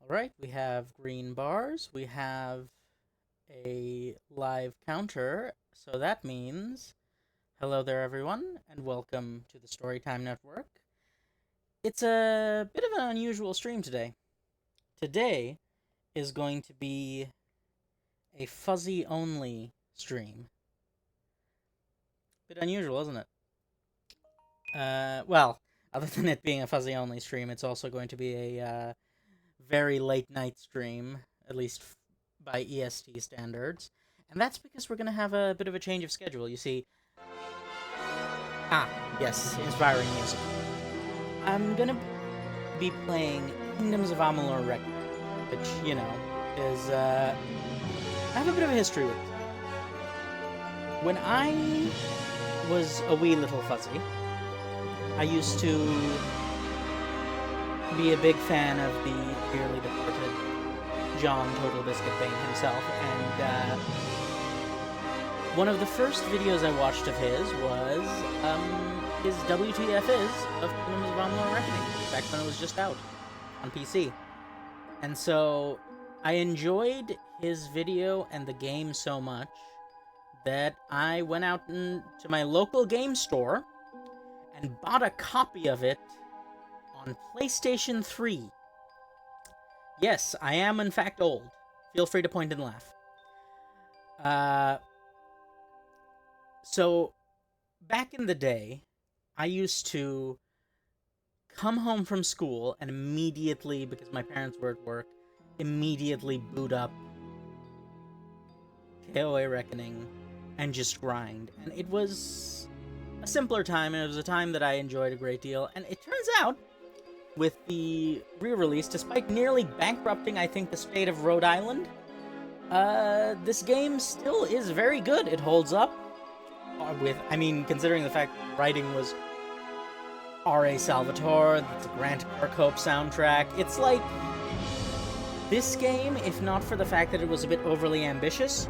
Alright, we have green bars, we have a live counter, so that means hello there everyone, and welcome to the Storytime Network. It's a bit of an unusual stream today. Today is going to be a fuzzy-only stream. Bit unusual, isn't it? Well, other than it being a fuzzy-only stream, it's also going to be a very late night stream, at least by EST standards. And that's because we're going to have a bit of a change of schedule. You see, yes, inspiring music. I'm going to be playing Kingdoms of Amalur Record, which, is, I have a bit of a history with it. When I was a wee little fuzzy, I used to be a big fan of the dearly departed John Total Biscuit Bain himself, and one of the first videos I watched of his was his WTF is of Kingdoms of Amalur Reckoning, back when it was just out on PC. And so I enjoyed his video and the game so much that I went out to my local game store and bought a copy of it on PlayStation 3. Yes, I am in fact old. Feel free to point and laugh. So, back in the day, I used to come home from school and immediately, because my parents were at work, immediately boot up KOA Reckoning and just grind. And it was a simpler time, and it was a time that I enjoyed a great deal. And it turns out, with the re-release, despite nearly bankrupting, I think, the state of Rhode Island, this game still is very good. It holds up. Considering the fact that writing was R.A. Salvatore, the Grant Kirkhope soundtrack, it's like, this game, if not for the fact that it was a bit overly ambitious,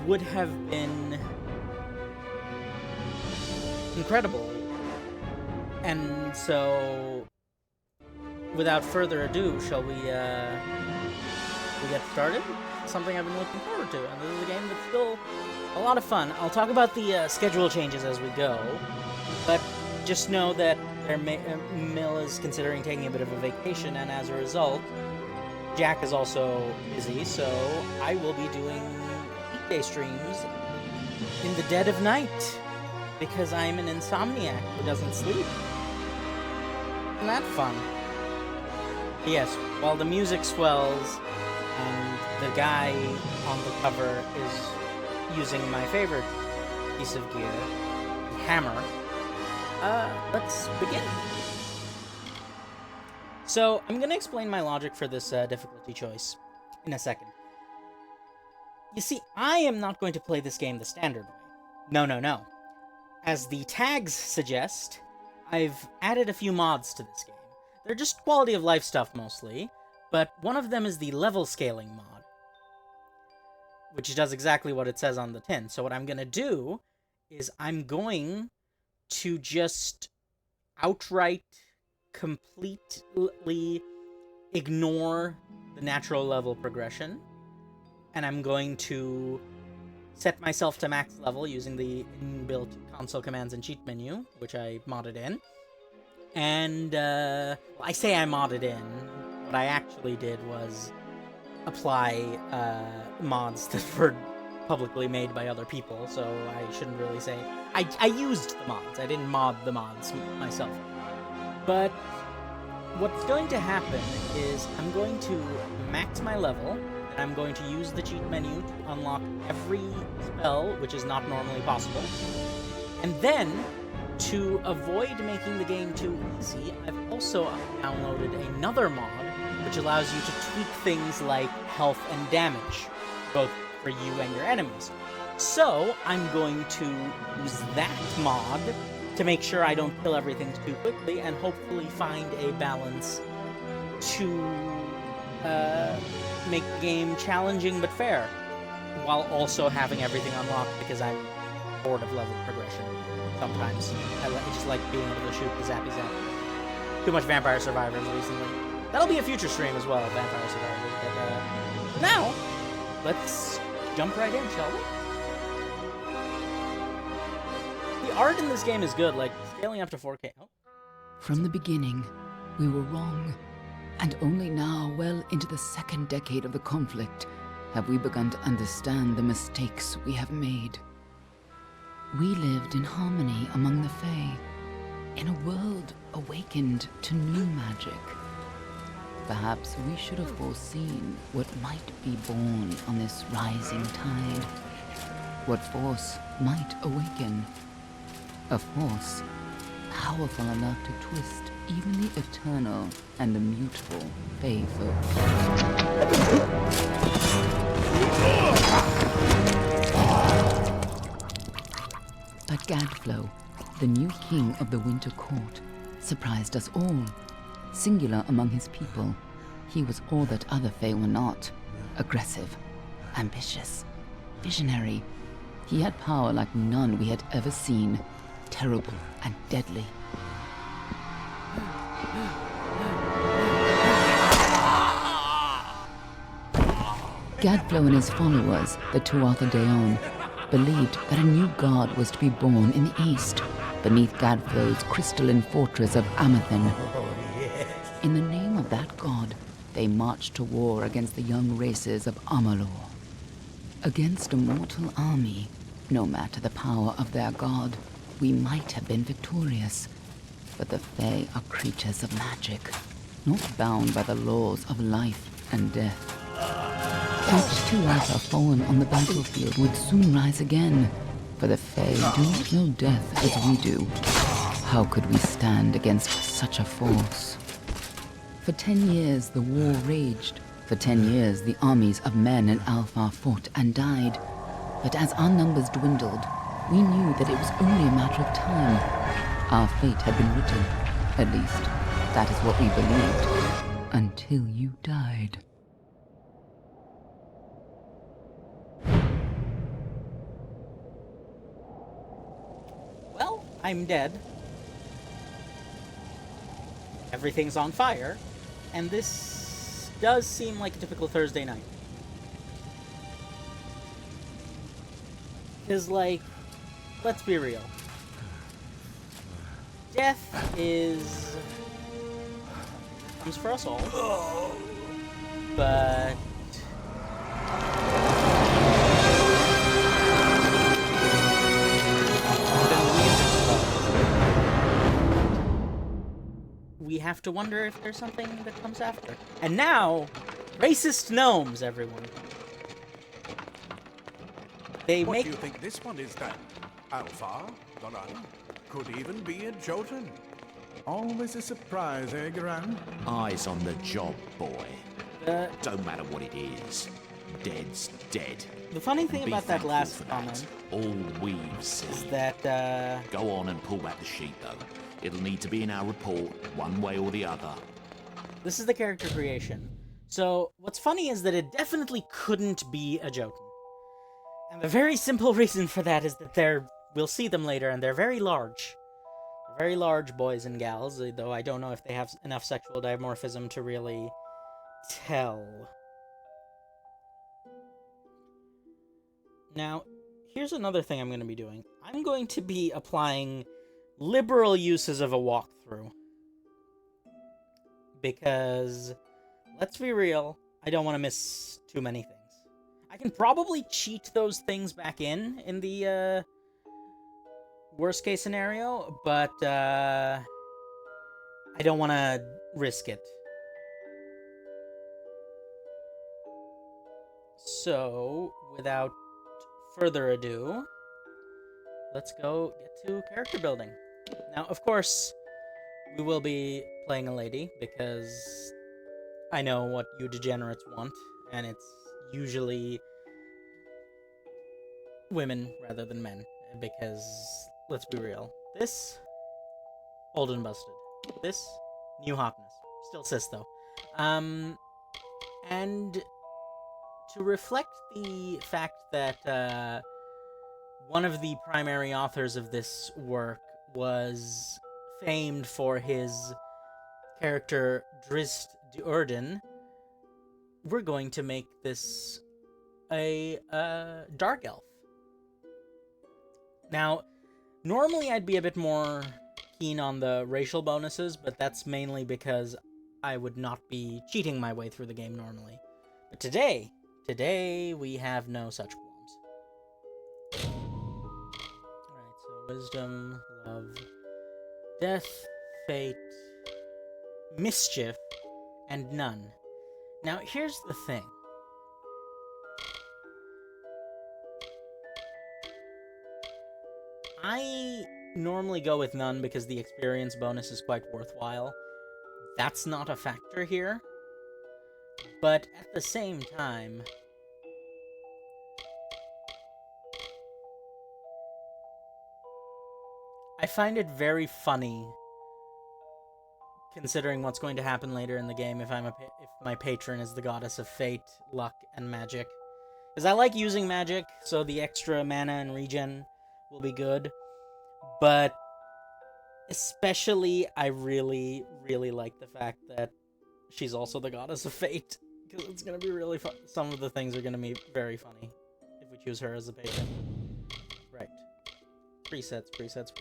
would have been incredible. And so, without further ado, shall we get started? Something I've been looking forward to, and this is a game that's still a lot of fun. I'll talk about the schedule changes as we go, but just know that Mill is considering taking a bit of a vacation, and as a result, Jack is also busy, so I will be doing weekday streams in the dead of night, because I'm an insomniac who doesn't sleep. Isn't that fun? Yes, while the music swells and the guy on the cover is using my favorite piece of gear, the hammer, let's begin. So, I'm going to explain my logic for this difficulty choice in a second. You see, I am not going to play this game the standard way. No. As the tags suggest, I've added a few mods to this game. They're just quality of life stuff mostly, but one of them is the level scaling mod, which does exactly what it says on the tin. So what I'm going to do is I'm going to just outright, completely ignore the natural level progression, and I'm going to set myself to max level using the inbuilt console commands and cheat menu, which I modded in. And, I say I modded in. What I actually did was apply mods that were publicly made by other people, so I shouldn't really say... I used the mods. I didn't mod the mods myself. But what's going to happen is I'm going to max my level, and I'm going to use the cheat menu to unlock every spell, which is not normally possible. And then, to avoid making the game too easy, I've also downloaded another mod, which allows you to tweak things like health and damage, both for you and your enemies. So, I'm going to use that mod to make sure I don't kill everything too quickly, and hopefully find a balance to make the game challenging but fair, while also having everything unlocked, because I'm bored of level progression sometimes. I just like being able to shoot the zappy zap. Too much Vampire Survivors recently. That'll be a future stream as well, Vampire Survivors. But now, let's jump right in, shall we? The art in this game is good, like scaling up to 4K. Oh. From the beginning, we were wrong. And only now, well into the second decade of the conflict, have we begun to understand the mistakes we have made. We lived in harmony among the Fae, in a world awakened to new magic. Perhaps we should have foreseen what might be born on this rising tide. What force might awaken. A force powerful enough to twist even the eternal and immutable Fae folk. But Gadflow, the new king of the Winter Court, surprised us all. Singular among his people, he was all that other Fae were not. Aggressive, ambitious, visionary. He had power like none we had ever seen, terrible and deadly. Gadflow and his followers, the Tuatha Deon, believed that a new god was to be born in the east, beneath Gadflow's crystalline fortress of Amathen. In the name of that god, they marched to war against the young races of Amalur. Against a mortal army, no matter the power of their god, we might have been victorious. But the Fae are creatures of magic, not bound by the laws of life and death. Each Tuatha fallen on the battlefield would soon rise again, for the Fae do not know death as we do. How could we stand against such a force? For 10 years the war raged. For 10 years the armies of Men and Alpha fought and died. But as our numbers dwindled, we knew that it was only a matter of time. Our fate had been written. At least, that is what we believed. Until you died. Well, I'm dead. Everything's on fire. And this does seem like a typical Thursday night. Because, like, let's be real. Death comes for us all. But we have to wonder if there's something that comes after. And now, racist gnomes, everyone. What do you think this one is then? Alpha? Garan? Could even be a Jotun. Always a surprise, eh, Garan? Eyes on the job, boy. Don't matter what it is. Dead's dead. The funny thing about that last comment all we've seen is that, Go on and pull back the sheet, though. It'll need to be in our report, one way or the other. This is the character creation. So, what's funny is that it definitely couldn't be a Jotun. And the very simple reason for that is that we'll see them later, and they're very large. They're very large boys and gals, though I don't know if they have enough sexual dimorphism to really tell. Now, here's another thing I'm going to be doing. I'm going to be applying liberal uses of a walkthrough. Because, let's be real, I don't want to miss too many things. I can probably cheat those things back in the, worst case scenario, but, I don't want to risk it. So, without further ado, let's go get to character building. Now, of course, we will be playing a lady, because I know what you degenerates want, and it's usually women rather than men, because, let's be real, this, old and busted. This, new hotness. Still cis, though. And to reflect the fact that, one of the primary authors of this work was famed for his character Drist Duerden, we're going to make this a dark elf. Now, normally I'd be a bit more keen on the racial bonuses, but that's mainly because I would not be cheating my way through the game normally. But today we have no such qualms. Alright, so wisdom, love, death, fate, mischief, and none. Now, here's the thing. I normally go with none because the experience bonus is quite worthwhile. That's not a factor here. But at the same time, I find it very funny, considering what's going to happen later in the game if my patron is the goddess of fate, luck, and magic. Because I like using magic, so the extra mana and regen will be good. But especially, I really, really like the fact that she's also the goddess of fate. Because it's going to be really fun. Some of the things are going to be very funny if we choose her as a patron. Right. Presets.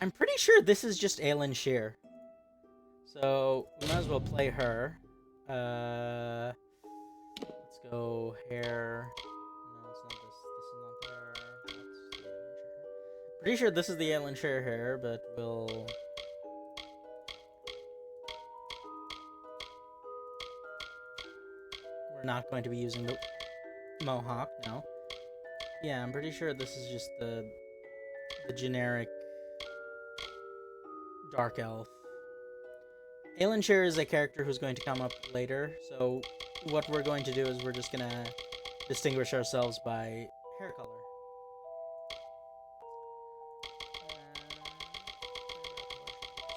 I'm pretty sure this is just Aelin Shear. So, we might as well play her. Let's go hair. No, it's not this. This is not the hair. That's the Aelin Shear. Pretty sure this is the Aelin Shear hair, but we'll... We're not going to be using the mohawk, no. Yeah, I'm pretty sure this is just the generic dark elf. Aelin Shear is a character who's going to come up later, so what we're going to do is we're just gonna distinguish ourselves by hair color.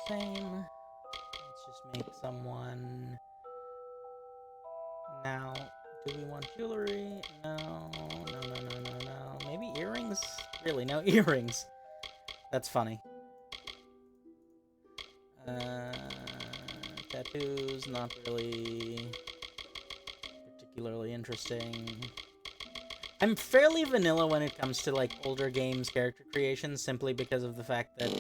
Same. Let's just make someone... Now, do we want jewelry? No. Maybe earrings? Really, no earrings. That's funny. Tattoos, not really particularly interesting. I'm fairly vanilla when it comes to like older games character creation, simply because of the fact that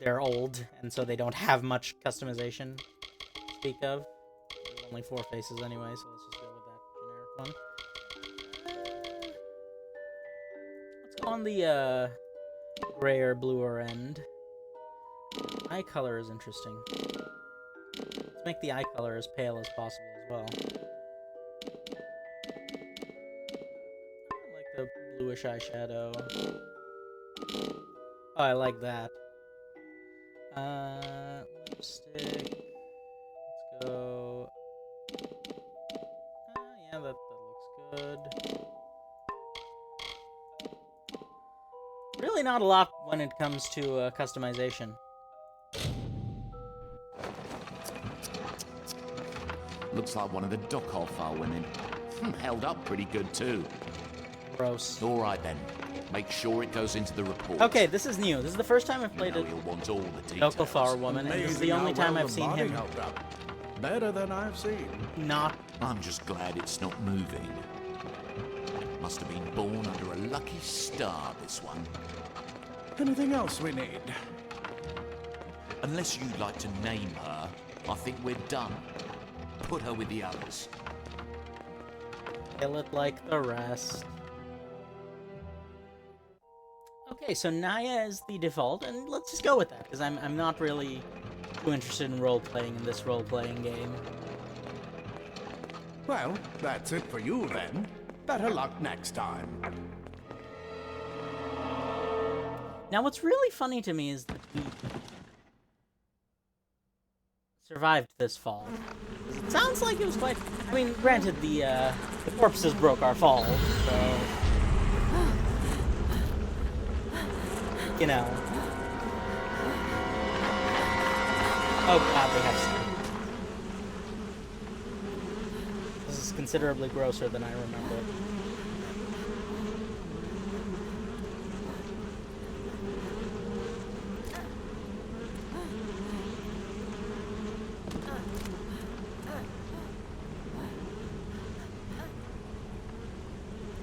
they're old and so they don't have much customization to speak of. There's only 4 faces anyway, so let's just go with that generic one. Let's go on the grayer, bluer end. Eye color is interesting. Let's make the eye color as pale as possible as well. I like the bluish eyeshadow. Oh, I like that. Lipstick. Let's go. Yeah, that looks good. Really not a lot when it comes to customization. Looks like one of the Dockhofar women. Held up pretty good too. Gross. All right then. Make sure it goes into the report. Okay, this is new. This is the first time I've played a You'll want all the details. Dockhofar woman, and this is the only time I've seen him Better than I've seen. not... I'm just glad it's not moving. Must have been born under a lucky star, this one. Anything else we need? Unless you'd like to name her, I think we're done. Put her with the others. Kill it like the rest. Okay, so Naya is the default, and let's just go with that, because I'm not really too interested in role-playing in this role-playing game. Well, that's it for you then. Better luck next time. Now, what's really funny to me is that we survived this fall. It sounds like it was quite... I mean, granted, the corpses broke our fall, so... You know. Oh god, they have sleep. This is considerably grosser than I remember.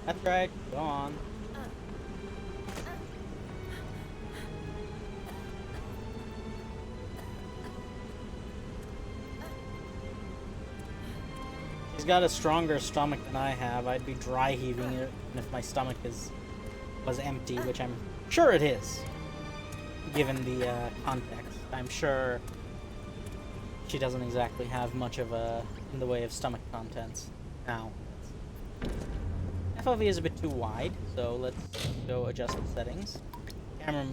That's right. Go on. She's got a stronger stomach than I have. I'd be dry heaving it if my stomach was empty, which I'm sure it is, given the context. I'm sure she doesn't exactly have much of in the way of stomach contents. Now, FOV is a bit too wide, so let's go adjust the settings. Camera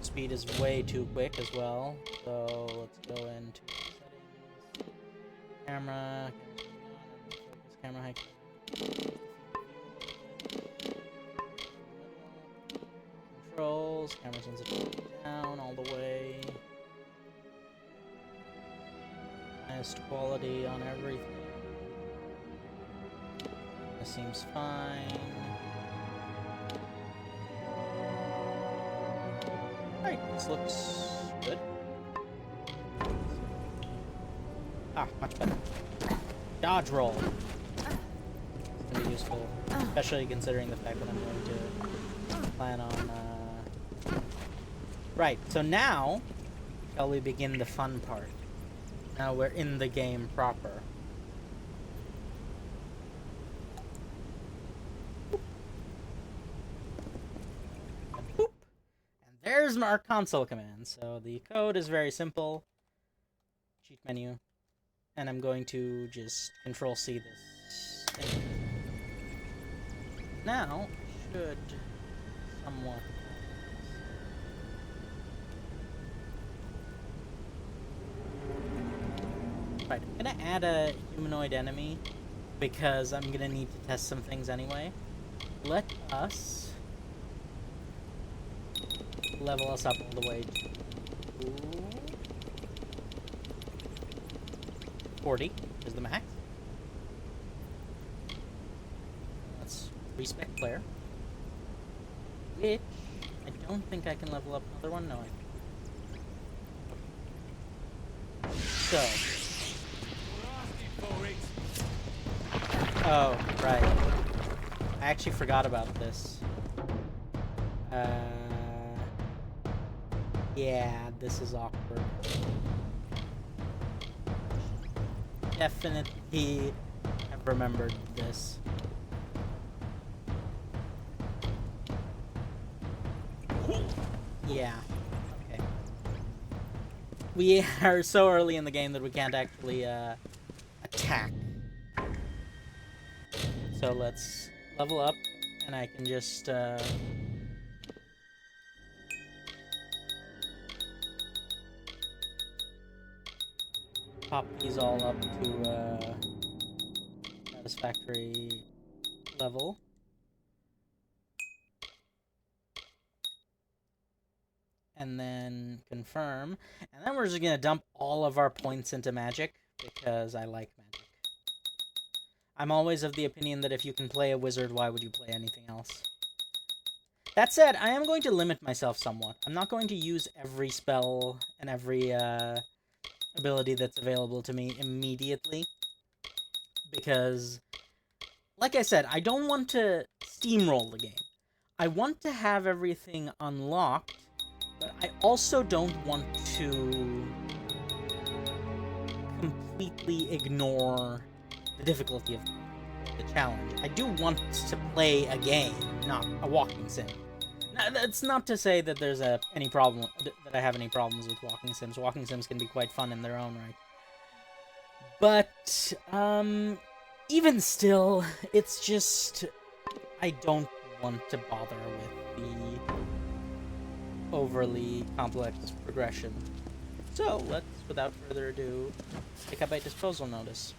speed is way too quick as well, so let's go into settings. Camera height. Controls, camera sensitivity down all the way. Highest quality on everything. This seems fine. Alright, this looks good. Ah, much better. Dodge roll. It's gonna be useful, especially considering the fact that I'm going to plan on, Right, so now, shall we begin the fun part? Now we're in the game proper. Boop. And there's our console command. So the code is very simple. Cheat menu. And I'm going to just Control-C this thing. Now, I should somewhat... Right, I'm gonna add a humanoid enemy because I'm gonna need to test some things anyway. Let us level us up all the way to 40 is the max. Let's respec player. Which I don't think I can level up another one. No, I can. So. Oh, right. I actually forgot about this. Yeah, this is awkward. Definitely have remembered this. Yeah. Okay. We are so early in the game that we can't actually, attack. So let's level up, and I can just, pop these all up to, satisfactory level. And then confirm. And then we're just gonna dump all of our points into magic, because I like magic. I'm always of the opinion that if you can play a wizard, why would you play anything else? That said, I am going to limit myself somewhat. I'm not going to use every spell and every ability that's available to me immediately. Because, like I said, I don't want to steamroll the game. I want to have everything unlocked, but I also don't want to completely ignore the difficulty of the challenge. I do want to play a game, not a walking sim. Now, that's not to say that there's any problem, that I have any problems with walking sims. Walking sims can be quite fun in their own right. But, even still, it's just, I don't want to bother with the overly complex progression. So, let's, without further ado, pick up a disposal notice.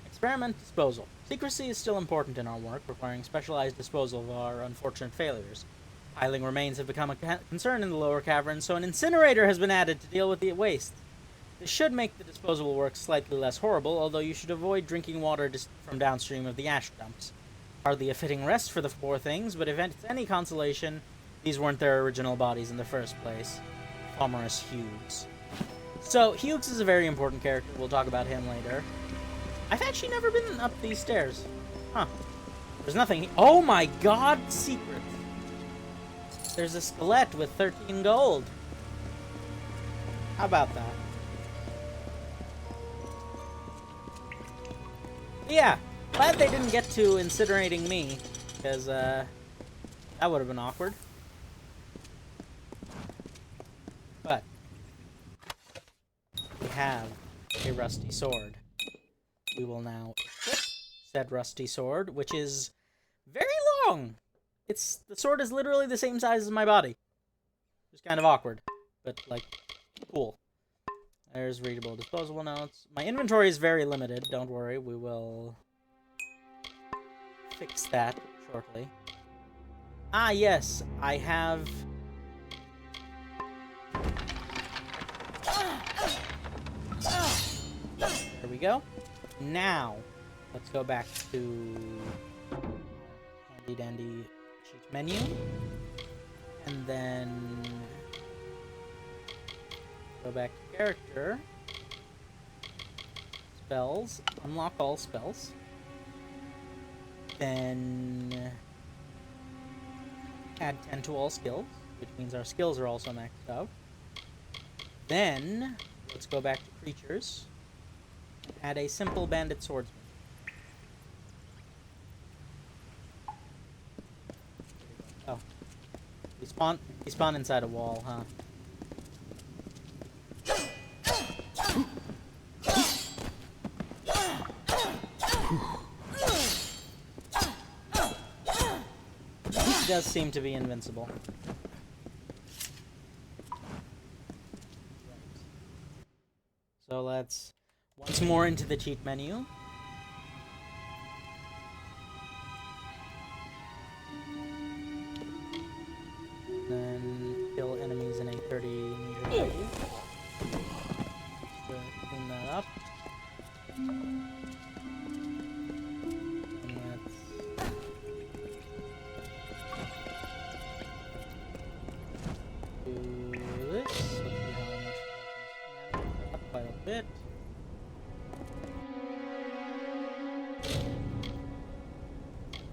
Experiment disposal. Secrecy is still important in our work, requiring specialized disposal of our unfortunate failures. Piling remains have become a concern in the lower caverns, so an incinerator has been added to deal with the waste. This should make the disposal work slightly less horrible, although you should avoid drinking water from downstream of the ash dumps. Hardly a fitting rest for the poor things, but if it's any consolation, these weren't their original bodies in the first place. Fomorous Hughes. So, Hughes is a very important character. We'll talk about him later. I've actually never been up these stairs. Huh. There's nothing. Oh my god, secret. There's a skeleton with 13 gold. How about that? Yeah, glad they didn't get to incinerating me, because that would have been awkward. But we have a rusty sword. We will now equip said rusty sword, which is very long. The sword is literally the same size as my body. It's kind of awkward, but like cool. There's readable disposable notes. My inventory is very limited. Don't worry, we will fix that shortly. Ah, yes, I have. There we go. Now, let's go back to handy dandy cheat menu, and then go back to character, spells, unlock all spells, then add 10 to all skills, which means our skills are also maxed out. Then let's go back to creatures, add a simple bandit swordsman. Oh, he spawned inside a wall, huh? He does seem to be invincible. So let's once more into the cheat menu. Then kill enemies in a 30-meter radius. Just to clean that up. And let's do this. Let's see how much up quite a bit.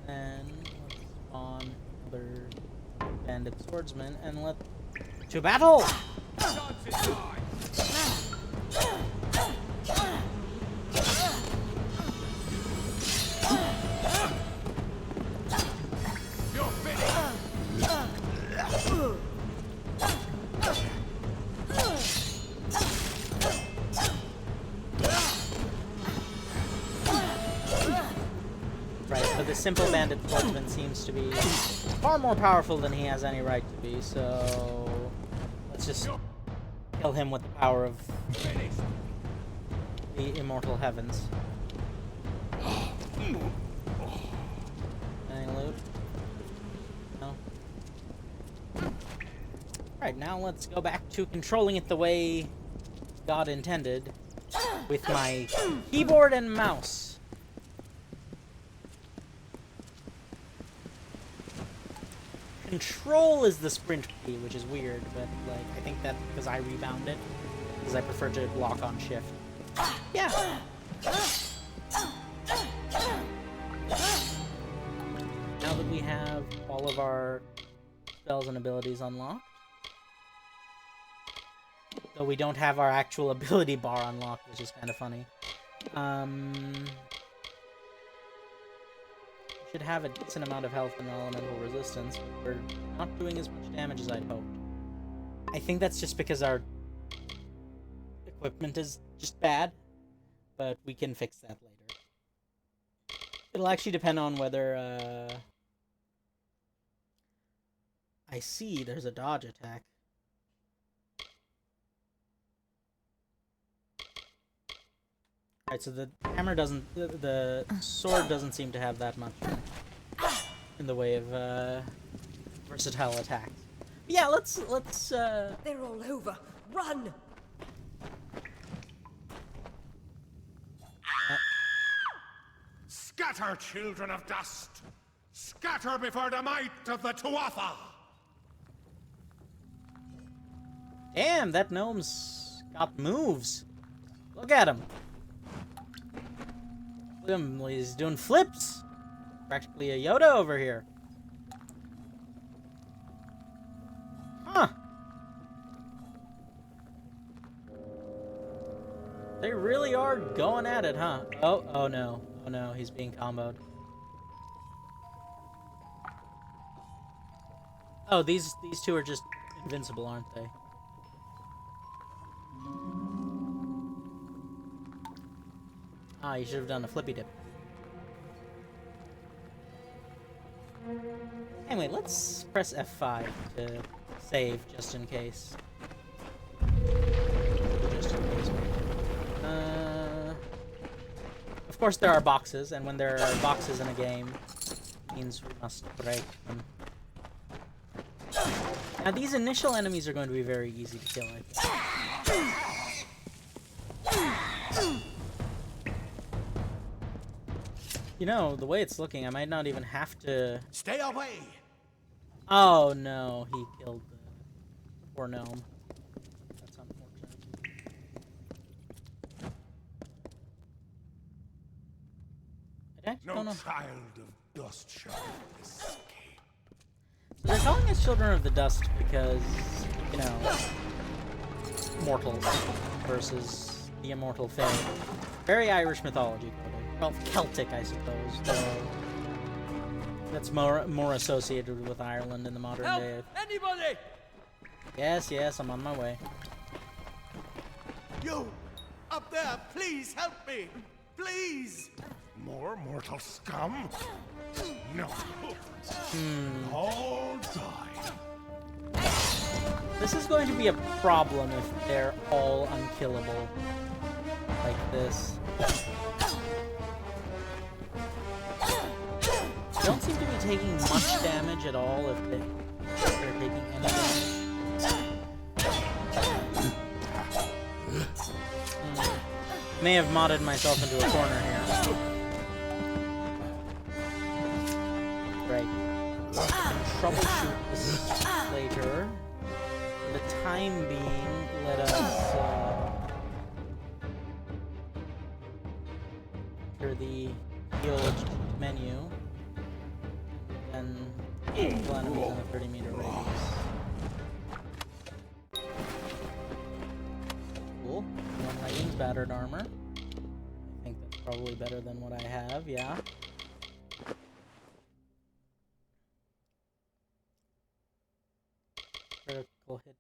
And let's spawn another bandit swordsman and let to battle! Simple bandit swordsman seems to be far more powerful than he has any right to be, so let's just kill him with the power of the immortal heavens. Any loot? No? Alright, now let's go back to controlling it the way God intended with my keyboard and mouse. Control is the sprint key, which is weird, but like I think that's because I rebound it, because I prefer to lock on shift. Yeah. Now that we have all of our spells and abilities unlocked, though we don't have our actual ability bar unlocked, which is kind of funny. Should have a decent amount of health and elemental resistance, but we're not doing as much damage as I'd hoped. I think that's just because our equipment is just bad, but we can fix that later. It'll actually depend on whether, I see there's a dodge attack. Alright, so the hammer doesn't, the sword doesn't seem to have that much in the way of versatile attacks. But yeah, let's They're all over. Run! Scatter, children of dust! Scatter before the might of the Tuatha! Damn, that gnome's got moves. Look at him. Look at him, he's doing flips. Practically a Yoda over here. Huh. They really are going at it, huh? Oh no. Oh no, he's being comboed. Oh, these two are just invincible, aren't they? Ah, you should have done a flippy dip. Anyway, let's press F5 to save, just in case. Just in case. Of course there are boxes, and when there are boxes in a game, it means we must break them. Now these initial enemies are going to be very easy to kill, I think. You know, the way it's looking, I might not even have to... Stay away! Oh no, he killed the poor gnome. That's unfortunate. I actually don't know. Child of dust shall escape. So they're calling us children of the dust because, you know, mortals versus the immortal Fae. Very Irish mythology. Well, Celtic, I suppose, though that's more associated with Ireland in the modern day. Anybody! Yes, I'm on my way. You! Up there, please help me! Please! More mortal scum? No. All die. This is going to be a problem if they're all unkillable. Like this. They don't seem to be taking much damage at all if they're taking any damage. May have modded myself into a corner here. Right. Troubleshoot this later. For the time being, let us enter the heal menu. And kill enemies in a 30-meter radius. Cool. One leggings, battered armor. I think that's probably better than what I have, yeah. Critical hit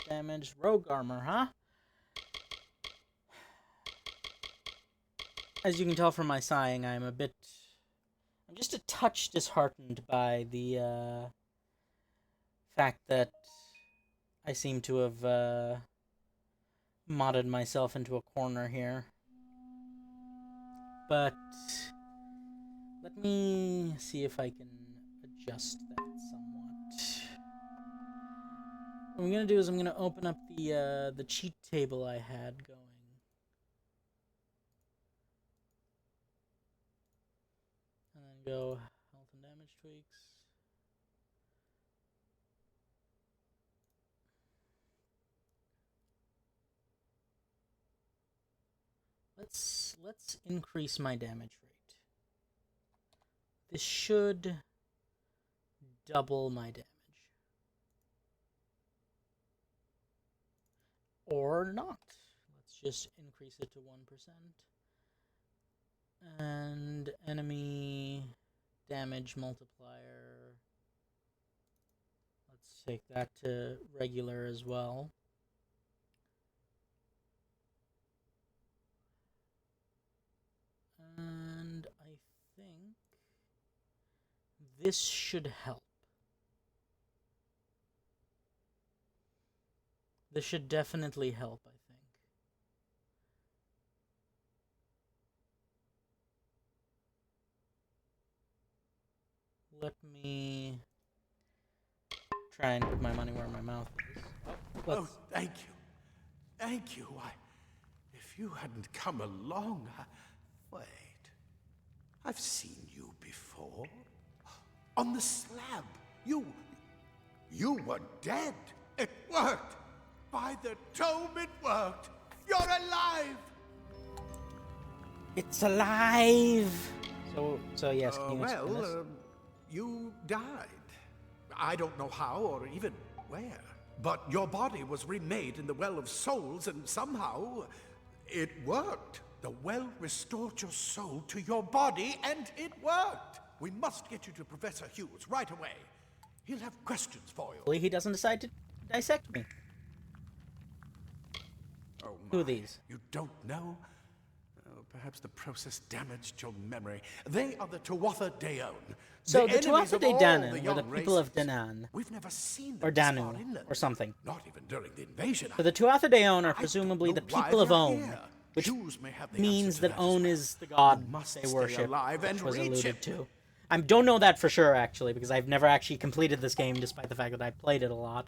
damage, rogue armor, huh? As you can tell from my sighing, I'm just a touch disheartened by the fact that I seem to have modded myself into a corner here. But let me see if I can adjust that somewhat. What I'm gonna do is I'm gonna open up the cheat table I had going. And then go health and damage tweaks. Let's increase my damage rate. This should double my damage. Or not. Let's just increase it to 1%. And enemy damage multiplier. Let's take that to regular as well. And I think this should help. This should definitely help, I think. Let me try and put my money where my mouth is. Oh, thank you. Thank you. If you hadn't come along, wait. I've seen you before. On the slab. You were dead. It worked. By the tome, it worked. You're alive. It's alive! So yes, can you explain this? You died. I don't know how or even where. But your body was remade in the Well of Souls, and somehow it worked. The well restored your soul to your body, and it worked. We must get you to Professor Hughes right away. He'll have questions for you. Hopefully he doesn't decide to dissect me. Oh, Who my. are these? You don't know? Oh, perhaps the process damaged your memory. They are the Tuatha Deon. So the enemies Tuatha of De all Danann were young the people of races. Danann, We've never seen them or this far Danu, inland. or something. Not even during the invasion. So the Tuatha Deon are I presumably the don't know why people of they're On, here. which Hughes may have the means answer to that as On well. is the god You must they stay worship, alive and which was reach alluded him. to. I don't know that for sure, actually, because I've never actually completed this game, despite the fact that I played it a lot.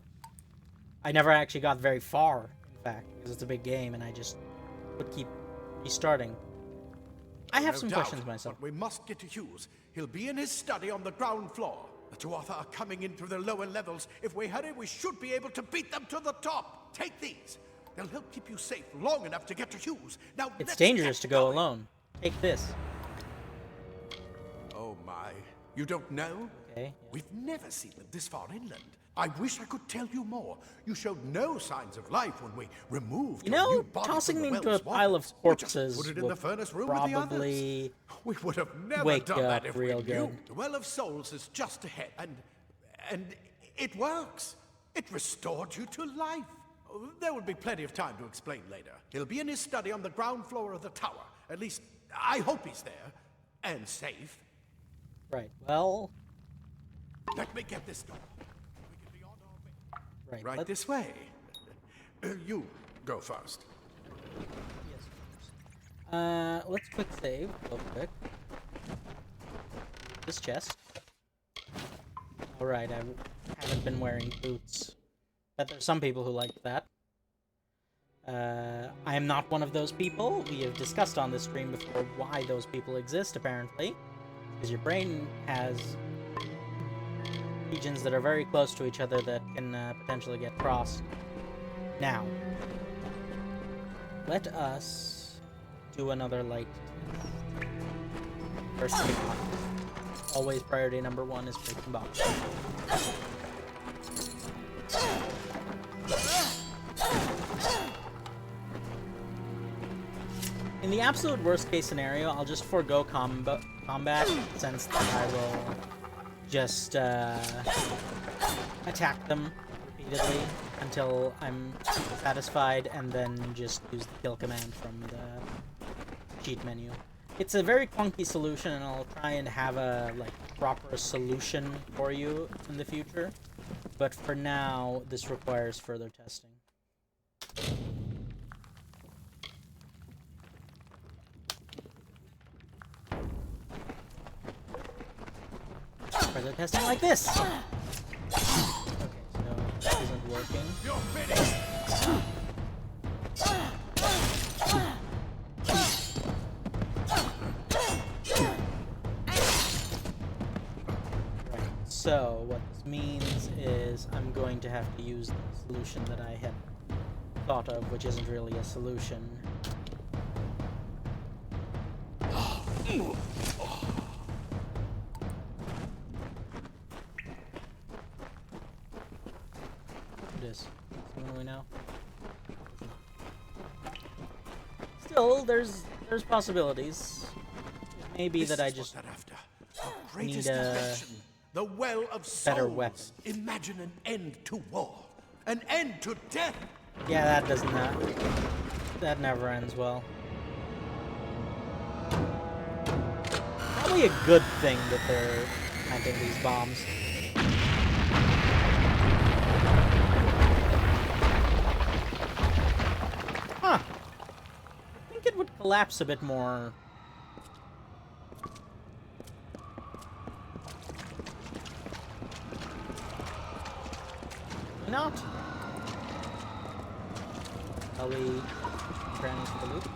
I never actually got very far, in fact, because it's a big game, and I just would keep restarting. I have No some doubt, questions myself. But we must get to Hughes. He'll be in his study on the ground floor. The Tuatha are coming in through the lower levels. If we hurry, we should be able to beat them to the top. Take these. They'll help keep you safe long enough to get to Hughes. Now, It's let's dangerous get to go going. alone. Take this. Oh my. You don't know? Okay. Yeah. We've never seen them this far inland. I wish I could tell you more. You showed no signs of life when we removed You your know, new body tossing from me the into a Wells pile of Wardens. We just corpses put it in will the furnace room with the others. probably We would have never wake done you that up if real we knew. good. The Well of Souls is just ahead, and it works. It restored you to life. There will be plenty of time to explain later. He'll be in his study on the ground floor of the tower. At least, I hope he's there. And safe. right. Well, Let me get this going. We can be on our way. right. Right let's- this way. You go first. Let's quick save real quick. This chest. Alright, I haven't been wearing boots. But there's some people who like that. I am not one of those people. We have discussed on this stream before why those people exist, apparently. Because your brain has regions that are very close to each other that can potentially get crossed. Now, let us do another light test. First, break box. Always priority number one is breaking box. In the absolute worst case scenario, I'll just forego combat since I will just attack them repeatedly until I'm satisfied, and then just use the kill command from the cheat menu. It's a very clunky solution, and I'll try and have a proper solution for you in the future. But for now, this requires further testing. Further testing like this. Okay, so this isn't working. You're finished. Right. So what this means is I'm going to have to use the solution that I had thought of, which isn't really a solution. It is. Someone we know. Still, there's possibilities. It may be This that I is what just they're after. Our greatest need a invention, the Well of Souls. better weapon. Imagine an end to war, an end to death. Yeah, that does not. That never ends well. Probably a good thing that they're planting these bombs. Huh. I think it would collapse a bit more. Not. Shall we crannies for the loop?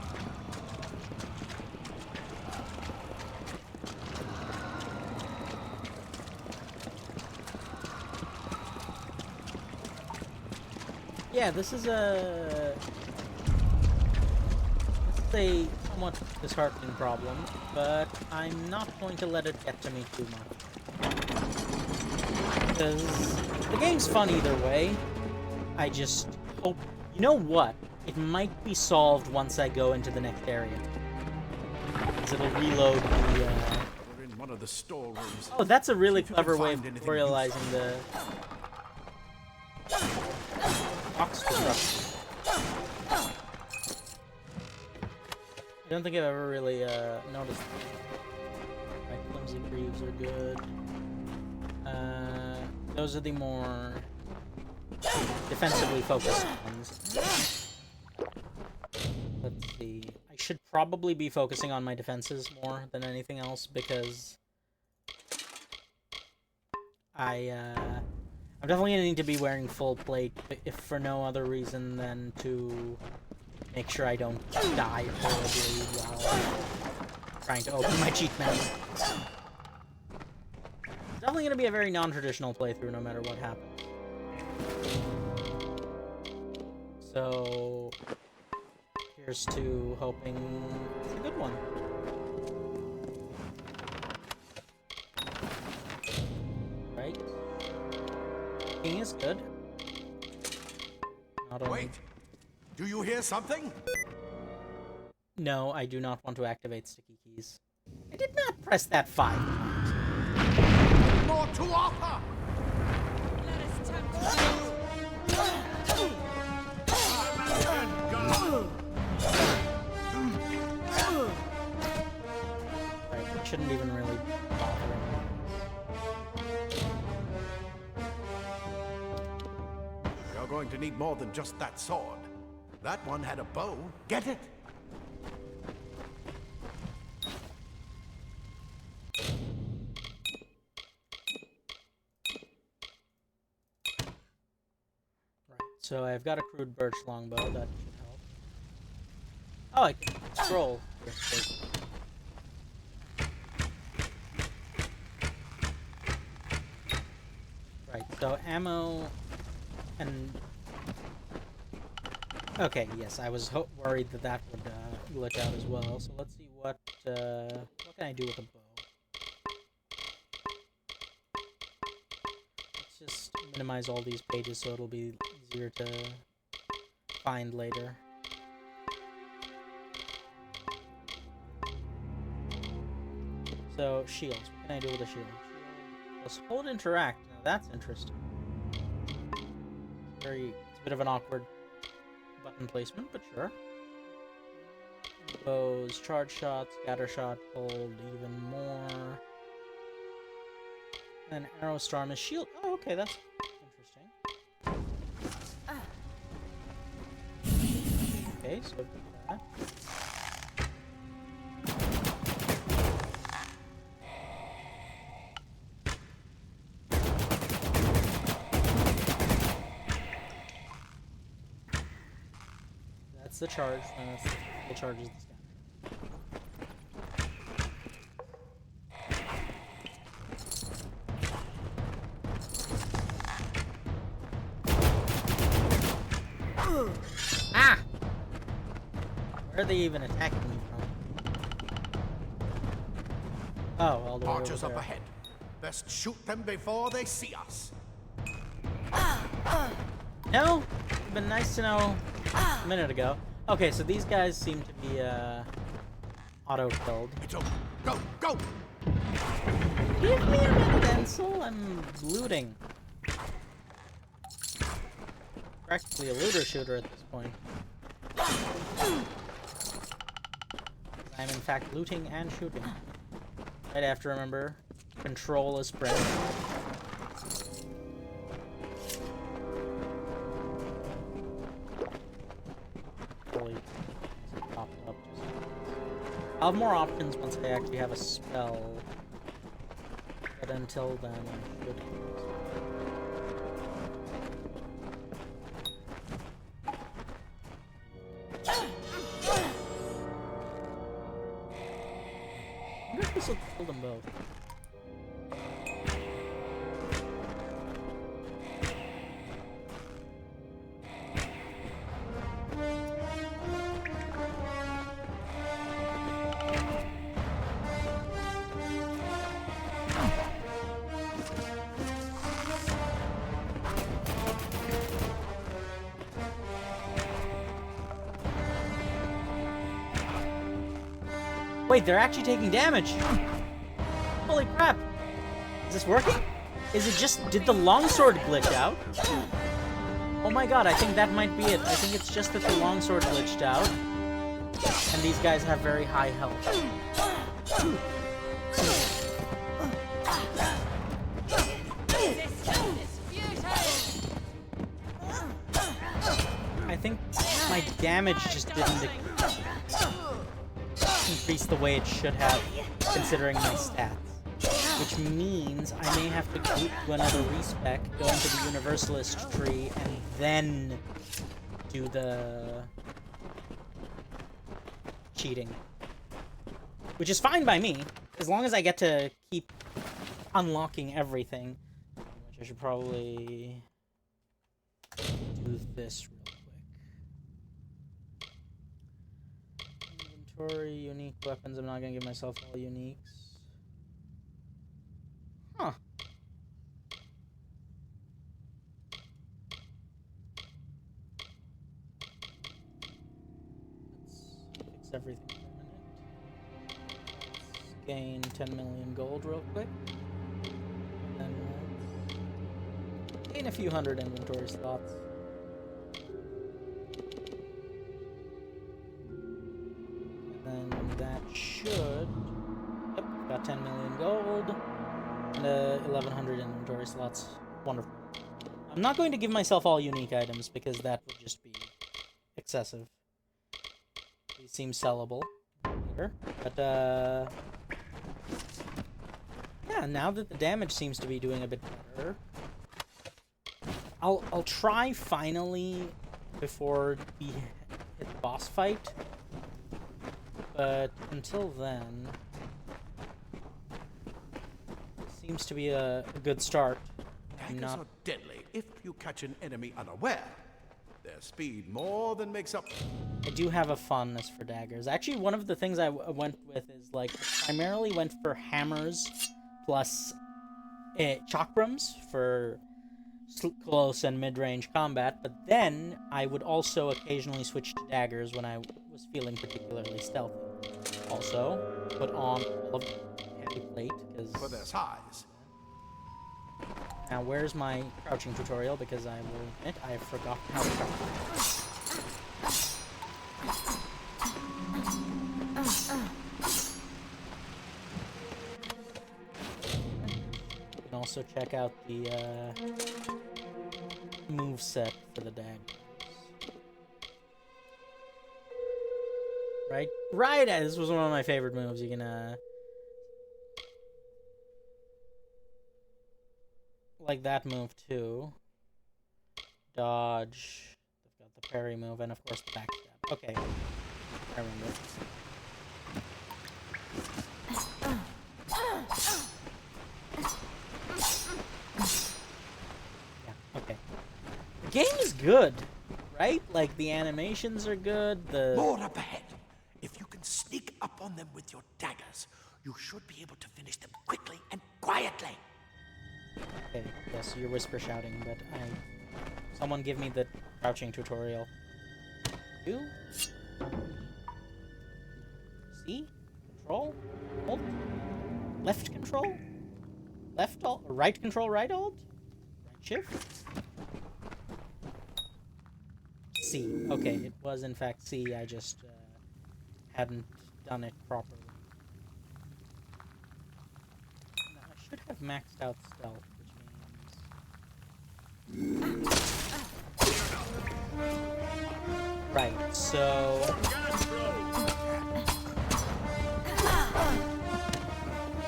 Yeah, this is a somewhat somewhat disheartening problem, but I'm not going to let it get to me too much. Because the game's fun either way. I just hope... You know what? It might be solved once I go into the next area. Because it'll reload the... We're in one of the storerooms. Oh, that's a really See if you can clever way of find anything tutorializing the... box destruction. I don't think I've ever really noticed that. My flimsy greaves are good. Those are the more defensively focused ones. Let's see. I should probably be focusing on my defenses more than anything else because I'm definitely gonna need to be wearing full plate, if for no other reason than to make sure I don't die horribly while trying to open my cheat menu. It's definitely going to be a very non-traditional playthrough no matter what happens. So, here's to hoping it's a good one. Right? King is good. Not only... Wait! Do you hear something? No, I do not want to activate sticky keys. I did not press that 5 times. More to offer! Let us tempt Right, it shouldn't even really bother anyone. You're going to need more than just that sword. That one had a bow. Get it? Right, so I've got a crude birch longbow, that should help. Oh, I can scroll. Right, so ammo and... Okay, yes, I was worried that that would glitch out as well. So let's see what can I do with a bow. Let's just minimize all these pages so it'll be easier to find later. So shields, what can I do with a shield? Let's hold interact. Now that's interesting. It's a bit of an awkward button placement, but sure. Bows, charge shot, scatter shot, hold even more. And arrow storm is shield. Oh, okay, that's interesting. Okay, so do that. That's the charge, and that's the full charge is the scatter. Ah! Where are they even attacking me from? Oh, all the way Archers over up there. ahead. Best shoot them before they see us. No? It'd been nice to know a minute ago. Okay, so these guys seem to be auto-killed. It's over. Go, go! Give me a minute, Ansel. I'm looting. Practically a looter-shooter at this point. I'm in fact looting and shooting. I'd have to remember, control a sprint. I'll have more options once I actually have a spell. But until then, I should... I wonder if this will kill them both. Wait, they're actually taking damage. Holy crap. Is this working? Is it just... Did the longsword glitch out? Oh my god, I think that might be it. I think it's just that the longsword glitched out. And these guys have very high health. I think my damage just didn't increase the way it should have, considering my stats. Which means I may have to do another respec, go into the Universalist tree, and then do the cheating. Which is fine by me, as long as I get to keep unlocking everything. Which I should probably do this real quick. Inventory, unique weapons. I'm not gonna give myself all uniques. Huh. Let's fix everything for a minute. Let's gain 10 million gold real quick. And then let's gain a few hundred inventory slots. And then that should... Yep, got 10 million gold. And 1,100 inventory slots. Wonderful. I'm not going to give myself all unique items because that would just be excessive. These seem sellable later. But, yeah, now that the damage seems to be doing a bit better, I'll try finally before we hit the boss fight. But until then... Seems to be a good start. Daggers are deadly if you catch an enemy unaware. Their speed more than makes up. I do have a fondness for daggers. Actually, one of the things I went with is, like, primarily went for hammers plus chakrams for close and mid-range combat, but then I would also occasionally switch to daggers when I was feeling particularly stealthy. Also, put on all of heavy plate, because... For their size. Now, where's my crouching tutorial? Because I will admit I have forgotten how to crouch. You can also check out the move set for the daggers. Right? Right! This was one of my favorite moves. You can, like that move too. Dodge. They've got the parry move and of course the backstab. Okay. I remember. Yeah, okay. The game is good, right? Like the animations are good, More up ahead. If you can sneak up on them with your daggers, you should be able to finish them quickly and quietly. Okay, yes, you're whisper shouting, but someone give me the crouching tutorial. You? C? Control? Hold? Left control? Left alt? Right control, right alt? Right shift? C. Okay, it was in fact C, I just hadn't done it properly. Now, I should have maxed out stealth, which means... Right, so...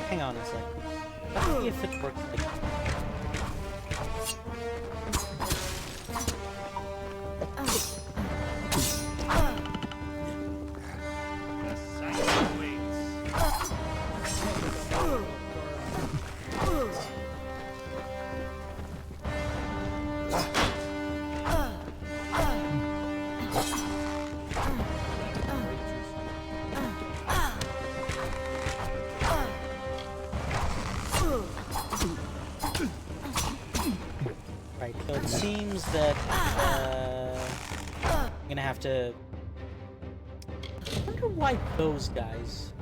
Hang on a second. Let's see if it works like that. Right, so it seems that I'm gonna have to... I wonder why those guys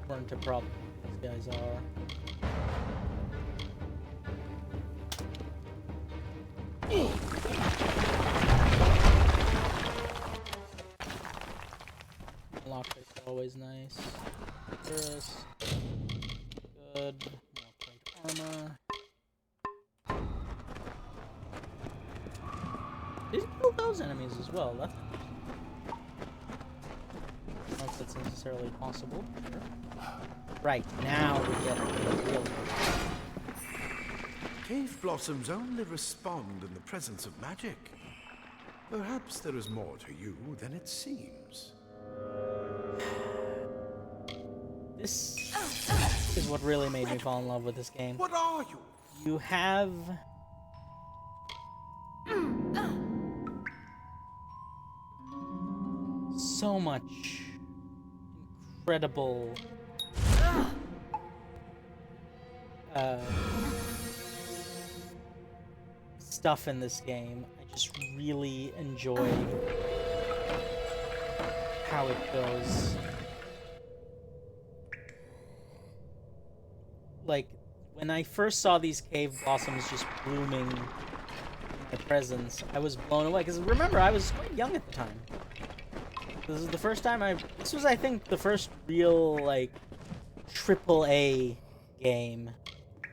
weren't a problem. These guys are. Lockpick's always nice. Burris. Good. More plate armor. Did he kill those enemies as well? That's I don't know if that's necessarily possible. Sure. Right, now we get the real. Cave blossoms only respond in the presence of magic. Perhaps there is more to you than it seems. This is what really made me fall in love with this game. What are you? You have so much incredible stuff in this game. I just really enjoy how it goes. Like, when I first saw these cave blossoms just blooming in the presence, I was blown away. Because remember, I was quite young at the time. This is the first time this was, I think, the first real, like, AAA game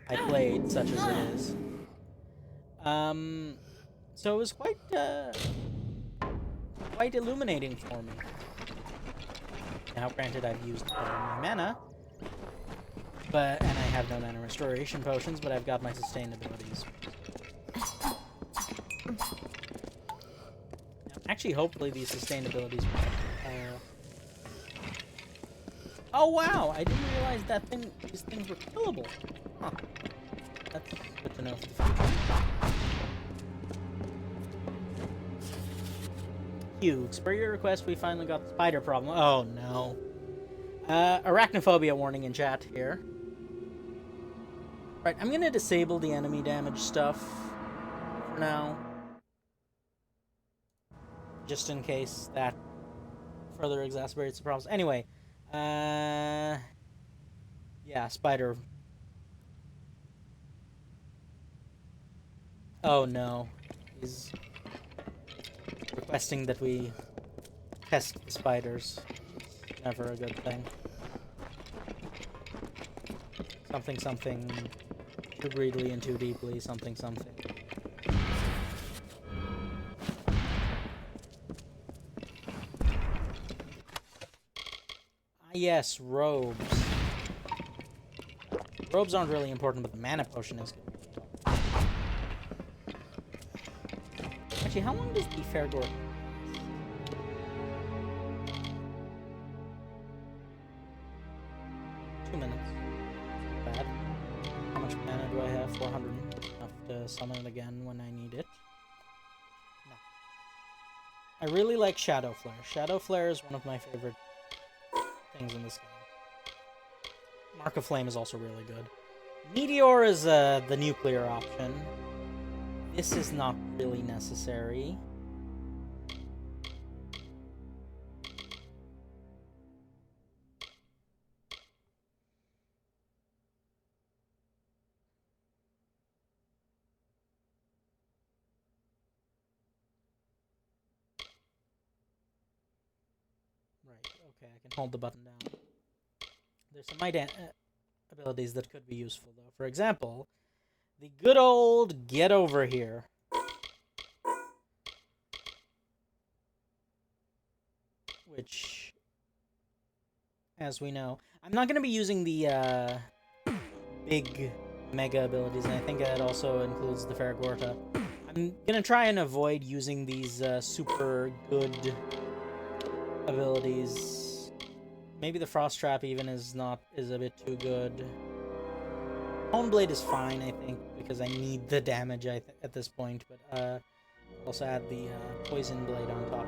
I played, such as it is. So it was quite illuminating for me. Now, granted, I've used all my mana, and I have no mana restoration potions, but I've got my sustain abilities. Now, actually, hopefully these sustain abilities. Oh wow! I didn't realize these things were killable. Huh. That's good to know for the future. Hughes, per your request, we finally got the spider problem. Oh no. Arachnophobia warning in chat here. Right, I'm gonna disable the enemy damage stuff for now. Just in case that further exacerbates the problems. Anyway, yeah, spider. Oh no. He's requesting that we test the spiders. Never a good thing. Something, something. Too greedily and too deeply. Something, something. Yes, robes. Robes aren't really important, but the mana potion is good. Actually, how long does the Fairgore last? 2 minutes. Not bad. How much mana do I have? 400. Enough to summon it again when I need it. No. I really like Shadow Flare. Shadow Flare is one of my favorite things in this game. Mark of Flame is also really good. Meteor is the nuclear option. This is not really necessary. Right, okay, I can hold the button down. There's some might abilities that could be useful, though. For example, the good old get over here. Which, as we know, I'm not going to be using the big mega abilities, and I think that also includes the Faragorta. I'm going to try and avoid using these super good abilities. Maybe the Frost Trap even is a bit too good. Bone Blade is fine, I think, because I need the damage at this point, but also add the Poison Blade on top.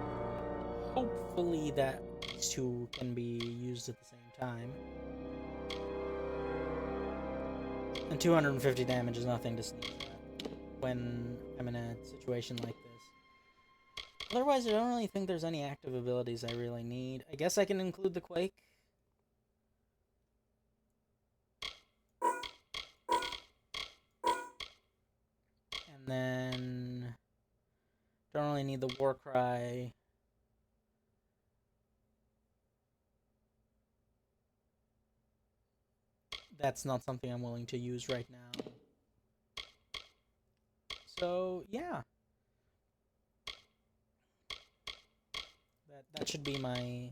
Hopefully that these two can be used at the same time. And 250 damage is nothing to sneeze at when I'm in a situation like this. Otherwise, I don't really think there's any active abilities I really need. I guess I can include the Quake. And then don't really need the war cry. That's not something I'm willing to use right now. So yeah. That should be my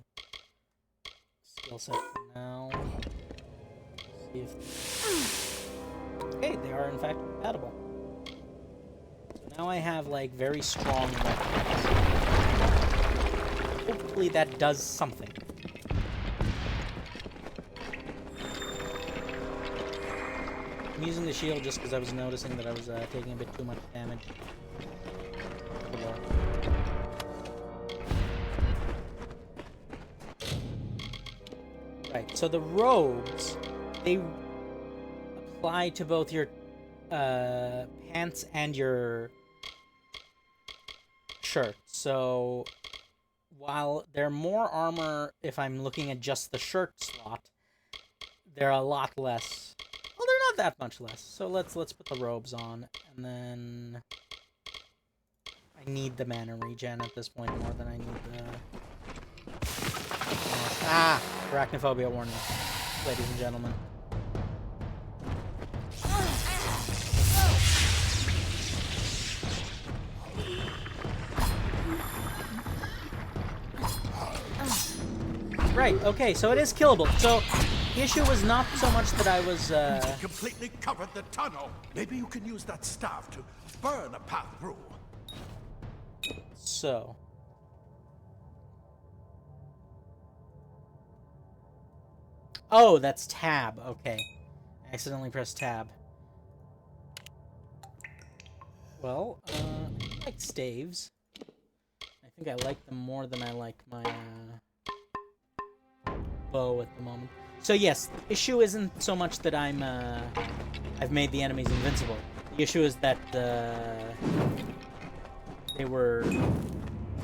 skill set for now. See if... Okay, they are in fact compatible. So now I have like very strong weapons. Hopefully that does something. I'm using the shield just because I was noticing that I was taking a bit too much damage. Right, so the robes, they apply to both your pants and your shirt. So while they're more armor if I'm looking at just the shirt slot, they're a lot less. Well, they're not that much less. So let's put the robes on, and then I need the mana regen at this point more than I need the... Ah! Arachnophobia warning, ladies and gentlemen. Right, okay, so it is killable. So the issue was not so much that I was Completely covered the tunnel. Maybe you can use that staff to burn a path through. So oh, that's tab. Okay. I accidentally pressed tab. Well, I like staves. I think I like them more than I like my bow at the moment. So yes, the issue isn't so much that I've made the enemies invincible. The issue is that they were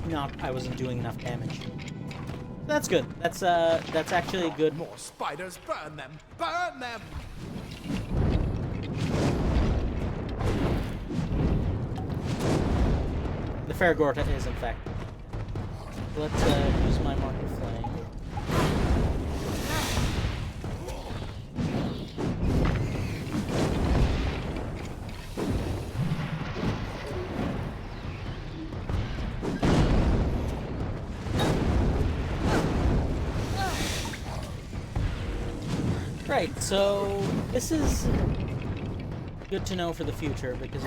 not. I wasn't doing enough damage. That's good. That's actually good. More spiders, burn them! Burn them! The Faragorta is, in fact. Let's use my Mark of Flame. Right, so this is good to know for the future because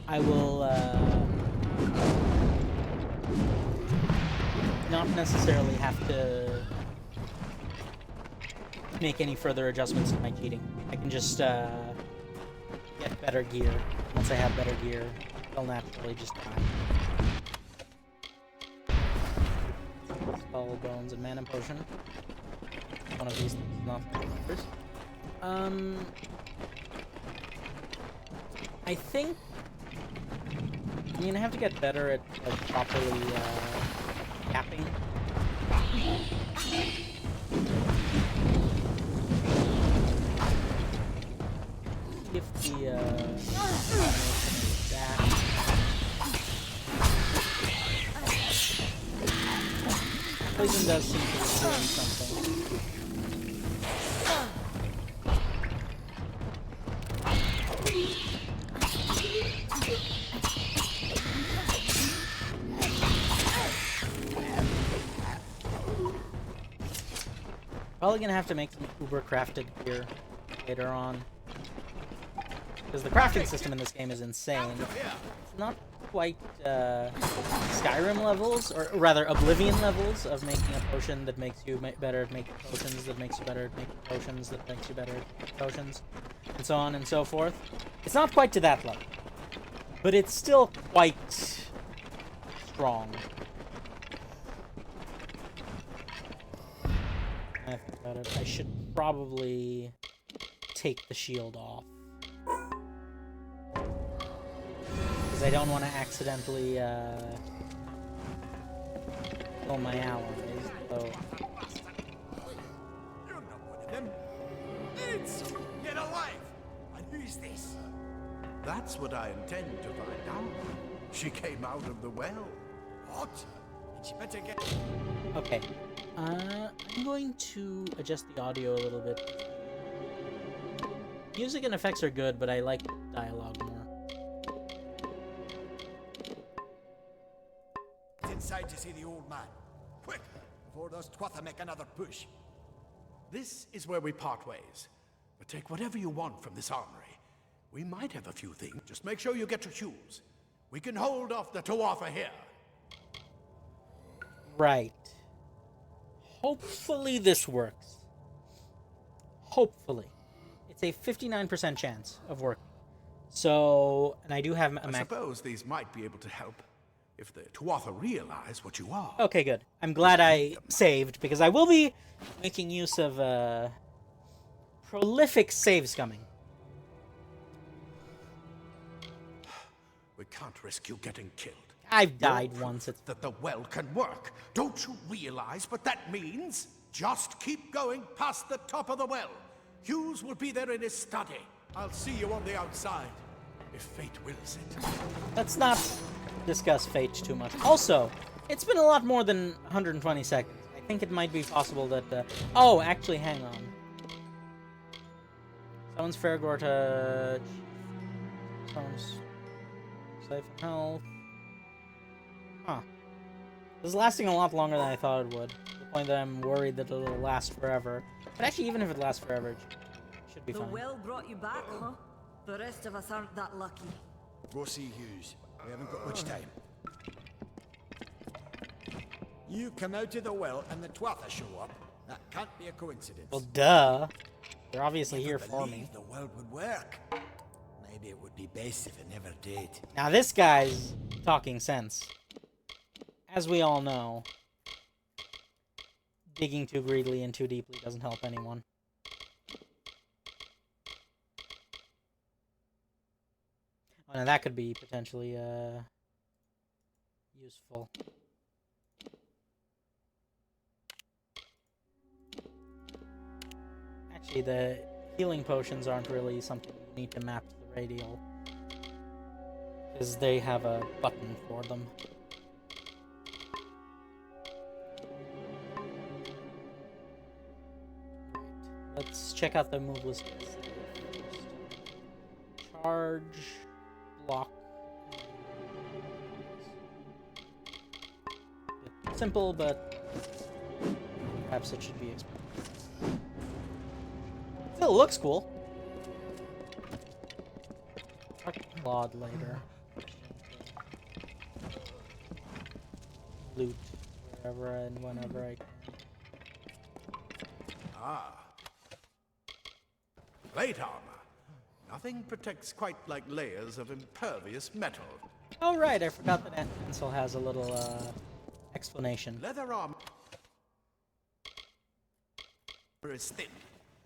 I will not necessarily have to make any further adjustments to my cheating. I can just get better gear. Once I have better gear, they'll naturally just die. Skull, bones, and mana potion. One of these things is not others. I think I'm gonna have to get better at like properly capping. If the that. Poison does seem to be doing something. Probably gonna have to make some uber crafted gear later on. Because the crafting system in this game is insane. It's not quite Skyrim levels, or rather Oblivion levels of making a potion that makes you better at making potions, that makes you better at making potions, that makes you better at making potions, and so on and so forth. It's not quite to that level, but it's still quite strong. I think about it. I should probably take the shield off. Because I don't want to accidentally kill my allies. So. You're not one of them. It's... is this? That's what I intend to find out. She came out of the well. What? Did she better get... Okay. I'm going to adjust the audio a little bit. Music and effects are good, but I like dialogue more. Get inside to see the old man. Quick, before those Twatha make another push. This is where we part ways. But take whatever you want from this armory. We might have a few things. Just make sure you get your shoes. We can hold off the Tuatha here. Right. Hopefully this works. Hopefully. It's a 59% chance of working. So, and I do have a I suppose these might be able to help if the Tuatha realize what you are. Okay, good. I'm glad I saved, because I will be making use of prolific save scumming. We can't risk you getting killed. I've died once. It's... That the well can work. Don't you realize what that means? Just keep going past the top of the well. Hughes will be there in his study. I'll see you on the outside, if fate wills it. Let's not discuss fate too much. Also, it's been a lot more than 120 seconds. I think it might be possible that... Oh, actually, hang on. Someone's Faragorta... Someone's... Safe and health... Huh. This is lasting a lot longer than I thought it would. To the point that I'm worried that it'll last forever. But actually, even if it lasts forever, it should be The fine. well brought you back, huh? The rest of us aren't that lucky. Go see Hughes. We haven't got much time. You come out of the well and the Twatha show up. That can't be a coincidence. Well, duh. They're obviously here Never for me. believed the well would work. Maybe it would be best if it never did. Now this guy's talking sense. As we all know, digging too greedily and too deeply doesn't help anyone. Oh, now that could be potentially useful. Actually, the healing potions aren't really something you need to map to the radial, because they have a button for them. Let's check out the move list first. Charge, block. Simple, but perhaps it should be explained. Still looks cool. Talk to Claude later. Loot wherever and whenever I can. Ah. Plate armor. Nothing protects quite like layers of impervious metal. Oh right, I forgot that Ansel has a little explanation. Leather armor is thin,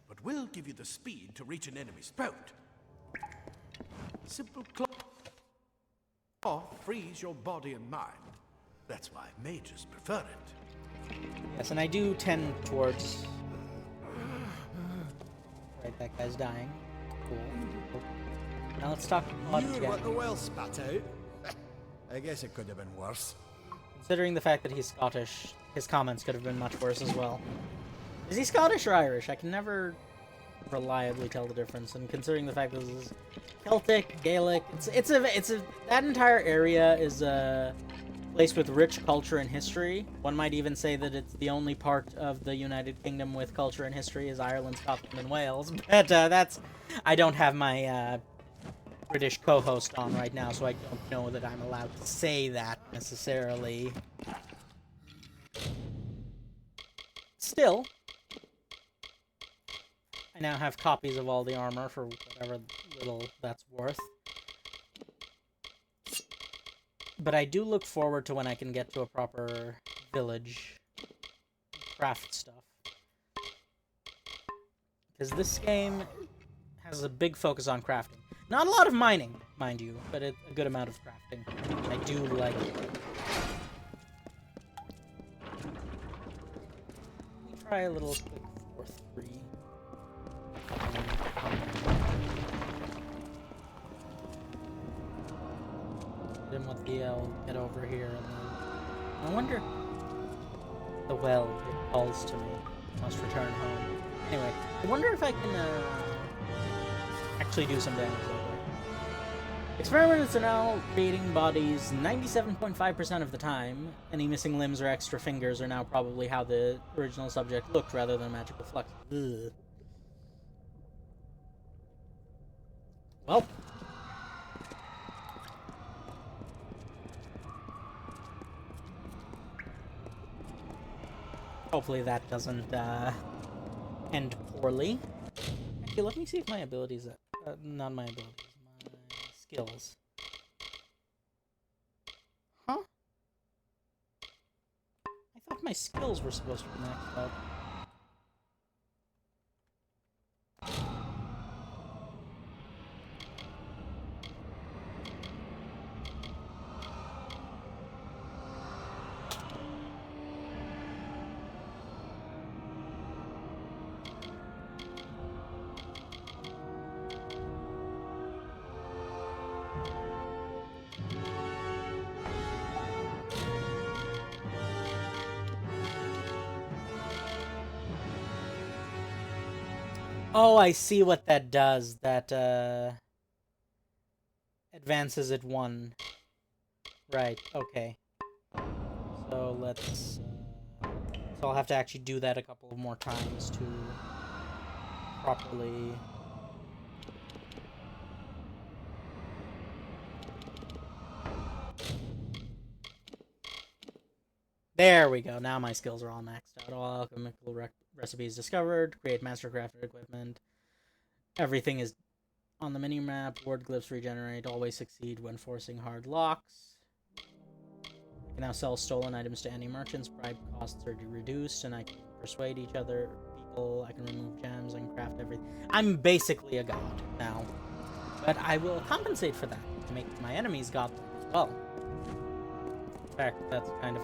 but will give you the speed to reach an enemy's boat. Simple cloth frees your body and mind. That's why mages prefer it. Yes, and I do tend towards... Right, that guy's dying. Cool. Now let's talk to Claude You again. what the well spat out? I guess it could have been worse. Considering the fact that he's Scottish, his comments could have been much worse as well. Is he Scottish or Irish? I can never reliably tell the difference. And considering the fact that this is Celtic, Gaelic, that entire area is a place with rich culture and history. One might even say that it's the only part of the United Kingdom with culture and history is Ireland, Scotland, and Wales. But that's... I don't have my British co-host on right now, so I don't know that I'm allowed to say that necessarily. Still, I now have copies of all the armor for whatever little that's worth. But I do look forward to when I can get to a proper village, craft stuff. Because this game has a big focus on crafting. Not a lot of mining, mind you, but a good amount of crafting. I do like it. Let me try a little quick 4-3. I wonder... The well, it calls to me. Must return home. Anyway, I wonder if I can, actually do some damage that way. Experiments are now creating bodies 97.5% of the time. Any missing limbs or extra fingers are now probably how the original subject looked rather than magical flux. Ugh. Well. Hopefully that doesn't, end poorly. Actually, let me see if my abilities, not my abilities, my skills. Huh? I thought my skills were supposed to be maxed out. Oh, I see what that does. That, advances it one. Right, okay. So let's, so I'll have to actually do that a couple of more times to properly... There we go. Now my skills are all maxed out. All alchemical recipes discovered. Create mastercrafted equipment. Everything is on the mini-map. Word glyphs regenerate. Always succeed when forcing hard locks. I can now sell stolen items to any merchants. Bribe costs are reduced, and I can persuade each other people. I can remove gems and craft everything. I'm basically a god now. But I will compensate for that to make my enemies godlike as well. In fact, that's kind of...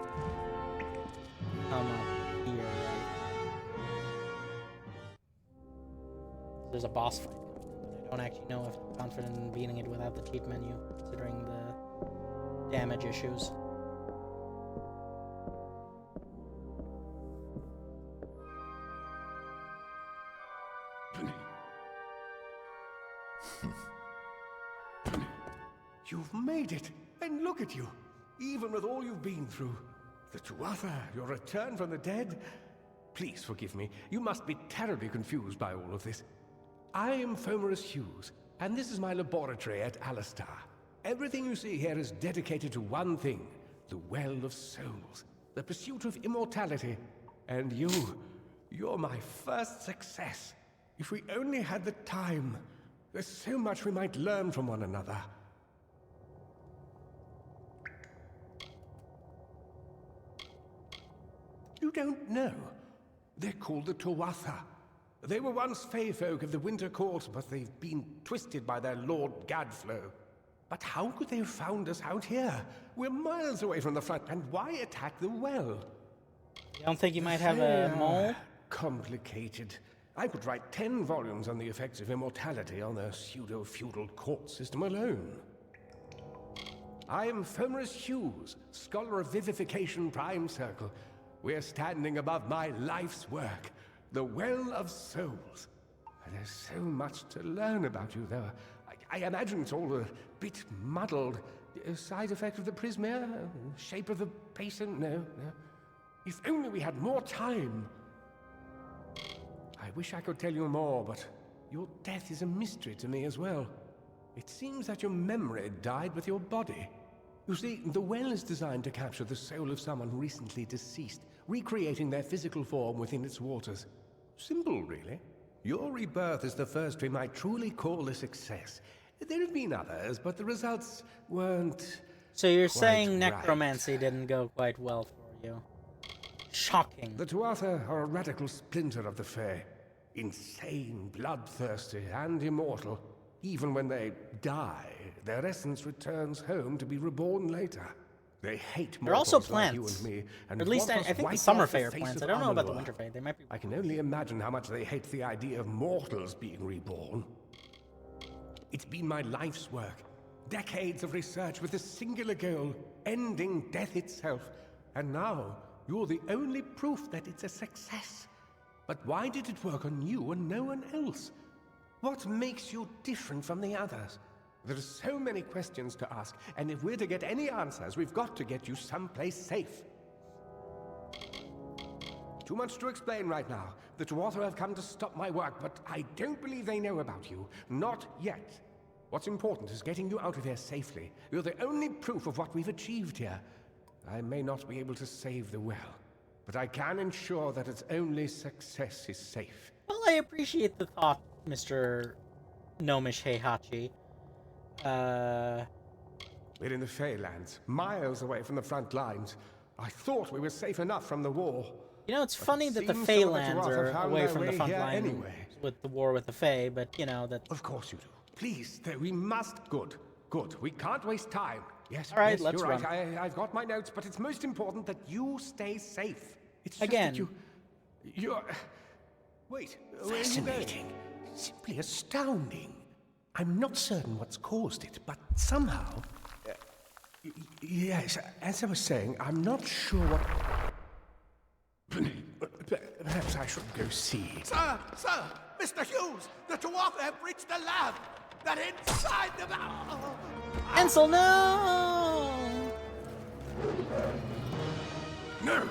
come up here, right? There's a boss fight coming up, but I don't actually know if I'm confident in beating it without the cheat menu, considering the damage issues. You've made it, and look at you. Even with all you've been through. The Tuatha, your return from the dead? Please forgive me. You must be terribly confused by all of this. I am Fomerus Hughes, and this is my laboratory at Alistar. Everything you see here is dedicated to one thing, the Well of Souls, the pursuit of immortality. And you're my first success. If we only had the time, there's so much we might learn from one another. You don't know. They're called the Tuatha. They were once Fey folk of the Winter Court, but they've been twisted by their Lord Gadflow. But how could they have found us out here? We're miles away from the front, and why attack the well? You don't think you might have a mole? Complicated. I could write 10 volumes on the effects of immortality on their pseudo-feudal court system alone. I am Fomerus Hughes, Scholar of Vivification Prime Circle. We're standing above my life's work, the Well of Souls. There's so much to learn about you, though. I imagine it's all a bit muddled. A side effect of the prismere? Shape of the basin? No. If only we had more time. I wish I could tell you more, but your death is a mystery to me as well. It seems that your memory died with your body. You see, the well is designed to capture the soul of someone recently deceased, recreating their physical form within its waters. Simple, really. Your rebirth is the first we might truly call a success. There have been others, but the results weren't... So you're quite saying right. necromancy didn't go quite well for you. Shocking. The Tuatha are a radical splinter of the Fae. Insane, bloodthirsty, and immortal. Even when they die, their essence returns home to be reborn later. They hate They're also mortals like you plants. and me, and Or at least want I us think the wiped summer off the fae are face plants. I of don't know about the Amalur. winter fae. They might be... I can only imagine how much they hate the idea of mortals being reborn. It's been my life's work. Decades of research with a singular goal, ending death itself. And now, you're the only proof that it's a success. But why did it work on you and no one else? What makes you different from the others? There are so many questions to ask, and if we're to get any answers, we've got to get you someplace safe. Too much to explain right now. The Tuatha have come to stop my work, but I don't believe they know about you. Not yet. What's important is getting you out of here safely. You're the only proof of what we've achieved here. I may not be able to save the well, but I can ensure that its only success is safe. Well, I appreciate the thought, Mr. Gnomish Heihachi. We're in the Feylands, miles away from the front lines. I thought we were safe enough from the war. You know, it's funny that the seems some of the Feylands Tuatha are found away their from the way front here line anyway. with the war with the Fey, but, you know, that... Of course you do. Please, we must... Good. We can't waste time. Yes, All right, yes, let's you're run. right. I've got my notes, but it's most important that you stay safe. It's just Again. that you're... Wait, where are you going? Simply astounding. I'm not certain what's caused it, but somehow... yes, as I was saying, I'm not sure what... Perhaps I should go see. Sir! Mr. Hughes! The Tuatha have breached the lab! They're inside the... Ansel, no! No!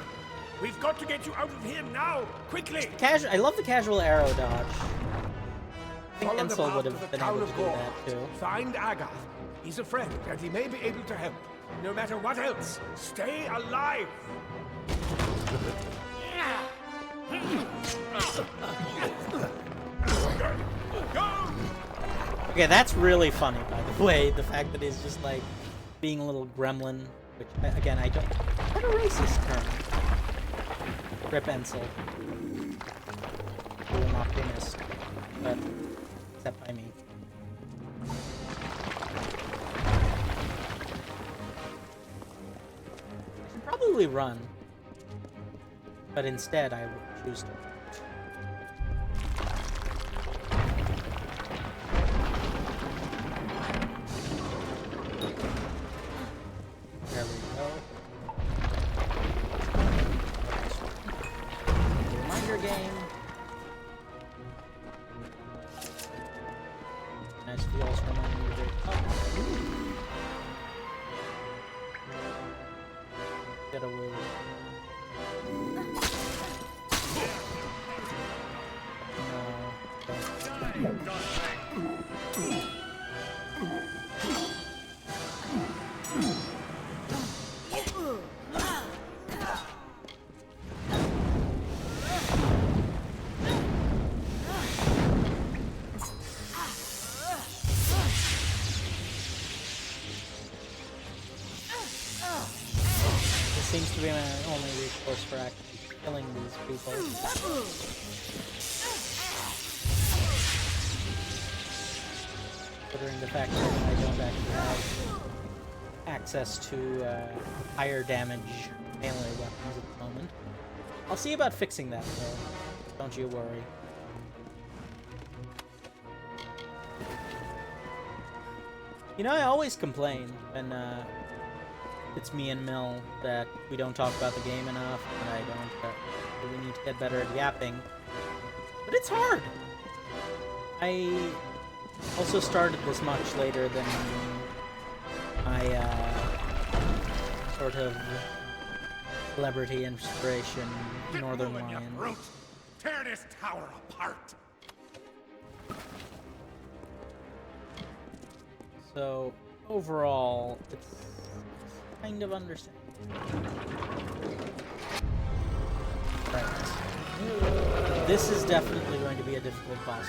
We've got to get you out of here now! Quickly! I love the casual arrow dodge. I think Follow the Ansel path would to have the been town able of to do Gore. that, too. Find Agath. He's a friend, and he may be able to help. No matter what else, stay alive! Okay, that's really funny, by the way. The fact that he's just, like, being a little gremlin. Which, again, I don't... What a racist term. Rip Ansel. He will not be missed. But, except by me. I should probably run. But instead, I would choose to. There we go. Reminder game. Nice feels reminding me of Get away. Seems to be my only recourse for actually killing these people. Considering the fact that I don't actually have access to higher damage melee weapons at the moment. I'll see about fixing that though. Don't you worry. You know, I always complain when it's me and Mill that we don't talk about the game enough, and I don't really need to get better at yapping. But it's hard! I also started this much later than my sort of celebrity inspiration, Northern Lions. Tear this tower apart! So, overall, it's kind of understandable. Right. This is definitely going to be a difficult boss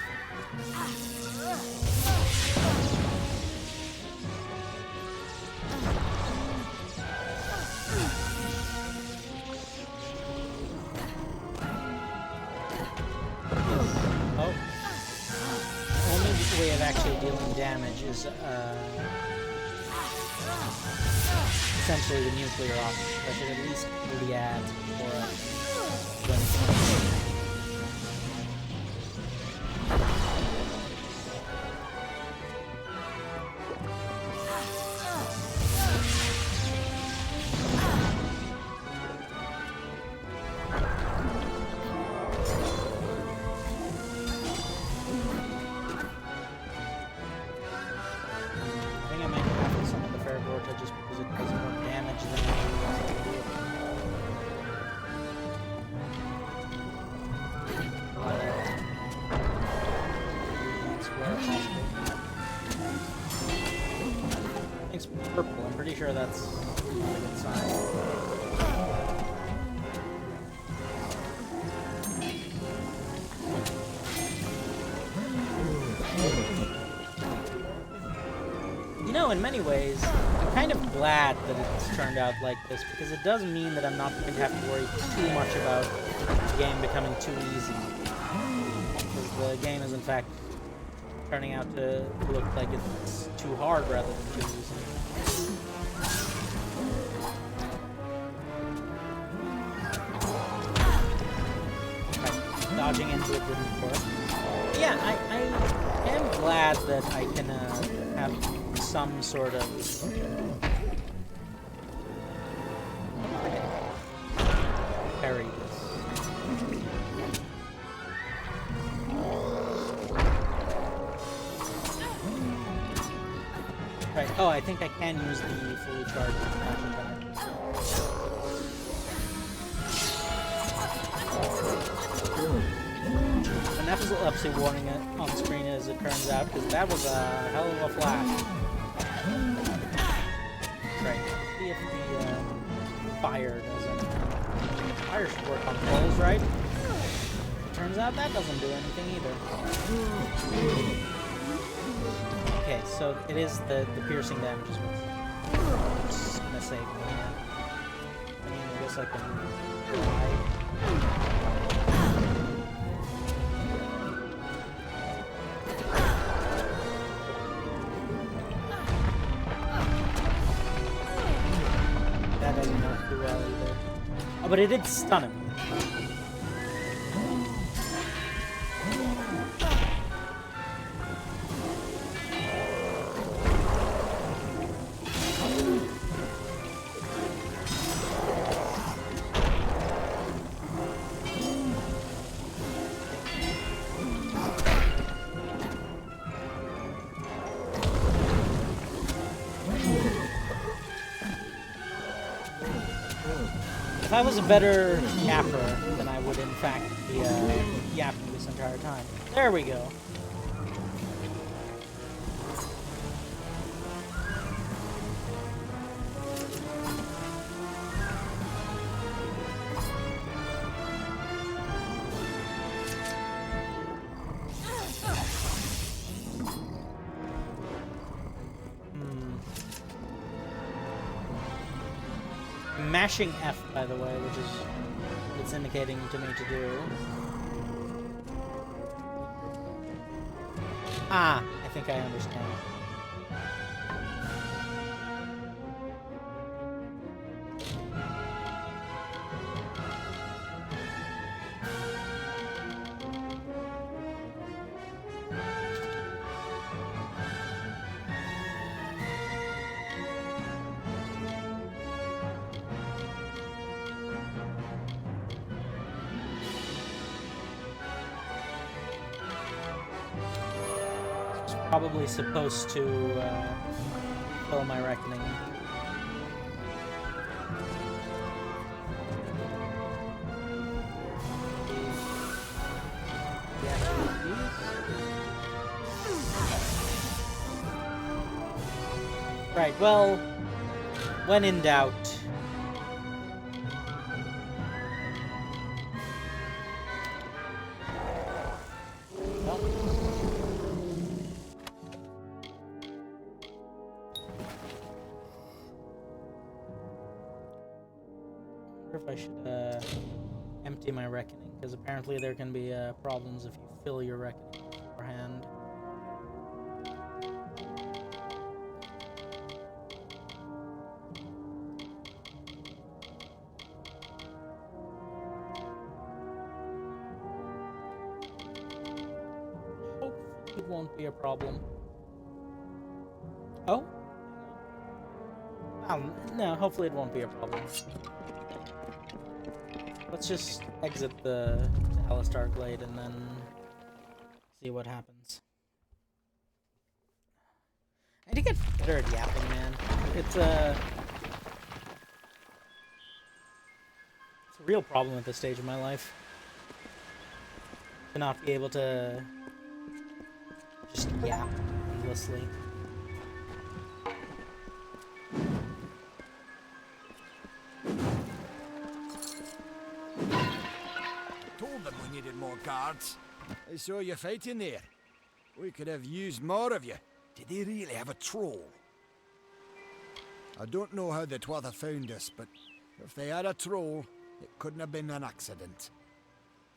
Oh. The only way of actually dealing damage is essentially the nuclear option. I should at least really add for turns purple. I'm pretty sure that's not a good sign. You know, in many ways, I'm kind of glad that it's turned out like this, because it does mean that I'm not going to have to worry too much about the game becoming too easy. Because the game is, in fact, turning out to look like it's too hard rather than too easy. Right, dodging into it didn't work. Yeah, I am glad that I can have some sort of parry this. Right. Oh, I think I can use the fully charged action card. An epilepsy warning on screen, as it turns out, because that was a hell of a flash. Right. See if the fire doesn't. Fire should work on poles, right? Turns out that doesn't do anything either. Okay, so it is the piercing damage is what's gonna save me here. I mean, I guess I can hide. That doesn't work too well either. Oh, but it did stun him. If I was a better yapper, then I would in fact be yapping this entire time. There we go. Mashing F, by the way, which is what it's indicating to me to do. Ah, I think I understand. Probably supposed to fill my reckoning. Right, well, when in doubt. If I should empty my reckoning, because apparently there can be problems if you fill your reckoning beforehand. Hopefully it won't be a problem. Oh? No, hopefully it won't be a problem. Let's just exit the Alistar Glade and then see what happens. I need to get better at yapping, man. It's a real problem at this stage of my life. To not be able to just yap endlessly. Told them we needed more guards. I saw you fighting there. We could have used more of you. Did they really have a troll? I don't know how the Tuatha found us, but if they had a troll, it couldn't have been an accident.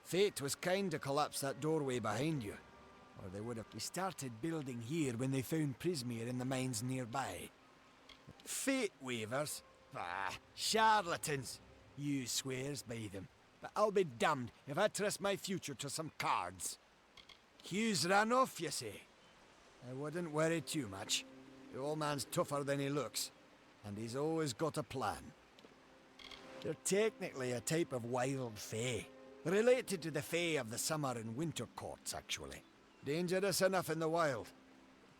Fate was kind to collapse that doorway behind you, or they would have. We started building here when they found Prismere in the mines nearby. Fate weavers? Ah, charlatans. You swears by them, but I'll be damned if I trust my future to some cards. Hughes ran off, you say? I wouldn't worry too much. The old man's tougher than he looks, and he's always got a plan. They're technically a type of wild fae, related to the fae of the summer and winter courts, actually. Dangerous enough in the wild.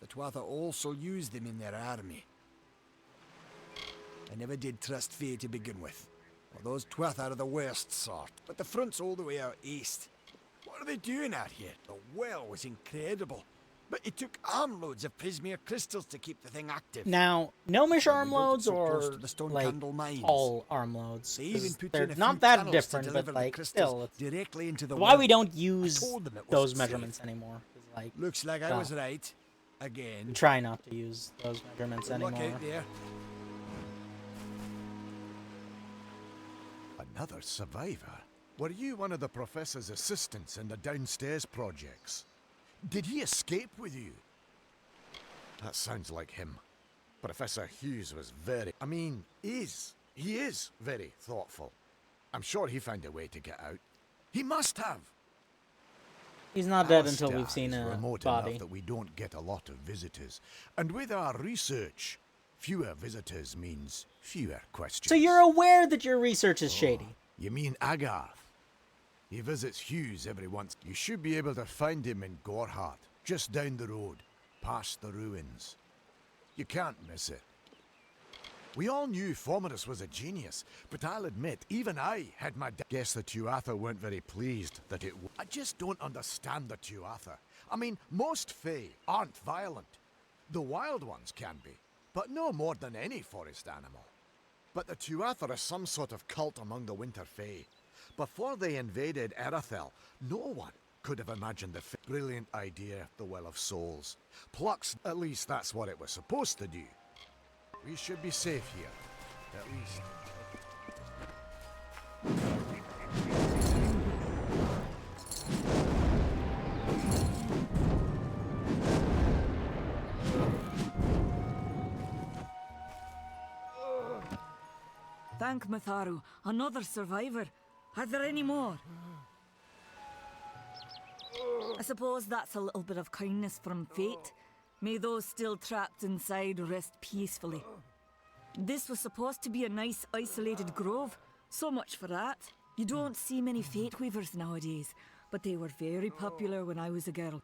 The Tuatha also use them in their army. I never did trust fae to begin with. Well, those Tuatha are the worst sort, but the front's all the way out east. What are they doing out here? The well was incredible, but it took armloads of Prismere crystals to keep the thing active. Now, gnomish And we built it armloads so close or to the Stone like Candle mines. all armloads? They even 'Cause put they're in a not few that tunnels different, to but deliver the like crystals still, it's directly into the why well. we don't I use told them it those wasn't safe. measurements anymore. 'Cause, like, Looks like I well, was right. Again. try not to use those measurements Good luck anymore. out there. Another survivor? Were you one of the professor's assistants in the downstairs projects? Did he escape with you? That sounds like him. Professor Hughes was he is very thoughtful. I'm sure he found a way to get out. He must have. He's not dead until Alistair we've seen is a remote body. enough that we don't get a lot of visitors. And with our research, fewer visitors means fewer questions. So you're aware that your research is shady. You mean Agarth? He visits Hughes every once. You should be able to find him in Gorhart, just down the road, past the ruins. You can't miss it. We all knew Fomerus was a genius, but I'll admit, even I had my guess the Tuatha weren't very pleased that it. I just don't understand the Tuatha. I mean, most Fae aren't violent. The wild ones can be, but no more than any forest animal. But the Tuatha are some sort of cult among the Winter Fae. Before they invaded Erethel, no one could have imagined the brilliant idea, the Well of Souls. Plux, at least that's what it was supposed to do. We should be safe here, at least. Thank Matharu, another survivor. Are there any more? I suppose that's a little bit of kindness from fate. May those still trapped inside rest peacefully. This was supposed to be a nice isolated grove. So much for that. You don't see many fate weavers nowadays, but they were very popular when I was a girl.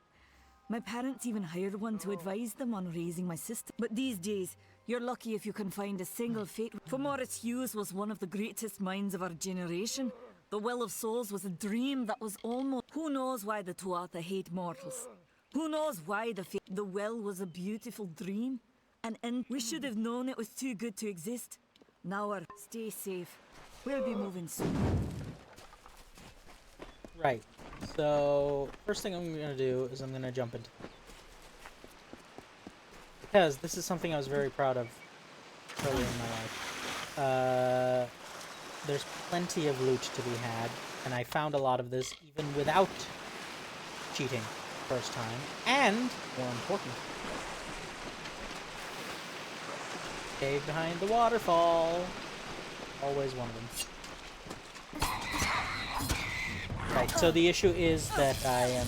My parents even hired one to advise them on raising my sister. But these days, you're lucky if you can find a single fate. Fomerus Hughes was one of the greatest minds of our generation. The Well of Souls was a dream that was almost... Who knows why the Tuatha hate mortals? Who knows why the well was a beautiful dream? And we should have known it was too good to exist. Now stay safe. We'll be moving soon. Right. So, first thing I'm going to do is I'm going to jump into... Because this is something I was very proud of earlier in my life. There's plenty of loot to be had, and I found a lot of this even without cheating first time. And, more important, cave behind the waterfall. Always one of them. Right, so the issue is that I am...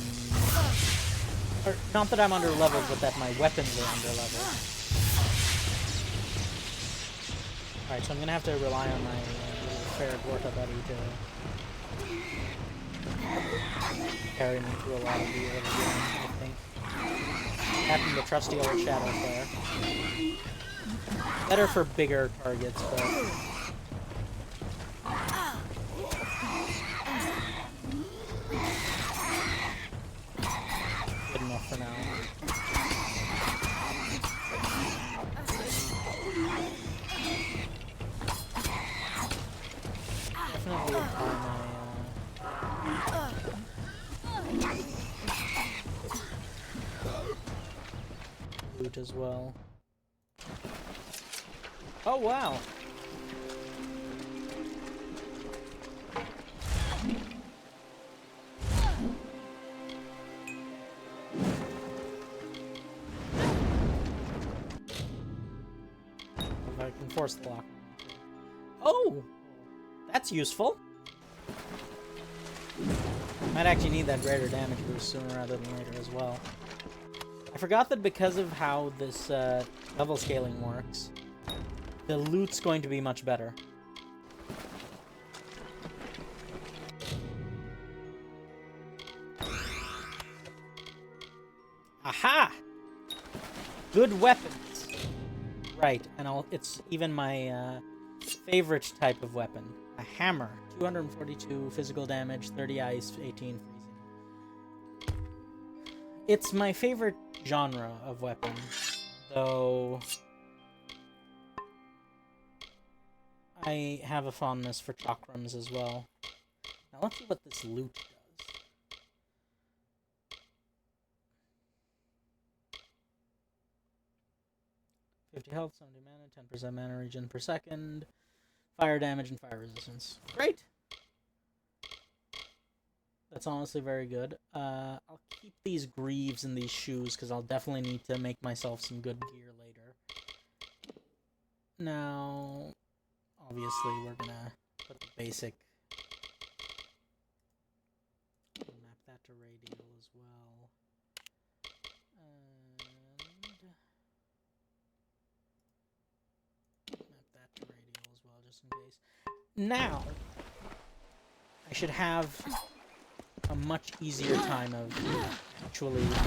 Or, not that I'm under-leveled, but that my weapons are under-leveled. Alright, so I'm gonna have to rely on my little fair Gorta buddy to carry me through a lot of the early game, I think. Having the trusty old Shadow Flare. Better for bigger targets, but... good enough for now. Definitely apply my Loot as well. Oh wow! If I can force the lock. Oh! That's useful. Might actually need that greater damage boost sooner rather than later as well. I forgot that because of how this level scaling works, the loot's going to be much better. Aha! Good weapons. Right, and it's even my favorite type of weapon. A hammer. 242 physical damage, 30 ice, 18 freezing. It's my favorite genre of weapon, though I have a fondness for chakrams as well. Now let's see what this loot does. 50 health, 70 mana, 10% mana regen per second, fire damage and fire resistance. Great! That's honestly very good. I'll keep these greaves and these shoes because I'll definitely need to make myself some good gear later. Now, obviously, we're gonna put the basic. Map that to radial as well. And map that to radial as well, just in case. Now, I should have a much easier time of actually now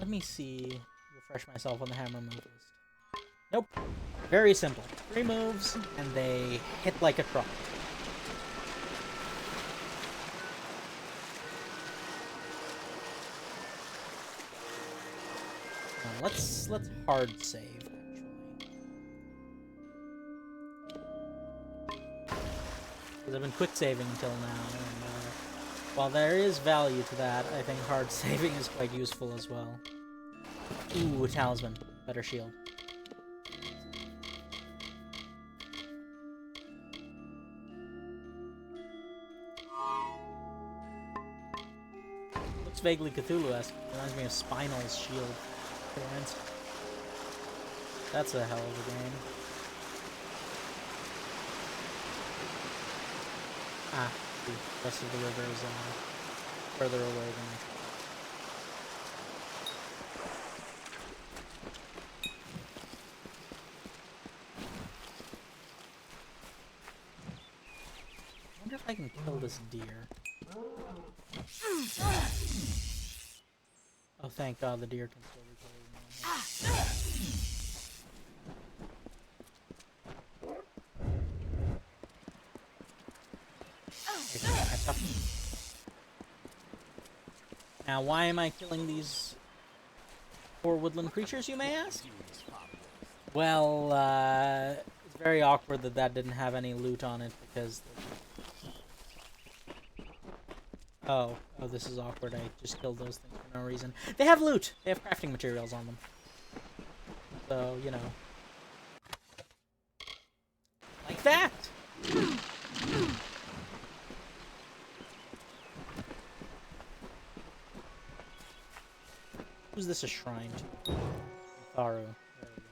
let me see, refresh myself on the hammer move list. Nope, very simple, 3 moves and they hit like a truck. Let's hard save, actually. Because I've been quick saving until now, and while there is value to that, I think hard saving is quite useful as well. Ooh, a talisman. Better shield. Looks vaguely Cthulhu-esque. Reminds me of Spinal's shield. That's a hell of a game. Ah, the rest of the river is further away than I thought. I wonder if I can kill this deer. Oh, thank God the deer can still recover. Now, why am I killing these poor woodland creatures, you may ask? Well, it's very awkward that that didn't have any loot on it because... Oh, this is awkward. I just killed those things for no reason. They have loot! They have crafting materials on them. So, you know. Like that! Who's this a shrine to? Tharu. There we go.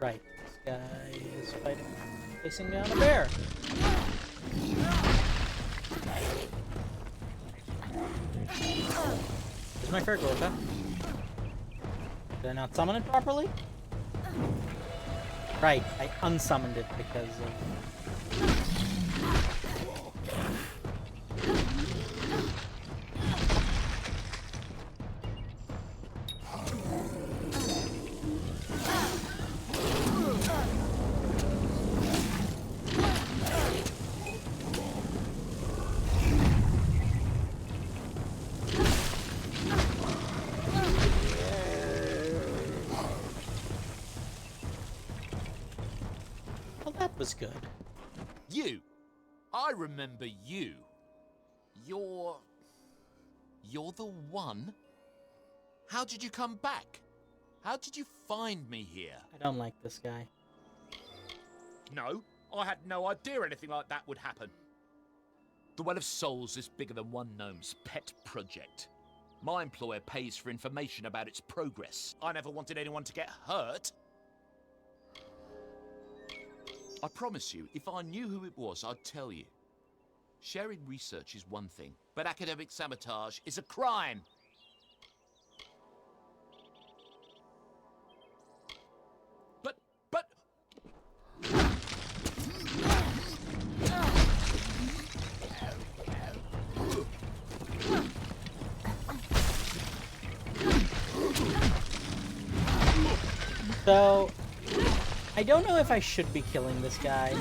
Right. This guy is facing down a bear. Here's my fair Gorka. Did I not summon it properly? Right, I unsummoned it because of... was good. You! I remember you. You're the one? How did you come back? How did you find me here? I don't like this guy. No, I had no idea anything like that would happen. The Well of Souls is bigger than one gnome's pet project. My employer pays for information about its progress. I never wanted anyone to get hurt. I promise you, if I knew who it was, I'd tell you. Sharing research is one thing, but academic sabotage is a crime. But... So, I don't know if I should be killing this guy,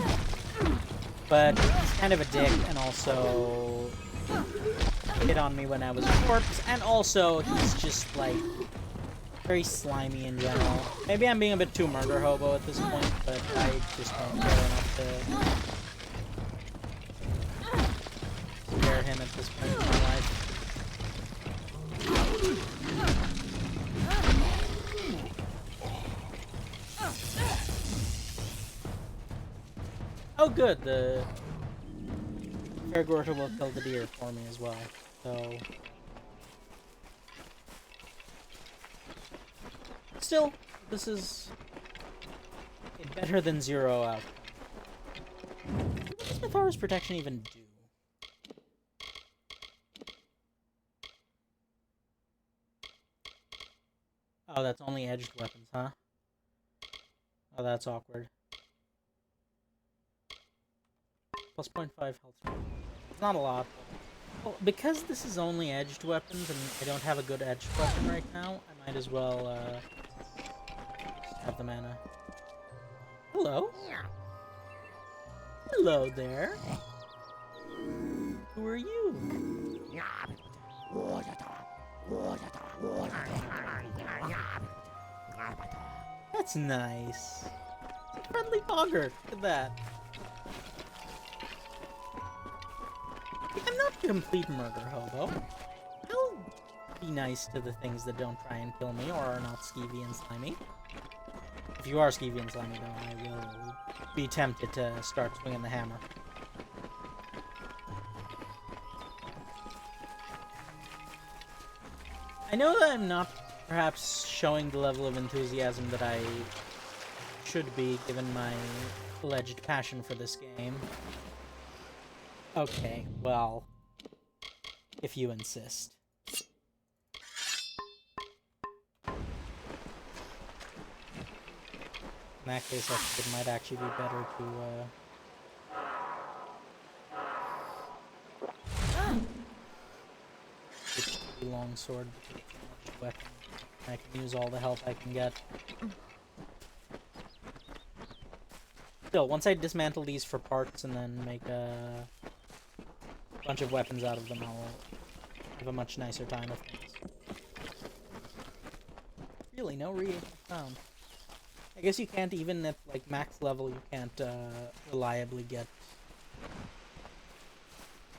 but he's kind of a dick, and also hit on me when I was a corpse, and also he's just, like, very slimy in general. Maybe I'm being a bit too murder hobo at this point, but I just don't care enough to scare him at this point in my life. Oh good, the Fairgorta will kill the deer for me as well, so... Still, this is a better than 0 outcome. What does Mythora's Protection even do? Oh, that's only edged weapons, huh? Oh, that's awkward. Plus 0.5 health. It's not a lot. Well, because this is only edged weapons and I don't have a good edged weapon right now, I might as well just have the mana. Hello? Hello there. Who are you? That's nice. Friendly boggart. Look at that. I'm not a complete murder hobo. I'll be nice to the things that don't try and kill me or are not skeevy and slimy. If you are skeevy and slimy, though, I will be tempted to start swinging the hammer. I know that I'm not perhaps showing the level of enthusiasm that I should be, given my alleged passion for this game. Okay, well, if you insist. In that case, I think it might actually be better to longsword, because it's a much weapon. I can use all the help I can get. Still, once I dismantle these for parts and then make a bunch of weapons out of them, I'll have a much nicer time with things. Really, no reagent found. I guess you can't, even at like max level, you can't reliably get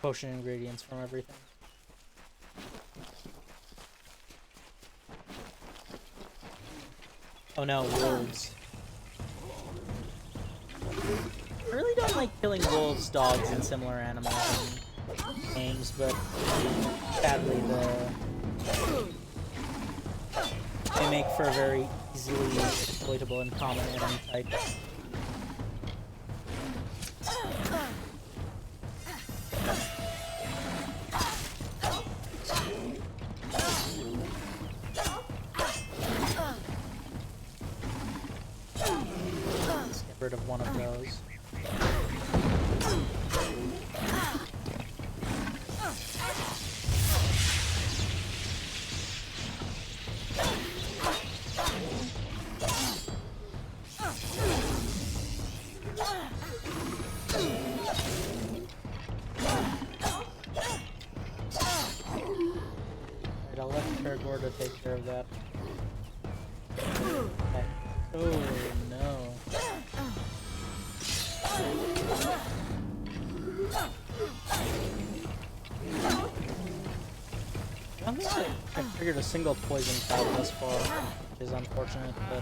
potion ingredients from everything. Oh no, wolves. I really don't like killing wolves, dogs, and similar animals in games, but sadly they make for a very easily exploitable and common enemy type. Let's get rid of one of those. I'll let Fergorda take care of that. Okay. Oh no. triggered a single poison cloud thus far, which is unfortunate, but...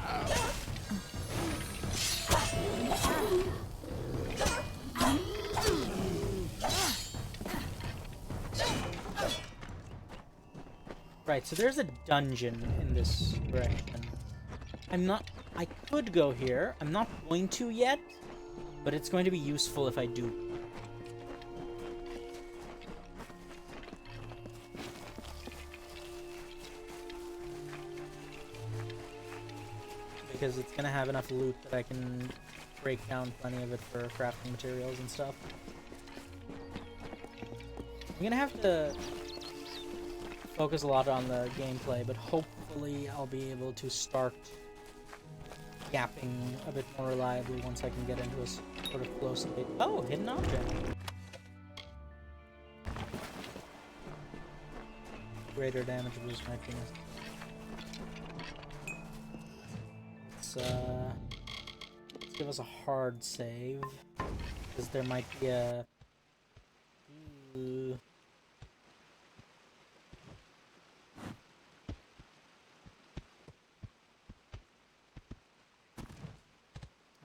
Right, so there's a dungeon in this direction. I could go here. I'm not going to yet, but it's going to be useful if I do. Because it's going to have enough loot that I can break down plenty of it for crafting materials and stuff. I'm going to have to focus a lot on the gameplay, but hopefully I'll be able to start gapping a bit more reliably once I can get into a sort of flow state. Oh, hidden object. Greater damage boost might be let's give us a hard save, because there might be a...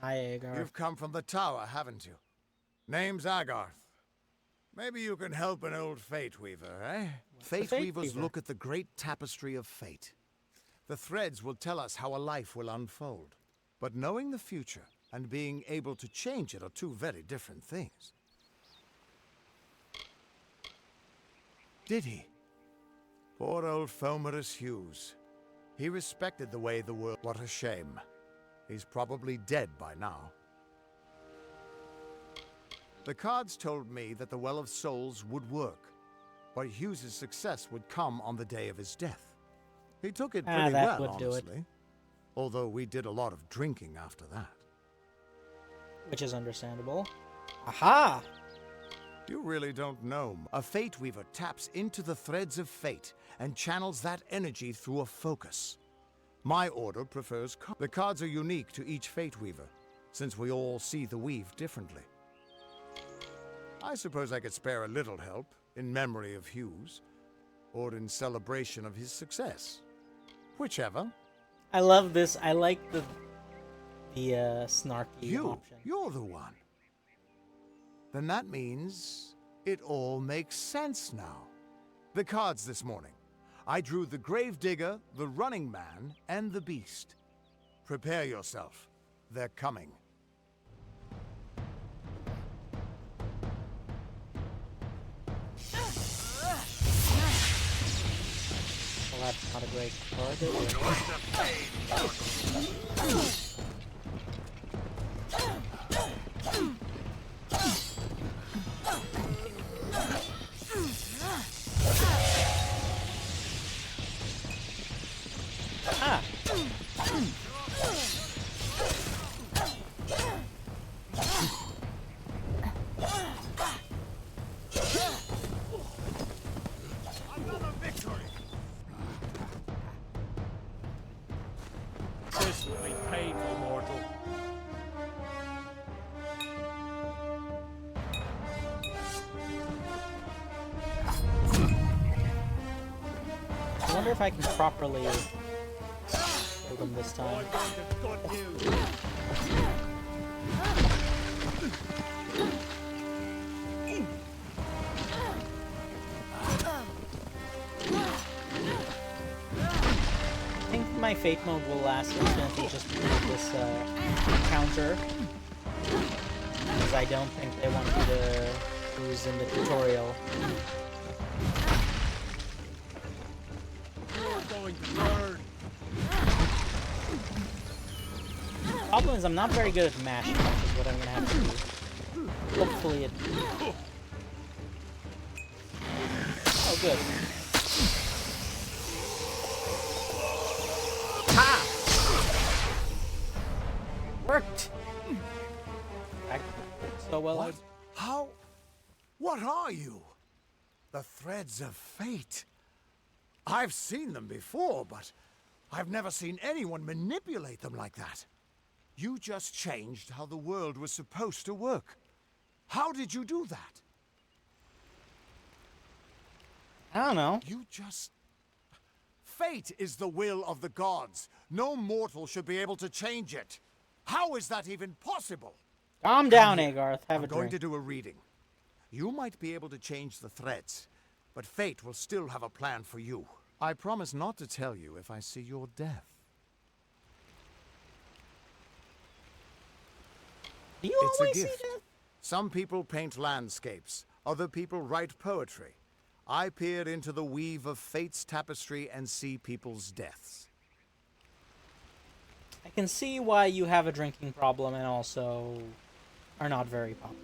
Hi, Agarth. You've come from the tower, haven't you? Name's Agarth. Maybe you can help an old Fate Weaver, eh? Fate Weavers Weaver? look at the great tapestry of fate. The threads will tell us how a life will unfold. But knowing the future and being able to change it are two very different things. Did he? Poor old Fomerus Hughes. He respected the way the world... What a shame. He's probably dead by now. The cards told me that the Well of Souls would work, but Hughes's success would come on the day of his death. He took it pretty that well, would do it. honestly. Although we did a lot of drinking after that. Which is understandable. Aha! You really don't know. A Fate Weaver taps into the threads of fate and channels that energy through a focus. My order prefers the cards are unique to each Fate Weaver, since we all see the weave differently. I suppose I could spare a little help in memory of Hughes, or in celebration of his success. Whichever. I love this. I like the snarky option. You're the one. Then that means it all makes sense now. The cards this morning. I drew the Gravedigger, the Running Man, and the Beast. Prepare yourself. They're coming. Well, that's not a great card, is it? Ah! Another victory! This will be painful, mortal. I wonder if I can properly kill them this time. Good news. I think my fate mode will last infinitely just because of this counter. Because I don't think they want me to lose in the tutorial. You're going to burn. Problem is, I'm not very good at mashing, is what I'm gonna have to do. Hopefully it... Oh, good. Ha! Worked! That worked so well. What? How? What are you? The threads of fate. I've seen them before, but I've never seen anyone manipulate them like that. You just changed how the world was supposed to work. How did you do that? I don't know. You just Fate is the will of the gods. No mortal should be able to change it. How is that even possible? Calm down, Come here. Agarth. Have I'm a going drink. to do a reading. You might be able to change the threads, but fate will still have a plan for you. I promise not to tell you if I see your death. Do you It's a always see gift. death? Some people paint landscapes, other people write poetry. I peer into the weave of fate's tapestry and see people's deaths. I can see why you have a drinking problem and also are not very popular.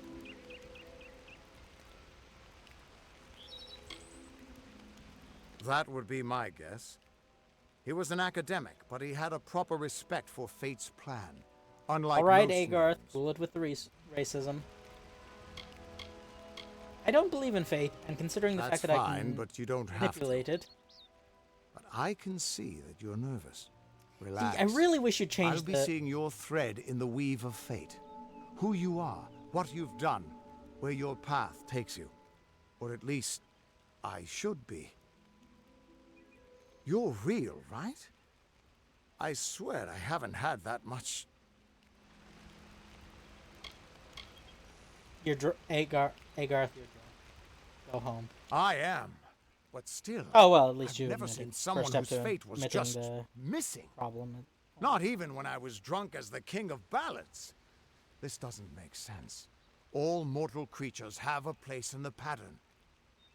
That would be my guess. He was an academic, but he had a proper respect for fate's plan. Unlike All right, most Agarth, humans. cool it with the racism. I don't believe in fate, and considering the That's fact that I fine, can but you don't have manipulate to. it, But I can see that you're nervous. see, Relax. I really wish you'd change I'll be the... seeing your thread in the weave of fate. Who you are, what you've done, where your path takes you. Or at least, I should be. You're real, right? I swear I haven't had that much. Agarth, you're drunk. Go home. I am, but still. Oh, well, at least I've you never admitted. seen someone First step whose to fate was admitting just the missing. problem. Not even when I was drunk as the king of ballads. This doesn't make sense. All mortal creatures have a place in the pattern.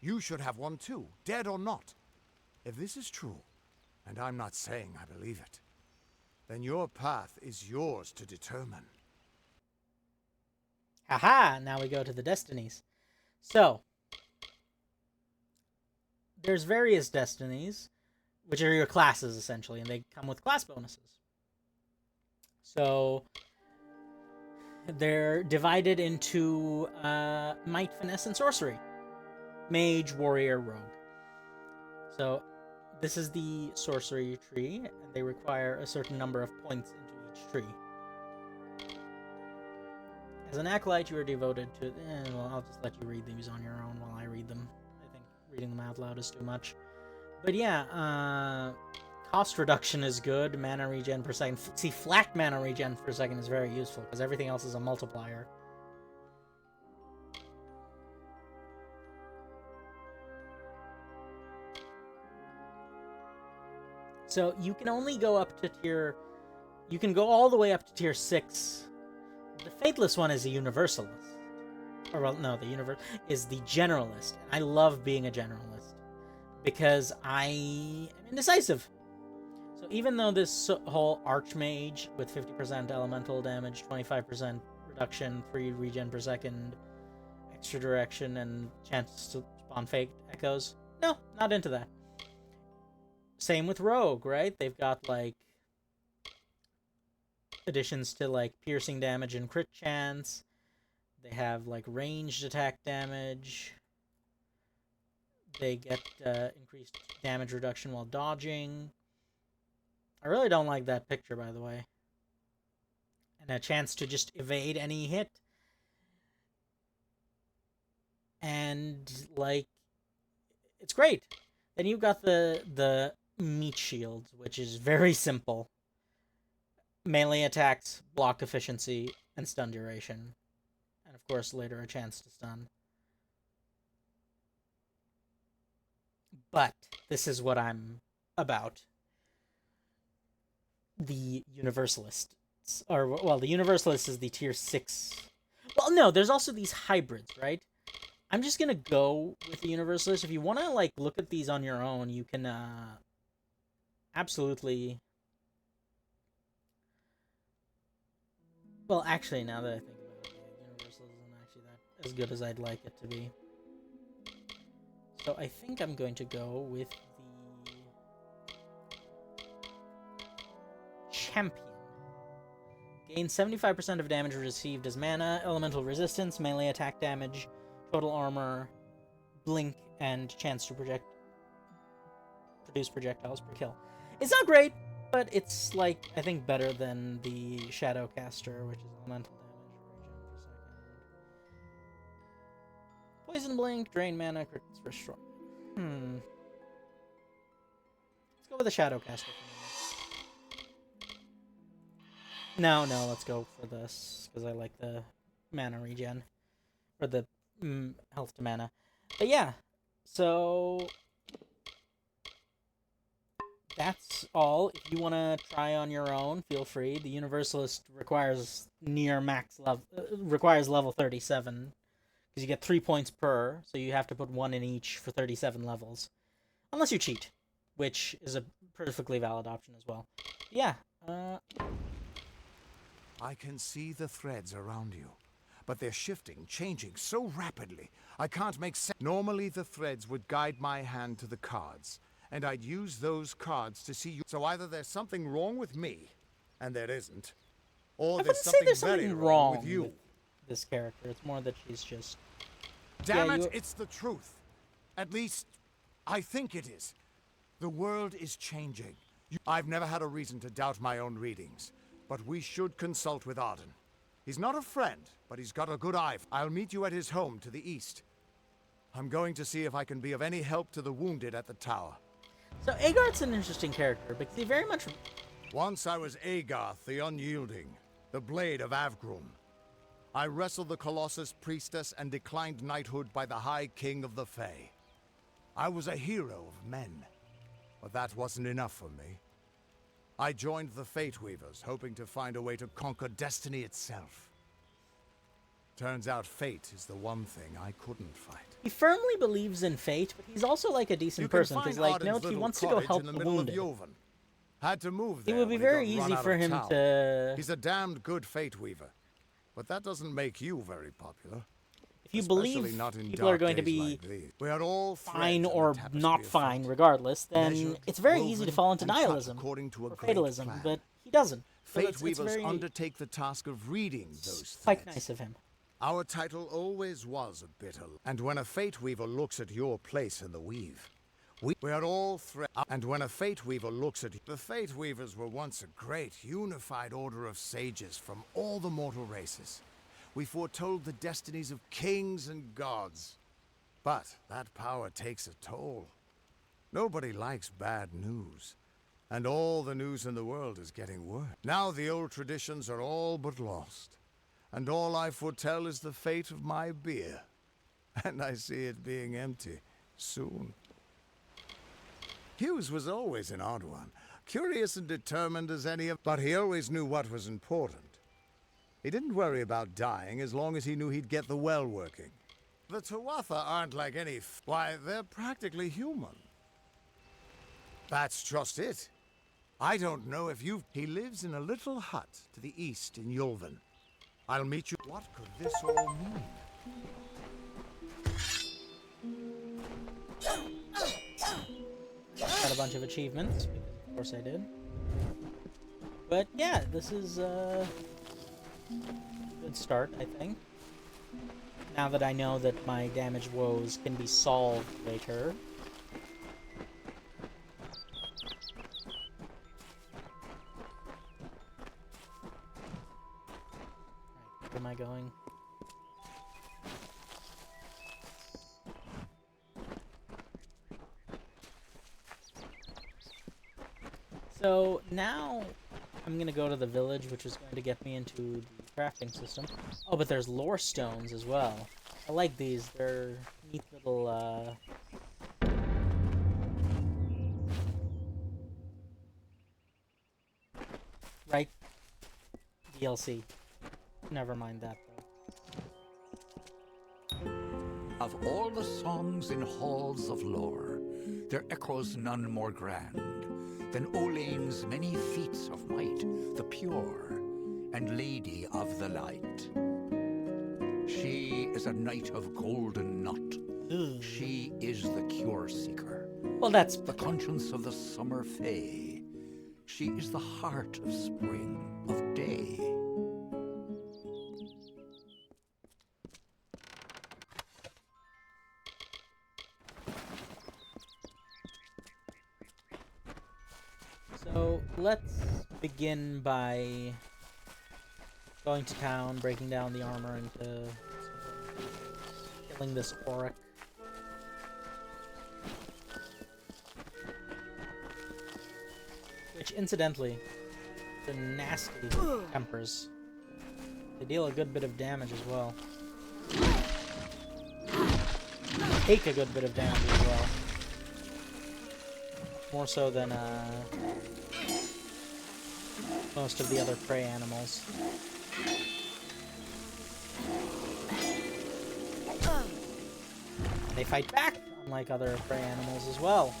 You should have one too, dead or not. If this is true, and I'm not saying I believe it, then your path is yours to determine. Haha, now we go to the destinies. So, there's various destinies, which are your classes, essentially, and they come with class bonuses. So, they're divided into might, finesse, and sorcery. Mage, warrior, rogue. So, this is the sorcery tree, and they require a certain number of points into each tree. As an acolyte, you are devoted to... well, I'll just let you read these on your own while I read them. I think reading them out loud is too much. But yeah, cost reduction is good. Mana regen per second. See, flat mana regen per second is very useful, because everything else is a multiplier. So you can only go up to tier... You can go all the way up to tier 6. The Fateless one is a Universalist. Or, well, no, the is the Generalist. And I love being a Generalist, because I am indecisive. So even though this whole Archmage with 50% elemental damage, 25% reduction, 3 regen per second, extra direction, and chance to spawn fake echoes, no, not into that. Same with Rogue, right? They've got, like, additions to, like, piercing damage and crit chance. They have, like, ranged attack damage. They get increased damage reduction while dodging. I really don't like that picture, by the way. And a chance to just evade any hit. And, like, it's great. Then you've got the meat shields, which is very simple. Melee attacks, block efficiency, and stun duration. And of course, later a chance to stun. But this is what I'm about. The Universalist. Or, well, the Universalist is the tier 6. Well, no, there's also these hybrids, right? I'm just gonna go with the Universalist. If you want to, like, look at these on your own, you can, absolutely... Well, actually, now that I think about it, the Universal isn't actually that as good as I'd like it to be. So I think I'm going to go with the Champion. Gain 75% of damage received as mana, elemental resistance, melee attack damage, total armor, blink, and chance to produce projectiles per kill. It's not great, but it's, like, I think better than the Shadowcaster, which is elemental damage, regen per second. Poison blink, drain mana, crits restore. Let's go with a Shadowcaster. No, let's go for this because I like the mana regen or the health to mana. But yeah, so that's all. If you want to try on your own, feel free. The Universalist requires near max level, requires level 37 because you get 3 points per, so you have to put 1 in each for 37 levels, unless you cheat, which is a perfectly valid option as well. Yeah. I can see the threads around you, but they're shifting, changing so rapidly. I can't make sense. Normally the threads would guide my hand to the cards, and I'd use those cards to see you. So either there's something wrong with me, and there isn't, or I wouldn't say there's something wrong with you. With this character. It's more that she's just... Damn it, it's the truth. At least, I think it is. The world is changing. I've never had a reason to doubt my own readings. But we should consult with Arden. He's not a friend, but he's got a good eye. I'll meet you at his home to the east. I'm going to see if I can be of any help to the wounded at the tower. So Agarth's an interesting character, because he very much... Once I was Agarth the Unyielding, the Blade of Avgrum. I wrestled the Colossus Priestess and declined knighthood by the High King of the Fae. I was a hero of men, but that wasn't enough for me. I joined the Fate Weavers, hoping to find a way to conquer destiny itself. Turns out fate is the one thing I couldn't fight. He firmly believes in fate, but he's also like a decent person, because like, note, he wants to go help the wounded. Had to move there. It would be very easy for him to... He's a damned good Fate Weaver, but that doesn't make you very popular. If you believe people are going to be fine or not fine regardless, then it's very easy to fall into nihilism or fatalism, but he doesn't. Fate Weavers undertake the task of reading those threads. Quite nice of him. Our title always was a bitter, and when a Fate Weaver looks at your place in the weave, we are all and when a Fate Weaver looks at you, the Fate Weavers were once a great, unified order of sages from all the mortal races. We foretold the destinies of kings and gods. But that power takes a toll. Nobody likes bad news. And all the news in the world is getting worse. Now the old traditions are all but lost. And all I foretell is the fate of my beer. And I see it being empty soon. Hughes was always an odd one. Curious and determined as any of... But he always knew what was important. He didn't worry about dying as long as he knew he'd get the well working. The Tuatha aren't like any why, they're practically human. That's just it. I don't know if you've... He lives in a little hut to the east in Yulven. I'll meet you... What could this all mean? Got a bunch of achievements, because of course I did. But yeah, this is good start, I think. Now that I know that my damage woes can be solved later. Right, where am I going? So now I'm gonna go to the village, which is going to get me into the crafting system. Oh, but there's lore stones as well. I like these. They're neat little right? DLC. Never mind that though. Of all the songs in halls of lore, there echoes none more grand than Olain's many feats of might, the pure and lady of the light. She is a knight of golden knot. She is the cure seeker. Well, that's the conscience of the summer fae. She is the heart of spring, of day. So let's begin by going to town, breaking down the armor into killing this Auric. Which, incidentally, they're nasty tempers. They deal a good bit of damage as well. Take a good bit of damage as well. More so than most of the other prey animals. They fight back, unlike other prey animals as well.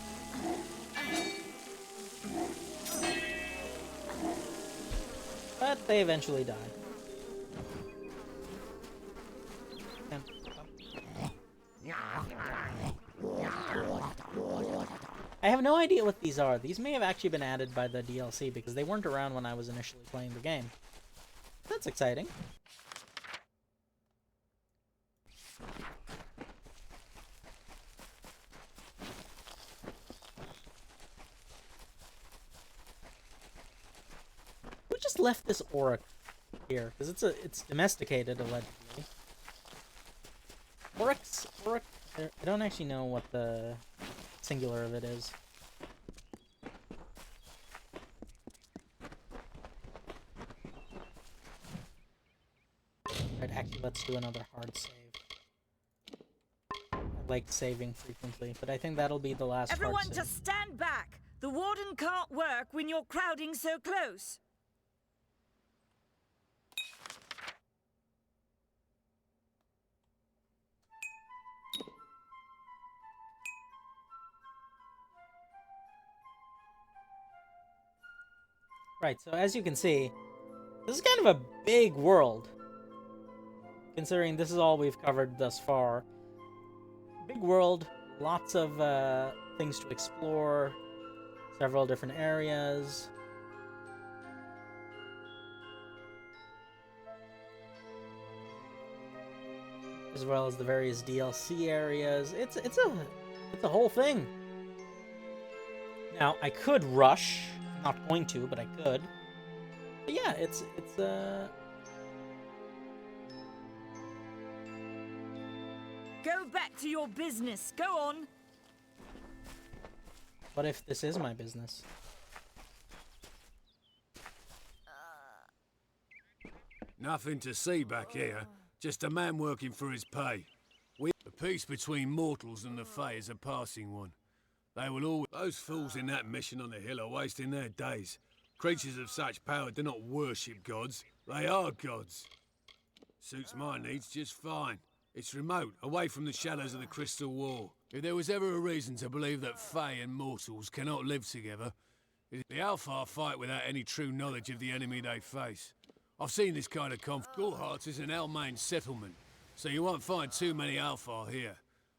But they eventually die. I have no idea what these are. These may have actually been added by the DLC because they weren't around when I was initially playing the game. That's exciting. Who just left this Auric here? Because it's domesticated allegedly. Auric. I don't actually know what the singular of it is. Right, actually, let's do another hard save. I like saving frequently, but I think that'll be the last hard Everyone save. just stand back! The warden can't work when you're crowding so close! Right, so as you can see, this is kind of a big world, considering this is all we've covered thus far. Big world, lots of things to explore, several different areas. As well as the various DLC areas. It's a whole thing. Now, I could rush. Not going to, but I could. But yeah, it's Go back to your business. Go on. What if this is my business? Nothing to see back here. Just a man working for his pay. The peace between mortals and the Fae is a passing one. They will always... Those fools in that mission on the hill are wasting their days. Creatures of such power do not worship gods. They are gods. Suits my needs just fine. It's remote, away from the shadows of the Crystal War. If there was ever a reason to believe that Fae and mortals cannot live together, the Alfar fight without any true knowledge of the enemy they face. I've seen this kind of conflict. Gulharts is an Almain settlement, so you won't find too many Alfar here.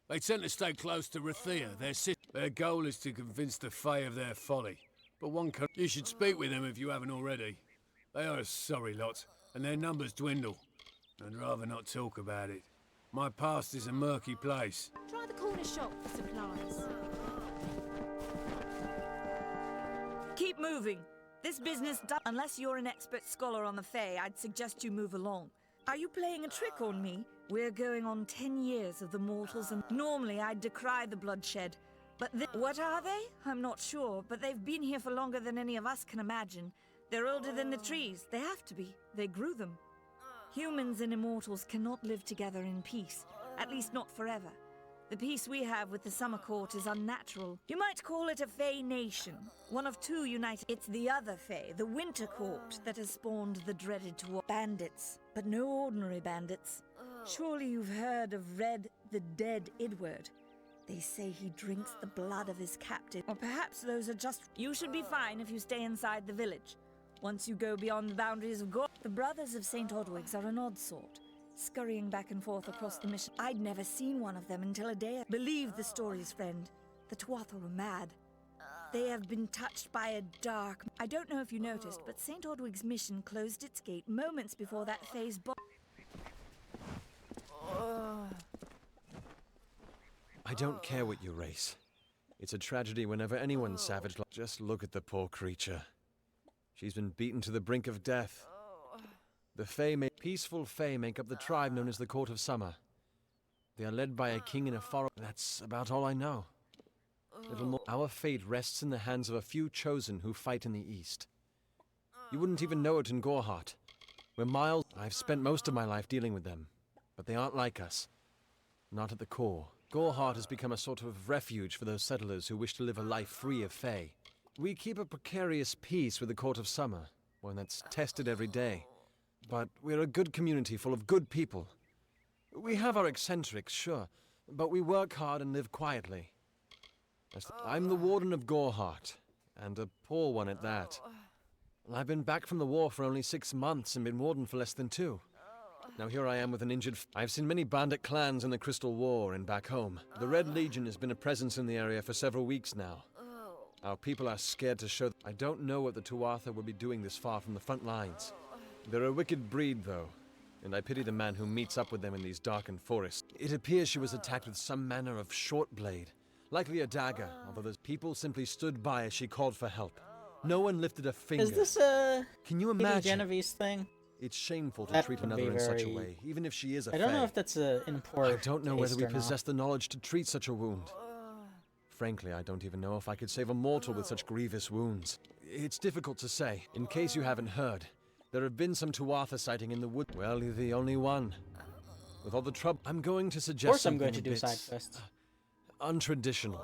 They tend to stay close to Rathia, their city. Their goal is to convince the Fae of their folly. But you should speak with them if you haven't already. They are a sorry lot, and their numbers dwindle. I'd rather not talk about it. My past is a murky place. Try the corner shop for supplies. Keep moving. This business does... Unless you're an expert scholar on the Fae, I'd suggest you move along. Are you playing a trick on me? We're going on 10 years of the mortals, and normally I'd decry the bloodshed. But what are they? I'm not sure, but they've been here for longer than any of us can imagine. They're older than the trees. They have to be. They grew them. Humans and immortals cannot live together in peace, at least not forever. The peace we have with the Summer Court is unnatural. You might call it a Fae nation, one of two united. It's the other Fae, the Winter Court, that has spawned the dreaded bandits, but no ordinary bandits. Surely you've heard of Red, the dead Idward. They say he drinks the blood of his captive. Or perhaps those are just... You should be fine if you stay inside the village. Once you go beyond the boundaries of God... The brothers of St. Odwig's are an odd sort, scurrying back and forth across the mission. I'd never seen one of them until a day... Believe the stories, friend. The Tuatha were mad. They have been touched by a dark... I don't know if you noticed, but St. Odwig's mission closed its gate moments before that Fae's I don't care what you race. It's a tragedy whenever anyone's savage. Just look at the poor creature. She's been beaten to the brink of death. The peaceful Fae make up the tribe known as the Court of Summer. They are led by a king in a forest. That's about all I know. Little more. Our fate rests in the hands of a few chosen who fight in the east. You wouldn't even know it in Gorhart. We're miles. I've spent most of my life dealing with them, but they aren't like us. Not at the core. Gorhart has become a sort of refuge for those settlers who wish to live a life free of Fae. We keep a precarious peace with the Court of Summer, one that's tested every day. But we're a good community full of good people. We have our eccentrics, sure, but we work hard and live quietly. I'm the Warden of Gorhart, and a poor one at that. I've been back from the war for only 6 months and been Warden for less than 2. Now here I am with an injured... I've seen many bandit clans in the Crystal War and back home. The Red Legion has been a presence in the area for several weeks now. Our people are scared to show... I don't know what the Tuatha will be doing this far from the front lines. They're a wicked breed, though, and I pity the man who meets up with them in these darkened forests. It appears she was attacked with some manner of short blade, likely a dagger, although those people simply stood by as she called for help. No one lifted a finger. Is this a Can you Lady imagine? Genovese thing? It's shameful to That treat would another be in such a very- way, even if she is a I don't know fae. if that's in poor I don't know whether taste we or not. possess the knowledge to treat such a wound. Frankly, I don't even know if I could save a mortal with such grievous wounds. It's difficult to say. In case you haven't heard, there have been some Tuatha sighting in the wood. Well, you're the only one. With all the trouble, I'm going to Of suggest course I'm something going to a do bit side quests. untraditional.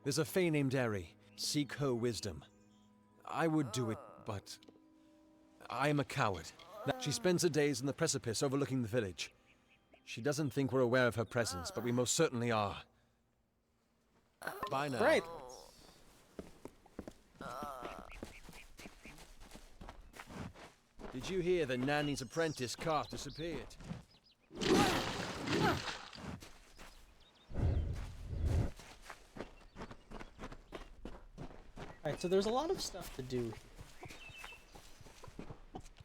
There's a fae named Eri. Seek her wisdom. I would do it, but I am a coward. She spends her days in the precipice overlooking the village. She doesn't think we're aware of her presence, but we most certainly are. Bye now. Right. Did you hear that Nanny's apprentice Karth disappeared? Right, so there's a lot of stuff to do.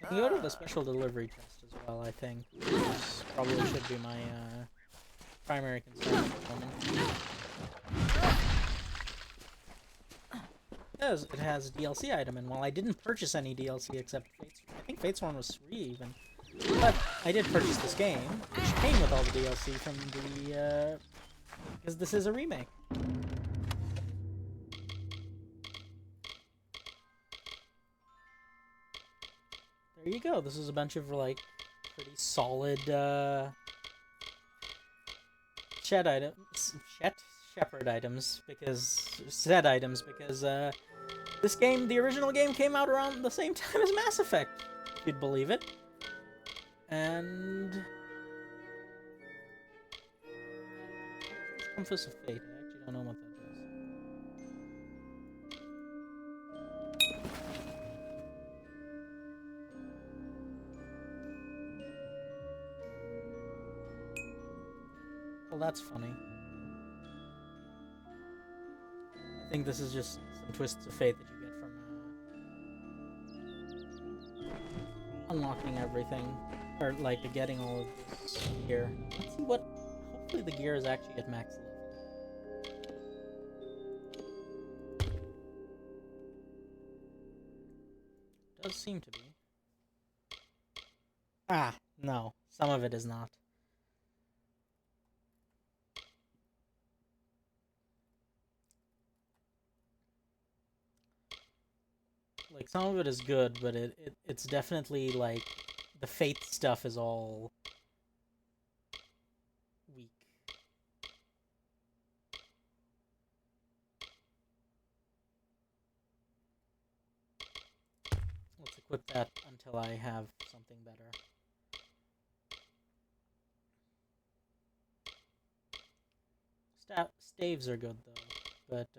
I can go to the special delivery chest as well, I think. This probably should be my primary concern at the moment. It has a DLC item, and while I didn't purchase any DLC except Fates, I think Fatesworn was free even. But I did purchase this game, which came with all the DLC from the, because this is a remake. There you go. This is a bunch of, like, pretty solid, shepherd items, because, set items, because, this game, the original game, came out around the same time as Mass Effect, if you'd believe it. And... Compass of Fate. I actually don't know what that does. Well, that's funny. I think this is just some twists of fate that you get from unlocking everything, or like getting all of this gear. Let's see what. Hopefully, the gear is actually at max level. Does seem to be. Ah, no. Some of it is not. Like, some of it is good, but it's definitely, like, the fate stuff is all weak. Let's equip that until I have something better. Staves are good, though. But,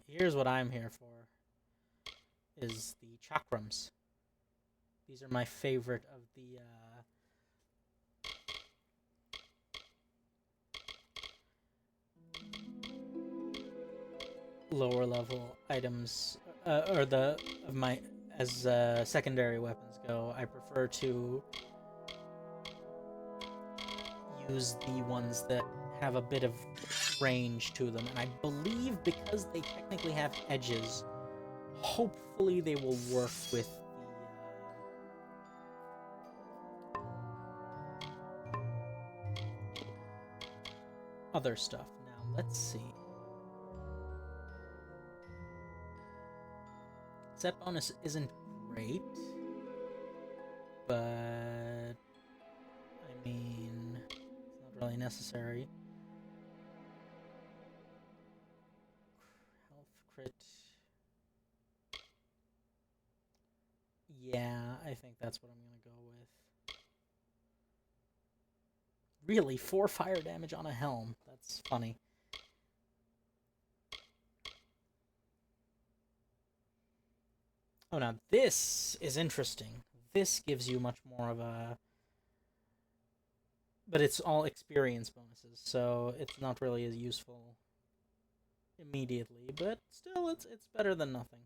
here's what I'm here for. Is the chakrams. These are my favorite of the lower level items, or of my as secondary weapons go. I prefer to use the ones that have a bit of range to them, and I believe because they technically have edges, hopefully they will work with the other stuff. Now, let's see. set bonus isn't great, but I mean, it's not really necessary. Health crit. Yeah, I think that's what I'm gonna go with. Really, 4 fire damage on a helm. That's funny. Oh, now this is interesting. This gives you much more of a... But it's all experience bonuses, so it's not really as useful immediately. But still, it's better than nothing.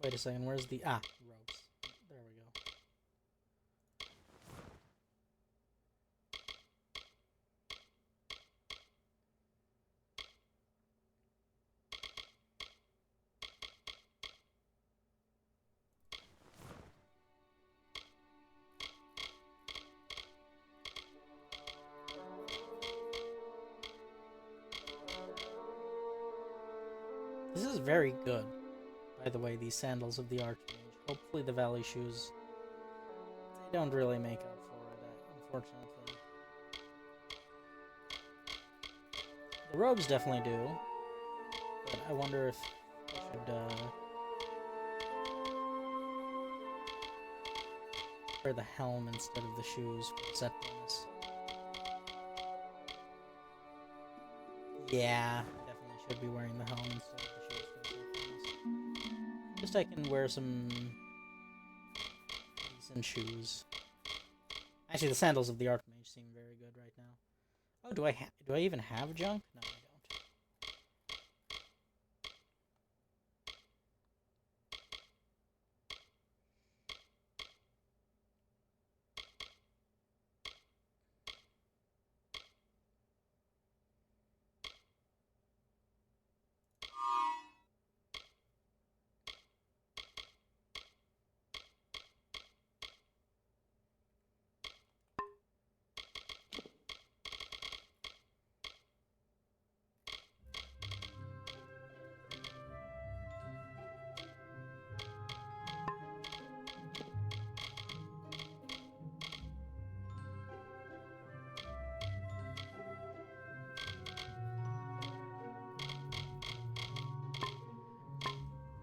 Wait a second, where's the... Ah, ropes. There we go. This is very good. By the way, these sandals of the Archmage. Hopefully the Valley shoes, they don't really make up for it, unfortunately. The robes definitely do, but I wonder if I should wear the helm instead of the shoes for the set bonus. Yeah, definitely should be wearing the helm instead of the shoes for the set bonus. Just I can wear some decent shoes. Actually, the sandals of the Archmage seem very good right now. Oh, do I even have junk? No, I don't.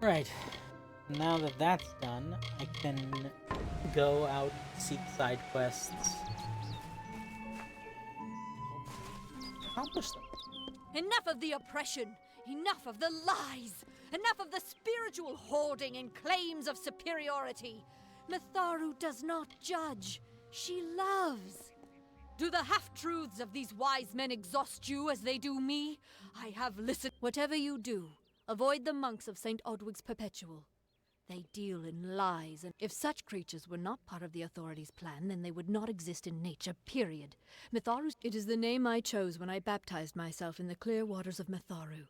Right. Now that that's done, I can go out, seek side quests, accomplish them. Enough of the oppression! Enough of the lies! Enough of the spiritual hoarding and claims of superiority! Mitharu does not judge. She loves. Do the half-truths of these wise men exhaust you as they do me? I have listened. Whatever you do, avoid the monks of St. Odwig's Perpetual. They deal in lies, and if such creatures were not part of the authorities' plan, then they would not exist in nature, period. Mitharu, it is the name I chose when I baptized myself in the clear waters of Mitharu.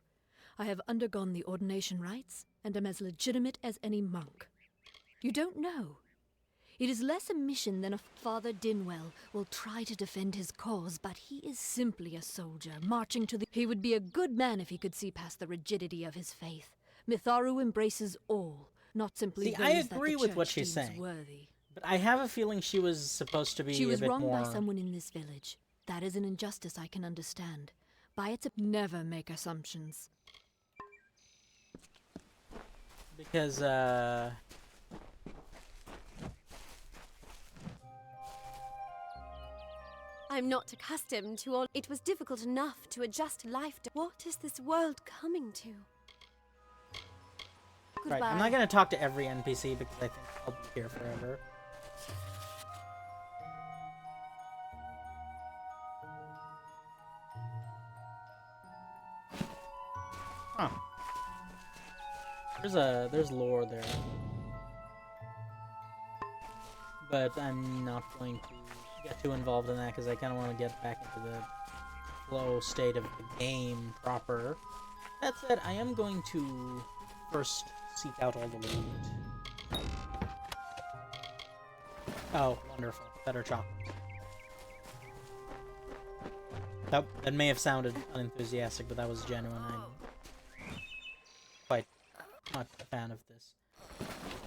I have undergone the ordination rites, and am as legitimate as any monk. You don't know. It is less a mission than a Father Dinwell will try to defend his cause, but he is simply a soldier, marching to the... He would be a good man if he could see past the rigidity of his faith. Mitharu embraces all, not simply See, those I agree that the with what church she's deems saying. worthy. But I have a feeling she was supposed to be She a was bit wronged more... by someone in this village. That is an injustice I can understand. By its... Never make assumptions. Because, I'm not accustomed to all. It was difficult enough to adjust life to. What is this world coming to? Goodbye. Right, I'm not gonna talk to every NPC because I think I'll be here forever. Huh. There's lore there. But I'm not going to get too involved in that because I kind of want to get back into the flow state of the game proper. That said, I am going to first seek out all the loot. Oh, wonderful. Better chocolate. That may have sounded unenthusiastic, but that was genuine. I'm quite not a fan of this.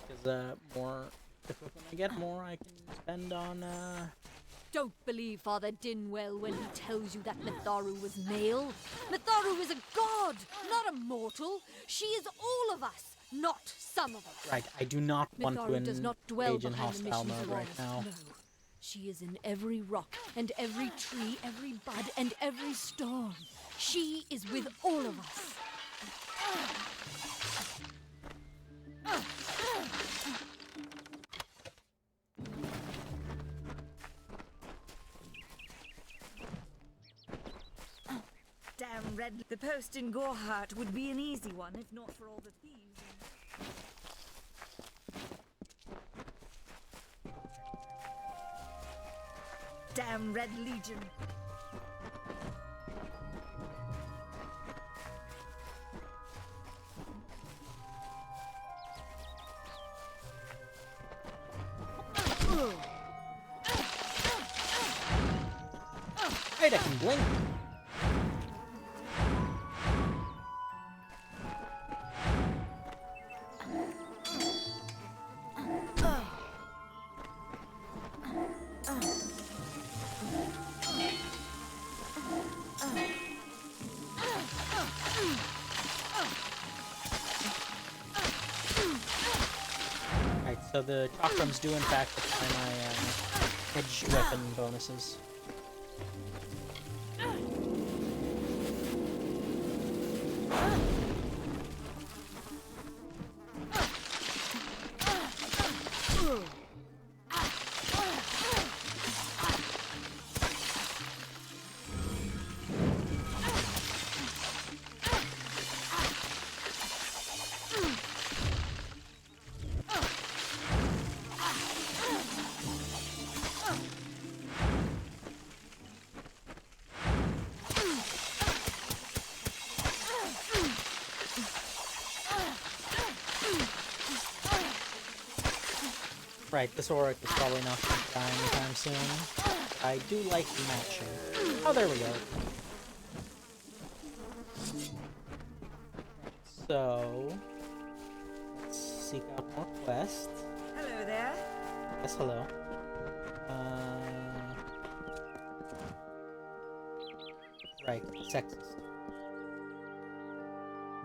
Because more equipment I get, more I can spend on Don't believe Father Dinwell when he tells you that Mitharu was male. Mitharu is a god, not a mortal. She is all of us, not some of us. Right, I do not want Mitharu to does not dwell engage in behind the hostile mission's mode right walls. now. No. She is in every rock and every tree, every bud and every storm. She is with all of us. Damn Red. The post in Gorhart would be an easy one if not for all the thieves. Damn Red Legion. Wait, I can blink. Right, so the chakrams do in fact apply my edge weapon bonuses. Right, this Auric is probably not going to die anytime soon. I do like the matching. Oh, there we go. So, let's seek out more quests. Hello there. Yes, hello. Right, sexist.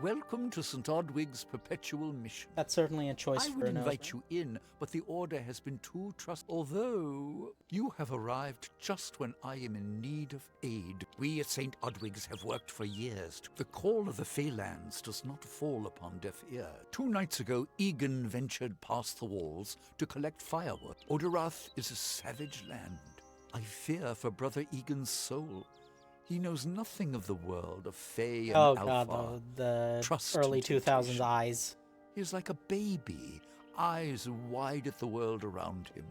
Welcome to St. Odwig's perpetual mission. That's certainly a choice I for would an invite Osman. you in, but the order has been too Although you have arrived just when I am in need of aid. We at St. Odwig's have worked for years. The call of the Feylands does not fall upon deaf ear. 2 nights ago, Egan ventured past the walls to collect firewood. Oderath is a savage land. I fear for Brother Egan's soul. He knows nothing of the world of Fey and Oh Alpha. god, the Trust early and 2000s temptation. eyes. He is like a baby, eyes wide at the world around him.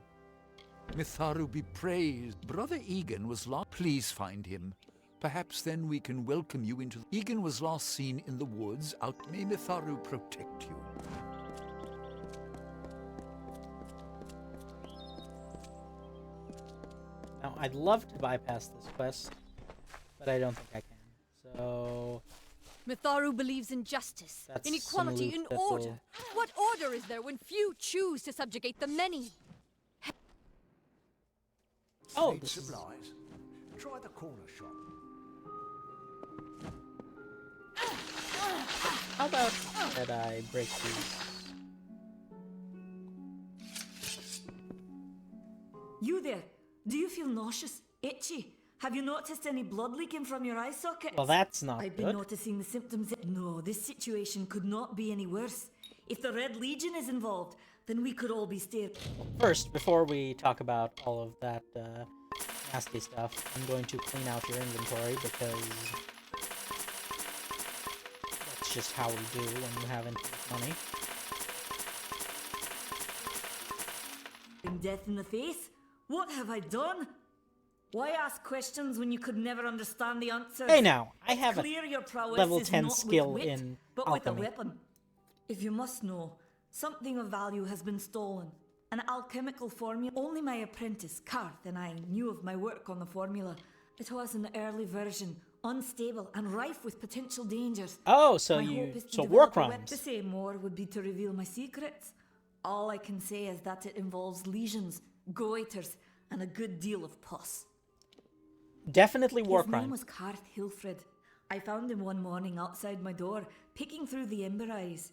Mitharu be praised. Brother Egan was lost. Please find him. Perhaps then we can welcome you into... Egan was last seen in the woods out. May Mitharu protect you. Now, I'd love to bypass this quest, but I don't think I can. So, Mitharu believes in justice, That's in some equality, loot in that order. will- What order is there when few choose to subjugate the many? oh, Need this is, supplies? Try the corner shop. how about that I break these? You there? Do you feel nauseous? Itchy? Have you noticed any blood leaking from your eye sockets? Well, that's not I've been good. noticing the symptoms. No, this situation could not be any worse. If the Red Legion is involved, then we could all be stared. First, before we talk about all of that nasty stuff, I'm going to clean out your inventory because that's just how we do when you have infinite money. Death in the face? What have I done? Why ask questions when you could never understand the answers? Hey now, I have a Clear your prowess level is 10 not skill with wit, in but alchemy. with a weapon. If you must know, something of value has been stolen. An alchemical formula. Only my apprentice, Karth, and I knew of my work on the formula. It was an early version, unstable and rife with potential dangers. Oh, so my you hope is to so war develop a crimes. To say more would be to reveal my secrets. All I can say is that it involves lesions, goiters, and a good deal of pus. Definitely war His name crimes. was Karth Hilfred. I found him one morning outside my door, picking through the ember eyes.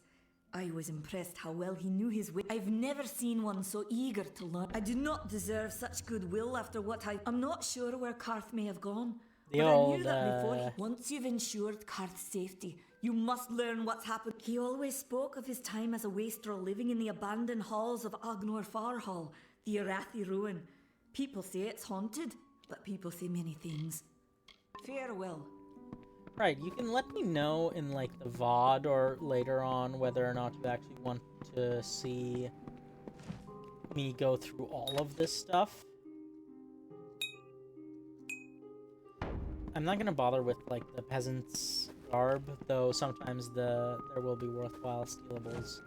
I was impressed how well he knew his way. I've never seen one so eager to learn. I do not deserve such goodwill after what I'm not sure where Karth may have gone. The But old, I knew that before. Once you've ensured Karth's safety, you must learn what's happened. He always spoke of his time as a wastrel living in the abandoned halls of Agnor Farhall, the Arathi ruin. People say it's haunted, but people say many things. Farewell. Right, you can let me know in like the VOD or later on whether or not you actually want to see me go through all of this stuff. I'm not gonna bother with like the peasant's garb, though sometimes there will be worthwhile stealables.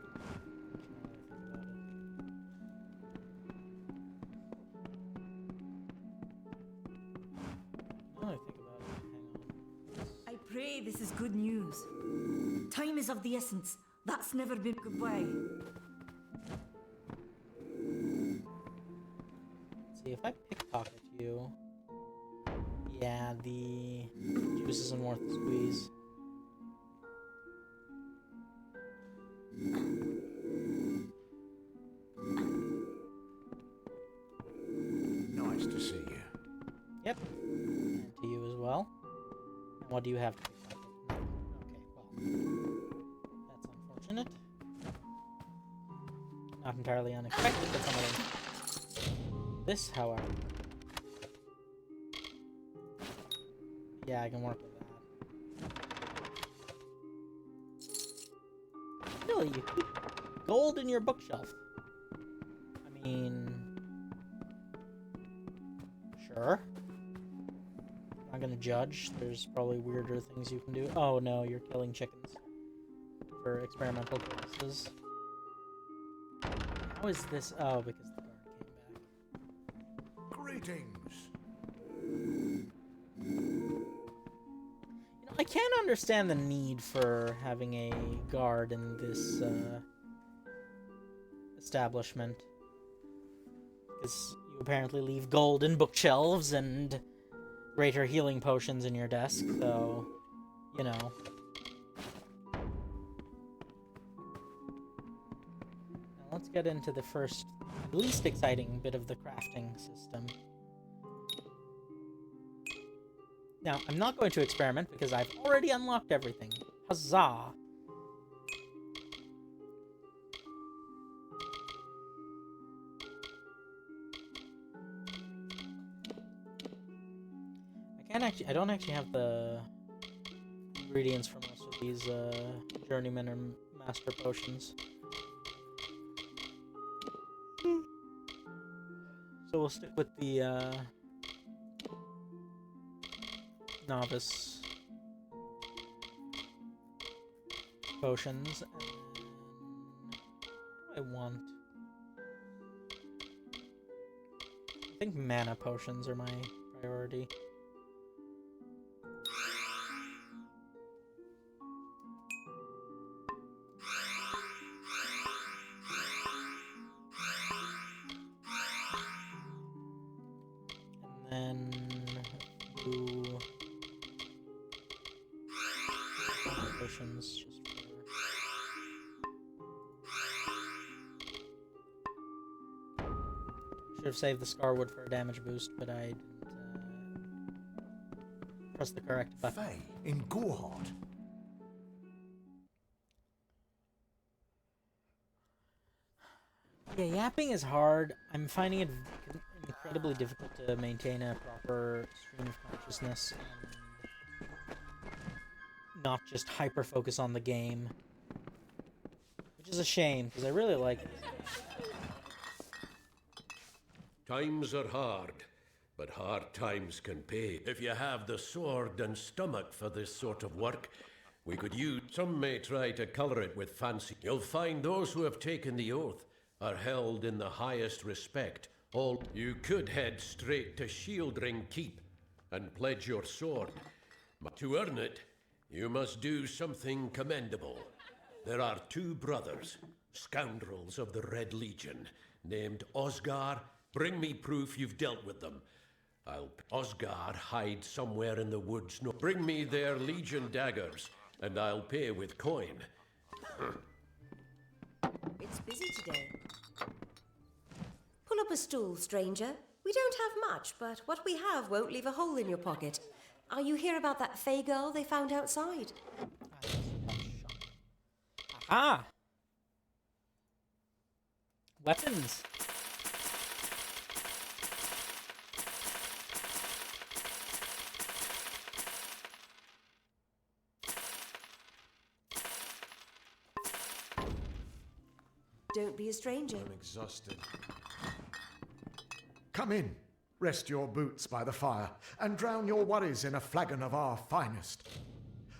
Now that I think about it, hang on. I pray this is good news. Time is of the essence. That's never been goodbye. Let's see, if I pickpocket you... Yeah, the juice isn't worth the squeeze. Nice to see you. Yep. And to you as well. And what do you have to pickpocket? Nothing. Okay, well. That's unfortunate. Not entirely unexpected, but somewhat. This, however. Yeah, I can work with that. Really, you keep gold in your bookshelf. I mean... Sure. Not gonna judge. There's probably weirder things you can do. Oh no, you're killing chickens. For experimental purposes. How is this? Oh, because the guard came back. Greetings. I can't understand the need for having a guard in this establishment. Because you apparently leave gold in bookshelves and greater healing potions in your desk, so, you know. Now let's get into the first, least exciting bit of the crafting system. Now, I'm not going to experiment because I've already unlocked everything. Huzzah! I don't actually have the ingredients for most of these journeyman or master potions. So we'll stick with the novice potions, and what do I want? I think mana potions are my priority. And then do potions just for... Should have saved the Scarwood for a damage boost, but I didn't press the correct button. Faye, in Gohard. Yeah, yapping is hard. I'm finding it incredibly difficult to maintain a proper stream of consciousness and not just hyper-focus on the game. Which is a shame, because I really like this game. Times are hard, but hard times can pay. If you have the sword and stomach for this sort of work, we could use... Some may try to colour it with fancy. You'll find those who have taken the oath are held in the highest respect. All you could head straight to Shieldring Keep and pledge your sword. But to earn it, you must do something commendable. There are two brothers, scoundrels of the Red Legion, named Osgar. Bring me proof you've dealt with them. Osgar hides somewhere in the woods. No, bring me their Legion daggers, and I'll pay with coin. It's busy today. Pull up a stool, stranger. We don't have much, but what we have won't leave a hole in your pocket. Are you here about that Fey girl they found outside? Aha! Weapons. Don't be a stranger. I'm exhausted. Come in. Rest your boots by the fire, and drown your worries in a flagon of our finest.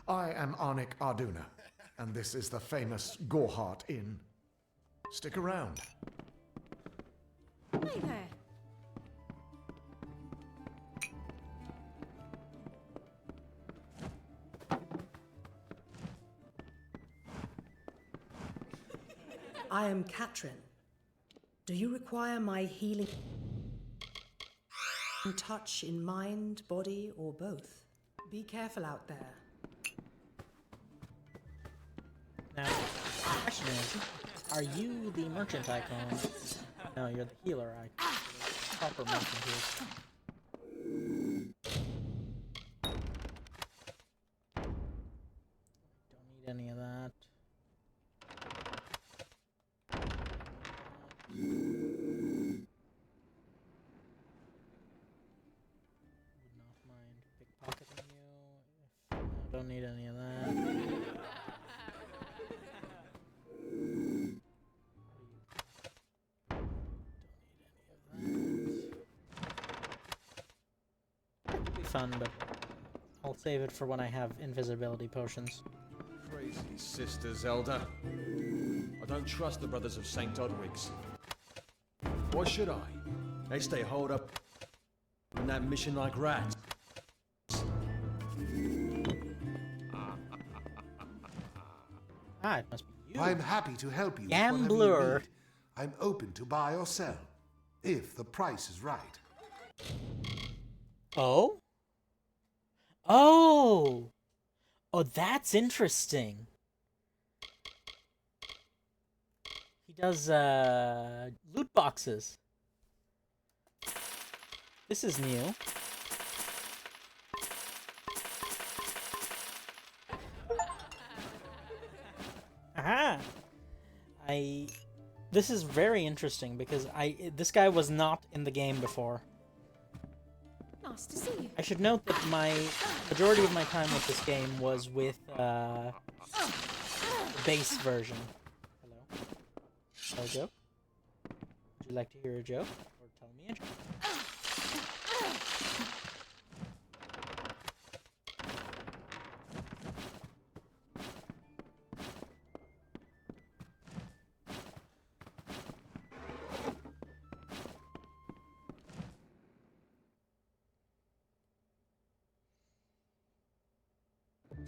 I am Arnik Arduna, and this is the famous Gorhart Inn. Stick around. Hey there. I am Katrin. Do you require my healing touch in mind, body, or both? Be careful out there. Now, the question is, are you the merchant icon? No, you're the healer icon. Proper merchant here. Don't need any of that. Would not mind pickpocketing you. No, don't need any of that. That could be fun, but I'll save it for when I have invisibility potions. Crazy sister Zelda. I don't trust the brothers of St. Odwig's. Why should I? They stay holed up on that mission like rats. Ah, it must be you. I'm happy to help you. with Gambler. whatever you need. I'm open to buy or sell, if the price is right. Oh? Oh! Oh, that's interesting. He does, loot boxes. This is new. Aha! This is very interesting because this guy was not in the game before. Nice to see you. I should note that my majority of my time with this game was with the base version. Hello. Hello, joke? Would you like to hear a joke? Or tell me a joke?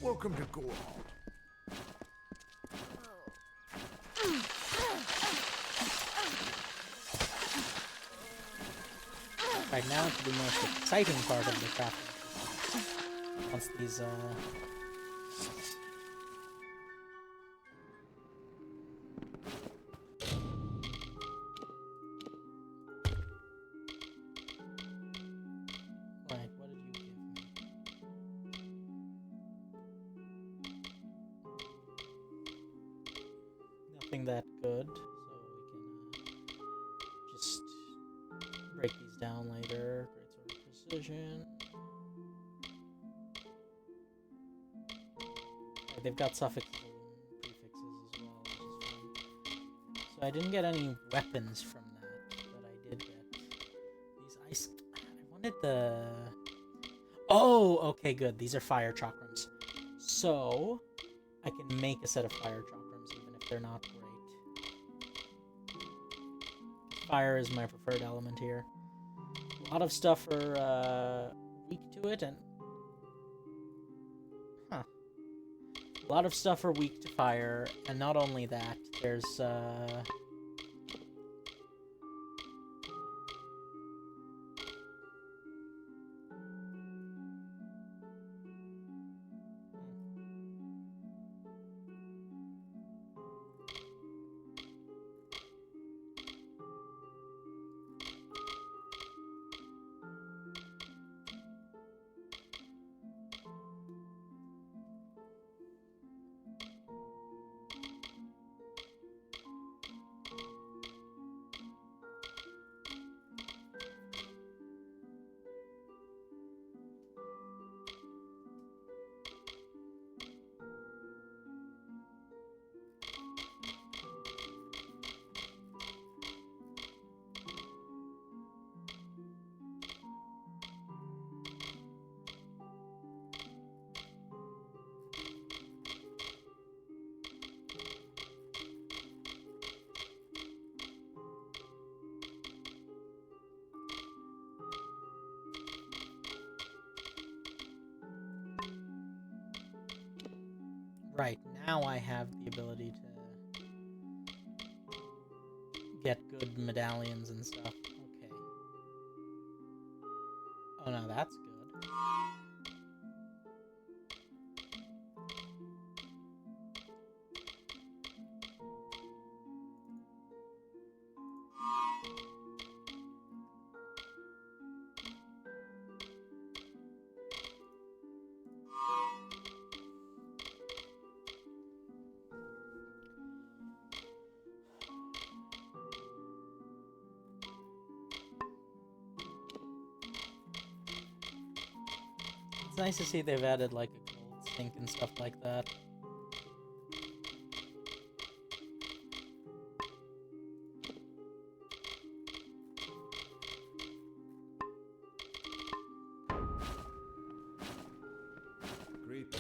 Welcome to Gorhart. Right now, to the most exciting part of the crafting. Once these, Right, what did you give me? Nothing that good, so we can just break these down later. Great sword of precision. Right, they've got suffixes and prefixes as well, which is fun. So I didn't get any weapons from that, but I did get these ice. I wanted the. Oh, okay, good. These are fire chakrams. So I can make a set of fire chakrams even if they're not great. fire is my preferred element here. A lot of stuff are weak to it, and a lot of stuff are weak to fire, and not only that, there's right now I have the ability to get good medallions and stuff. Okay. Oh no, that's good. It's nice to see they've added like a gold sink and stuff like that. Great.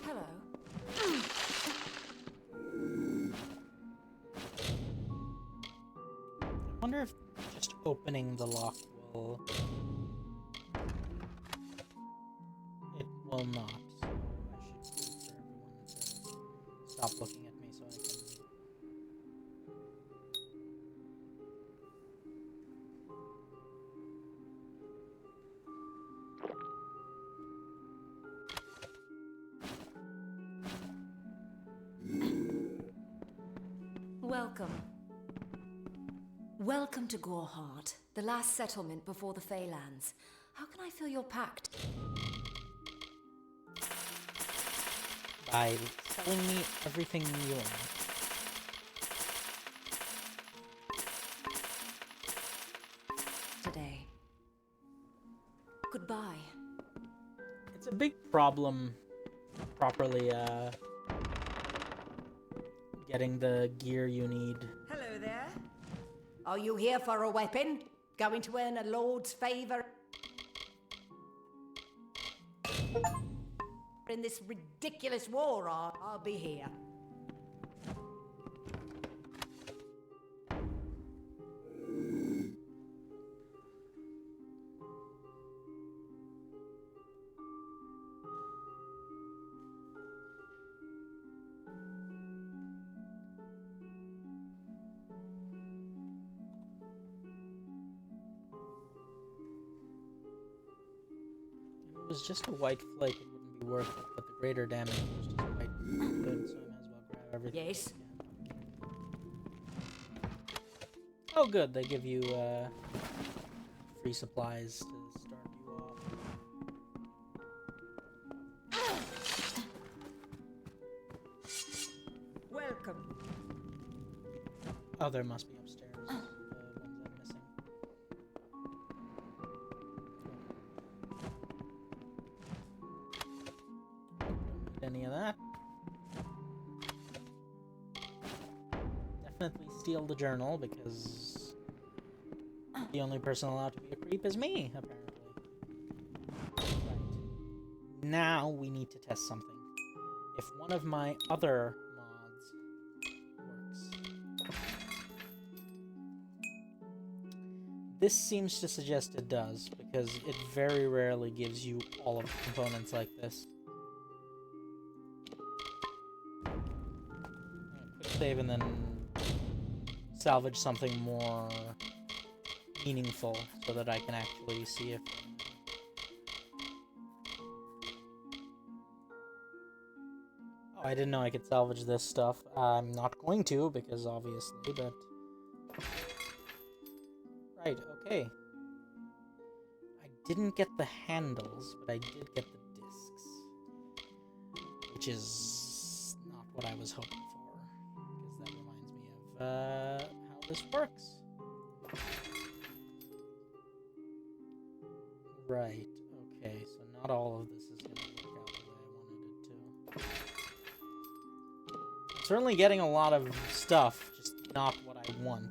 Hello. I wonder if just opening the lock will... It will not. So I should wait for everyone to stop looking at me so I can... Welcome. Welcome to Goreheart, the last settlement before the Feylands. How can I fill your pact? By selling me everything you own. Today. Goodbye. It's a big problem properly getting the gear you need. Hello there. Are you here for a weapon? Going to earn a lord's favour? In this ridiculous war, I'll be here. If it was just a white flake, it wouldn't be worth it, but the greater damage was just a white good, so I might as well grab everything. Yes. Oh good, they give you free supplies to start you off. Welcome. Oh, there must be upstairs. The ones I'm missing. Don't need any of that. Definitely steal the journal because the only person allowed to be a creep is me, apparently. Right. Now we need to test something. If one of my other mods works. This seems to suggest it does, because it very rarely gives you all of the components like this. Quick save and then salvage something more meaningful so that I can actually see if... Oh, I didn't know I could salvage this stuff. I'm not going to, because obviously, but... Right, okay. I didn't get the handles, but I did get the discs. Which is not what I was hoping for. Because that reminds me of how this works. Right, okay, so not all of this is going to work out the way I wanted it to. I'm certainly getting a lot of stuff, just not what I want.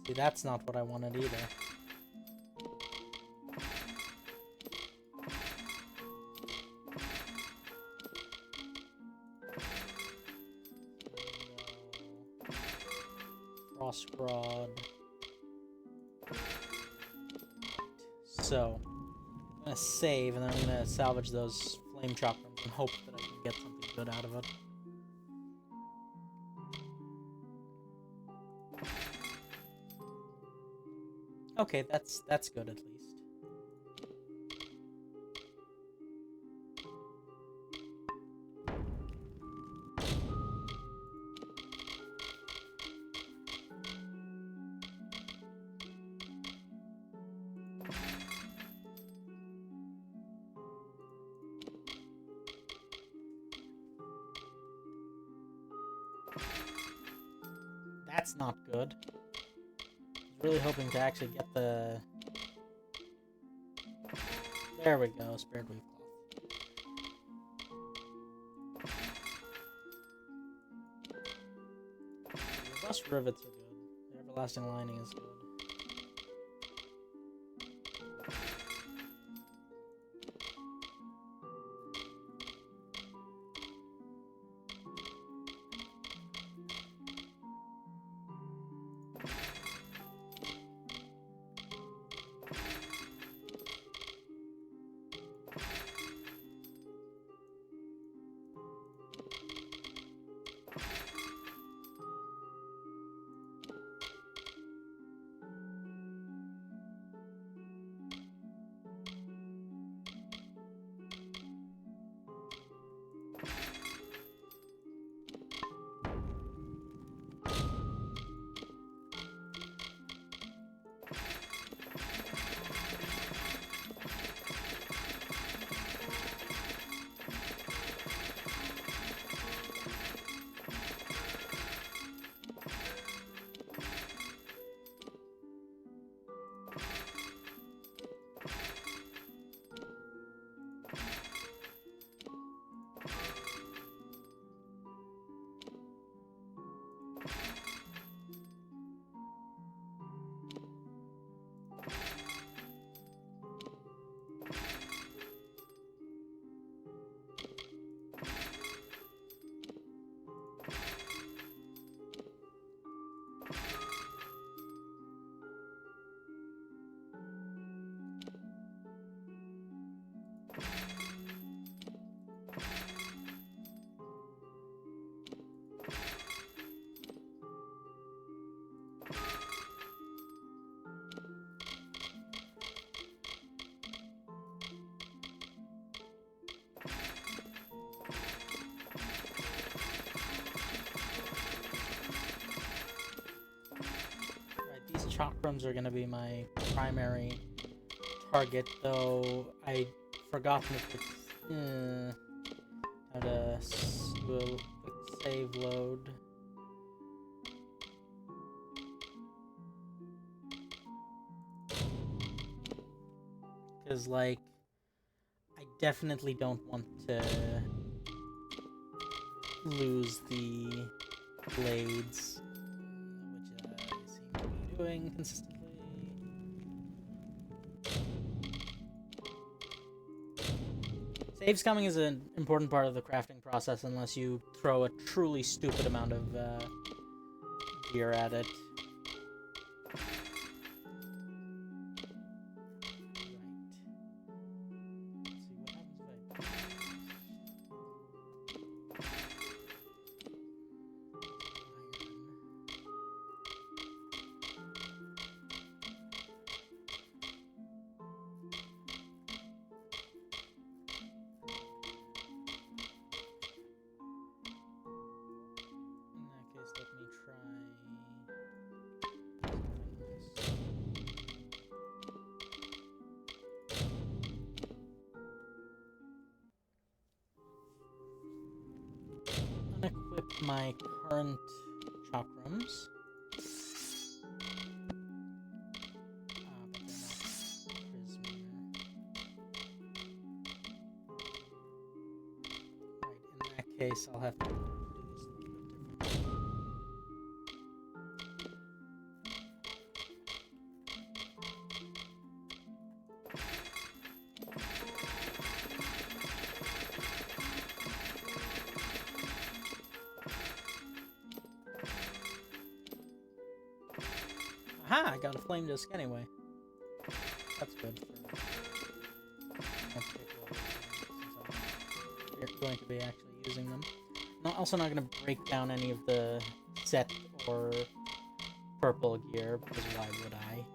See, that's not what I wanted either. Frost rod. So, I'm gonna save and then I'm gonna salvage those flame chakrams and hope that I can get something good out of it. Okay, that's good at least. That's not good. I was really hoping to actually get the... There we go, spared weave cloth. The rust rivets are good. The everlasting lining is good. mushrooms are gonna be my primary target, though I forgotten if it's how to do a quick save load. Because, like, I definitely don't want to lose the blades, which I seem to be doing consistently. Saves coming is an important part of the crafting process unless you throw a truly stupid amount of gear at it. Unequip my current chakrams. But they're not prismatic. Right, in that case, I'll have to do this a little bit differently. Aha! I got a flame disc anyway. That's good. You're going to be actually using them. I'm also not going to break down any of the set or purple gear, because why would I?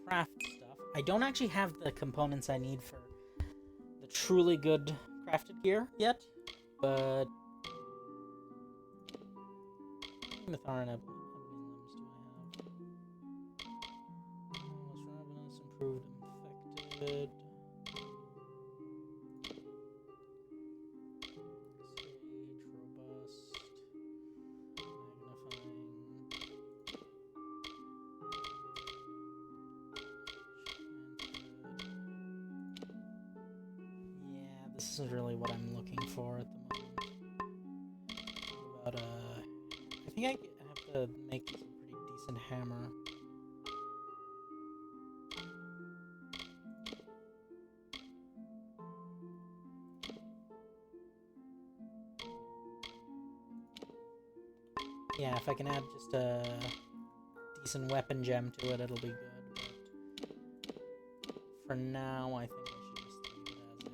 Craft stuff. I don't actually have the components I need for the truly good crafted gear yet, but Mitharan limbs do I have? Almost ravenous, improved, infected. This is really what I'm looking for at the moment. But, I think I have to make this a pretty decent hammer. Yeah, if I can add just a decent weapon gem to it, it'll be good. But for now, I think I should just leave it as is.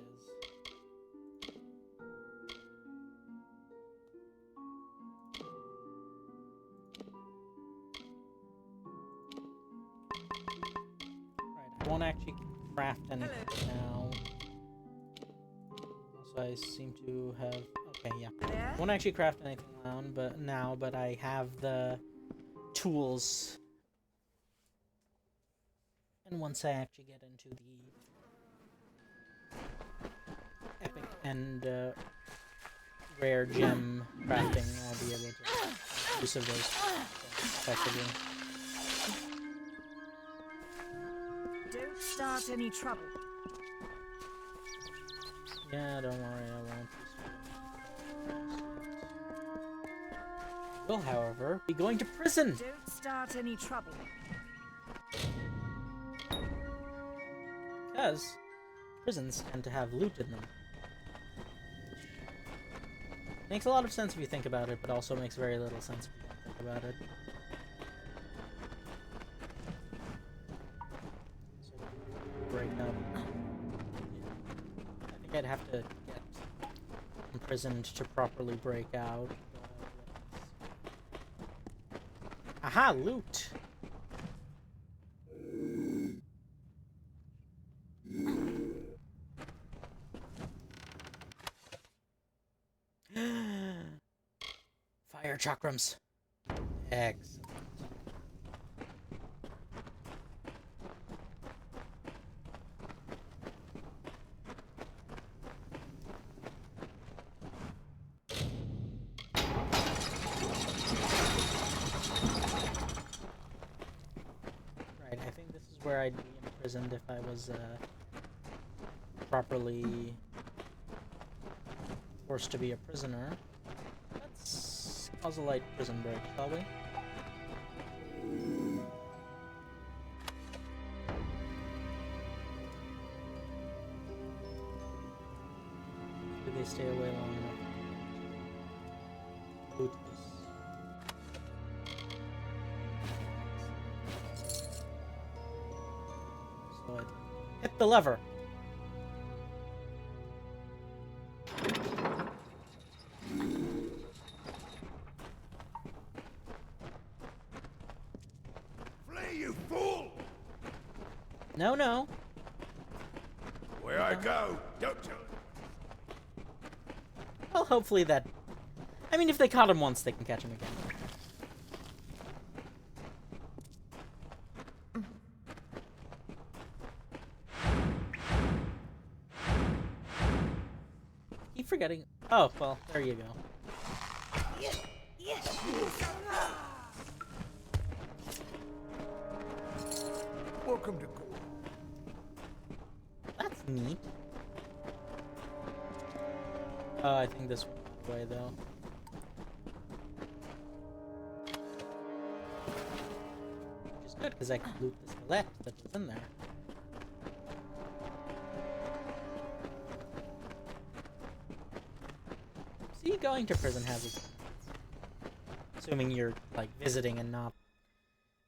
I won't actually craft anything now. Also, I seem to have... Okay, yeah. I won't actually craft anything now, but I have the tools. And once I actually get into the epic and rare gem crafting, I'll be able to make use of those effectively. Don't start any trouble. Yeah, don't worry, I won't. Will, however, be going to prison. Don't start any trouble. because prisons tend to have loot in them. Makes a lot of sense if you think about it, but also makes very little sense if you don't think about it. So, break up. I think I'd have to get imprisoned to properly break out. Aha, loot! Fire chakrams. Excellent. Right, I think this is where I'd be imprisoned if I was properly forced to be a prisoner. Let's cause a light prison break, shall we? Did they stay away long enough? Loot this. So I'd hit the lever. No, no. Where I go, don't tell him. Well, hopefully that... I mean, if they caught him once, they can catch him again. Keep forgetting... Oh, well, there you go. Welcome to court. That's neat. I think this way, though. Which is good, because I can loot the skelett that was in there. See, going to prison has its benefits. Assuming you're, like, visiting and not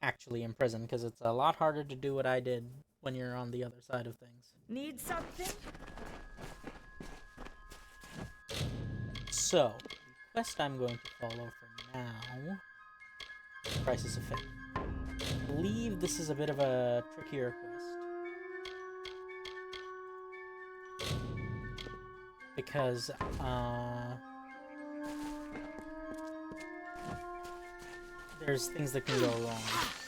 actually in prison, because it's a lot harder to do what I did when you're on the other side of things. Need something? So, the quest I'm going to follow for now... Crisis of Faith. I believe this is a bit of a trickier quest. Because, there's things that can go wrong.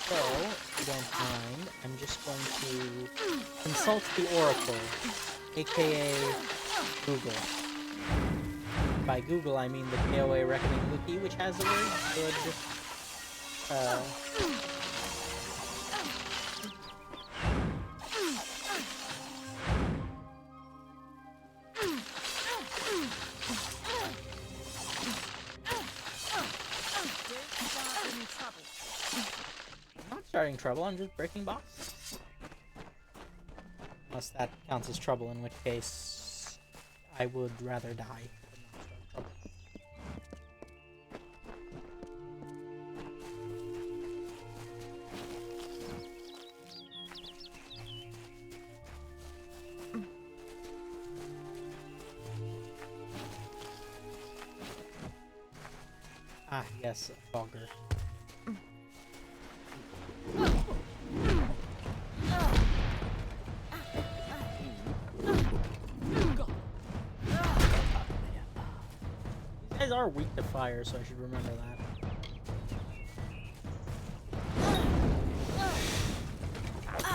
So, if you don't mind, I'm just going to consult the Oracle, aka Google. By Google, I mean the KOA Reckoning Wiki, which has a very good, I'm not starting trouble, I'm just breaking boxes. Unless that counts as trouble, in which case I would rather die than not start trouble. Ah, yes, a fogger. These guys are weak to fire, so I should remember that.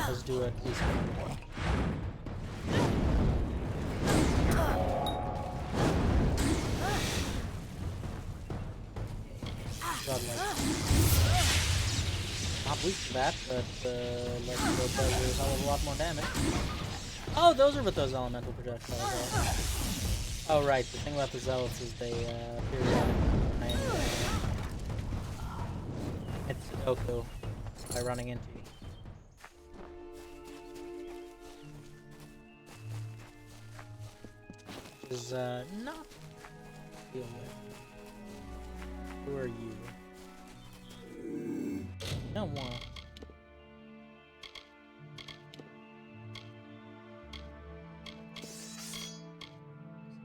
Let's do it. Please. Not weak to that, but let's go does a hell of a lot more damage. Oh, those are what those elemental projectiles are. Oh, right. The thing about the zealots is they periodically hit Sudoku by running into you. is not deal with. Who are you? No more.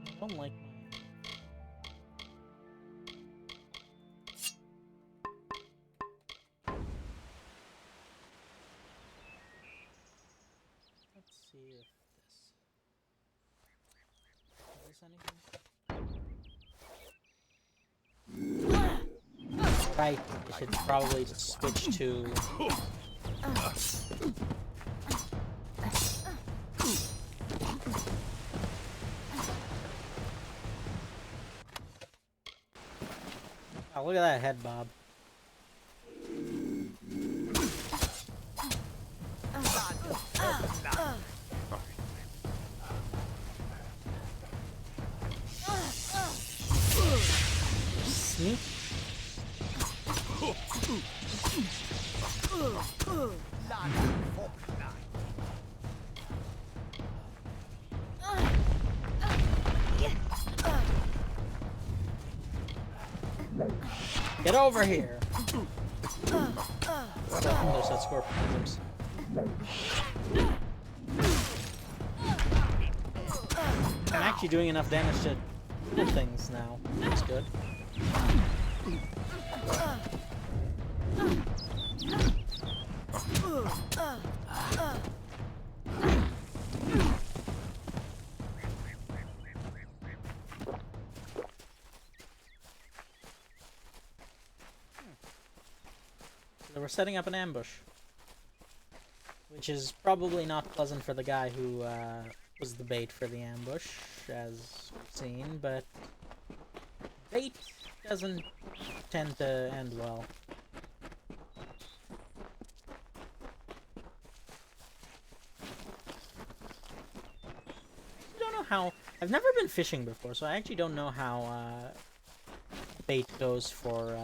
I don't like my. Let's see if this. Is this anything? Right, I should probably switch to. Oh, look at that head bob. Sneak. Get over here! There's that scorpions. I'm actually doing enough damage to kill things now. That's good. So we're setting up an ambush, which is probably not pleasant for the guy who was the bait for the ambush, as we've seen, but bait doesn't tend to end well. I don't know how. I've never been fishing before, so I actually don't know how bait goes for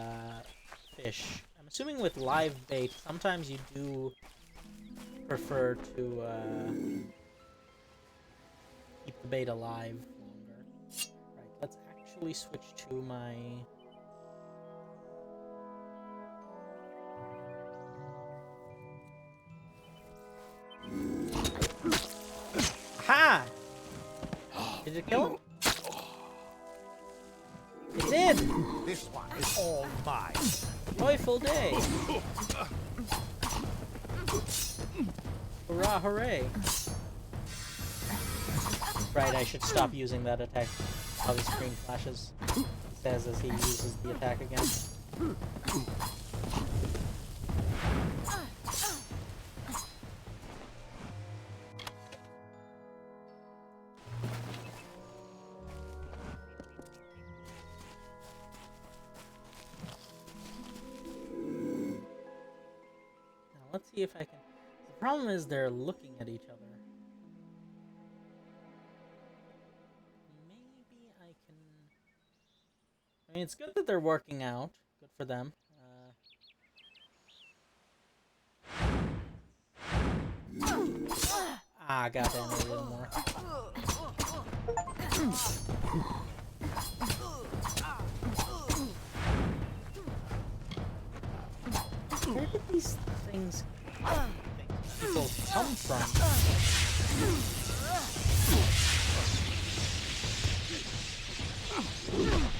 fish. I'm assuming with live bait, sometimes you do prefer to keep the bait alive longer. Right, let's actually switch to my... Ha! Did it kill him? It did! This one is all mine. Joyful day! Hurrah, hooray! Right, I should stop using that attack while the screen flashes. It says as he uses the attack again. Let's see if I can... The problem is they're looking at each other. Maybe I can... I mean, it's good that they're working out. Good for them. Goddamn, it didn't work. Where did these things people come from?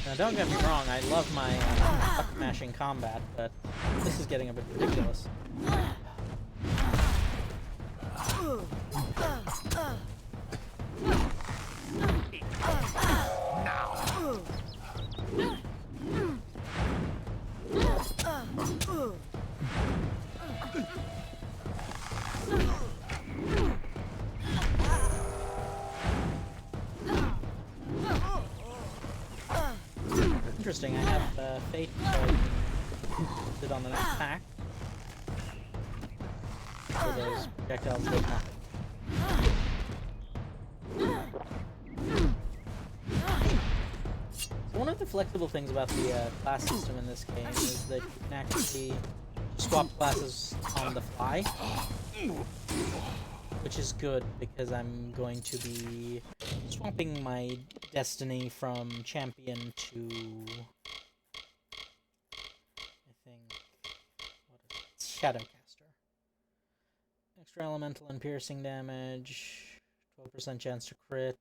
Now, don't get me wrong, I love my mashing combat, but this is getting a bit ridiculous. Interesting, I have fate did on the next attack. So those projectiles did nothing. So one of the flexible things about the class system in this game is that you can actually swap classes on the fly. which is good because I'm going to be swapping my destiny from champion to, I think, what is it? Shadowcaster. Extra elemental and piercing damage, 12% chance to crit,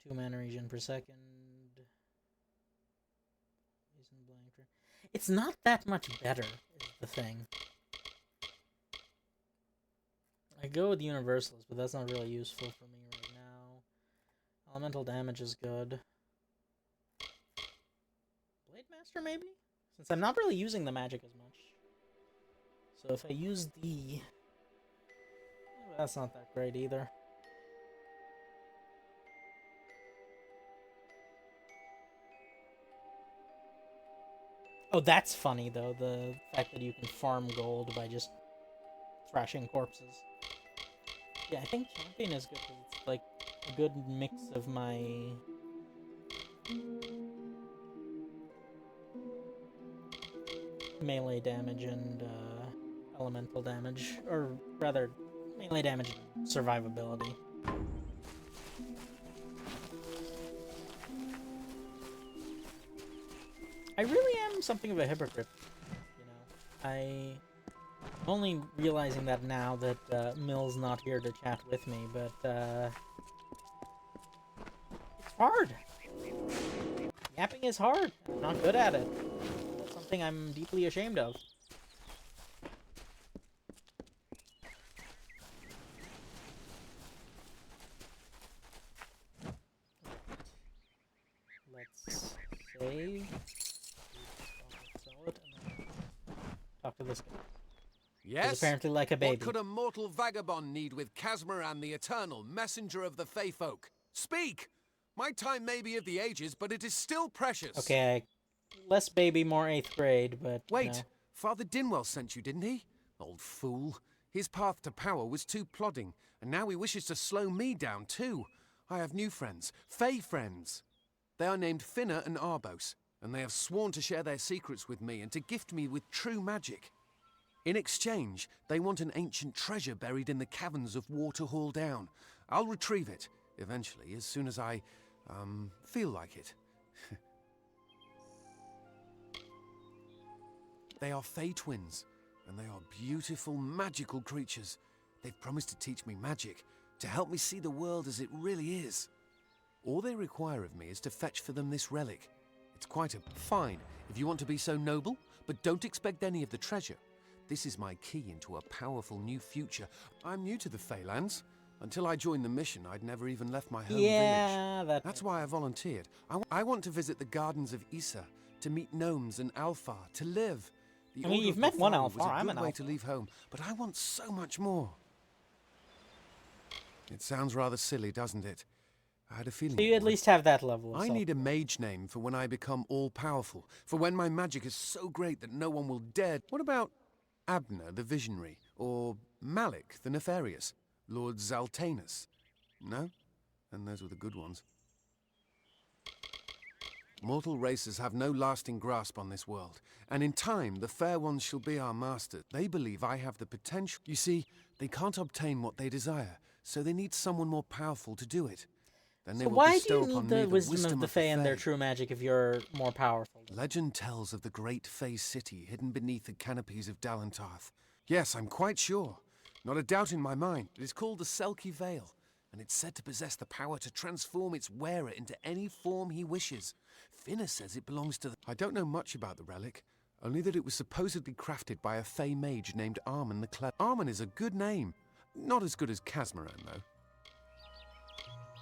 2 mana regen per second. It's not that much better, is the thing. I go with universals, but that's not really useful for me right now. Elemental damage is good. Blade Master, maybe? Since I'm not really using the magic as much. So if I use the... that's not that great either. Oh, that's funny, though, the fact that you can farm gold by just thrashing corpses. Yeah, I think champion is good because it's like a good mix of my melee damage and elemental damage, or rather, melee damage and survivability. I really am something of a hypocrite, you know. I'm only realizing that now that Mill's not here to chat with me, but it's hard. Yapping is hard. I'm not good at it. That's something I'm deeply ashamed of. Let's save. Talk to this guy. Yes? He's apparently like a baby. What could a mortal vagabond need with Casmaran the Eternal, messenger of the Fey folk? Speak! My time may be of the ages, but it is still precious. Okay, less baby, more 8th grade, but wait, no. Father Dinwell sent you, didn't he? Old fool. His path to power was too plodding, and now he wishes to slow me down too. I have new friends, Fey friends. They are named Finna and Arbos, and they have sworn to share their secrets with me and to gift me with true magic. In exchange, they want an ancient treasure buried in the caverns of Waterhall Down. I'll retrieve it, eventually, as soon as I, feel like it. They are Fey twins, and they are beautiful, magical creatures. They've promised to teach me magic, to help me see the world as it really is. All they require of me is to fetch for them this relic. It's quite a... Fine, if you want to be so noble, but don't expect any of the treasure. This is my key into a powerful new future. I'm new to the Feylands. Until I joined the mission, I'd never even left my home village. That's why I volunteered. I want to visit the gardens of Issa, to meet gnomes and Alfar, to live. The I mean, Order you've of met the one Father was Alfar, I'm a an good way Alfar. to leave home, but I want so much more. It sounds rather silly, doesn't it? I had a feeling. So you at least have that level of I need a mage name for when I become all-powerful, for when my magic is so great that no one will dare. What about Abner the Visionary, or Malik the Nefarious, Lord Zaltanus? No? And those were the good ones. Mortal races have no lasting grasp on this world, and in time the fair ones shall be our masters. They believe I have the potential. You see, they can't obtain what they desire, so they need someone more powerful to do it. Then they So will why do bestow you need upon the me wisdom of the Fae and their Fae. true magic if you're more powerful? Legend tells of the great Fey city hidden beneath the canopies of Dalantarth. Yes, I'm quite sure. Not a doubt in my mind. It is called the Selkie Vale, and it's said to possess the power to transform its wearer into any form he wishes. Finna says it belongs to the... I don't know much about the relic, only that it was supposedly crafted by a Fey mage named Armen the Clever. Armen is a good name. Not as good as Casmaran, though.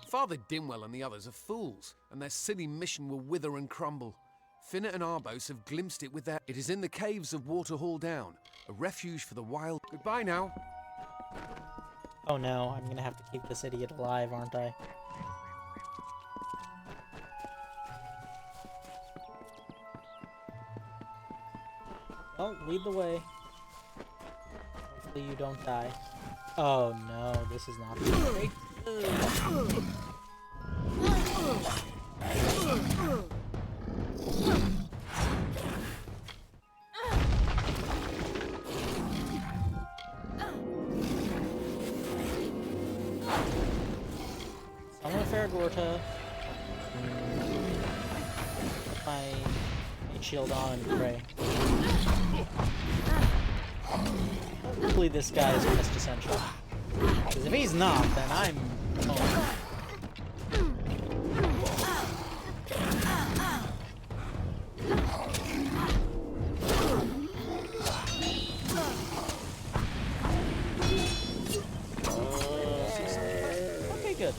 Father Dimwell and the others are fools, and their silly mission will wither and crumble. Finna and Arbos have glimpsed it with their... It is in the caves of Waterhall Down, a refuge for the wild... Goodbye now. Oh no, I'm gonna have to keep this idiot alive, aren't I? Well, lead the way. Hopefully you don't die. Oh no, this is not great. Gorta. Put my shield on and pray. Hopefully this guy is quest essential. Because if he's not, then I'm home. Okay, good.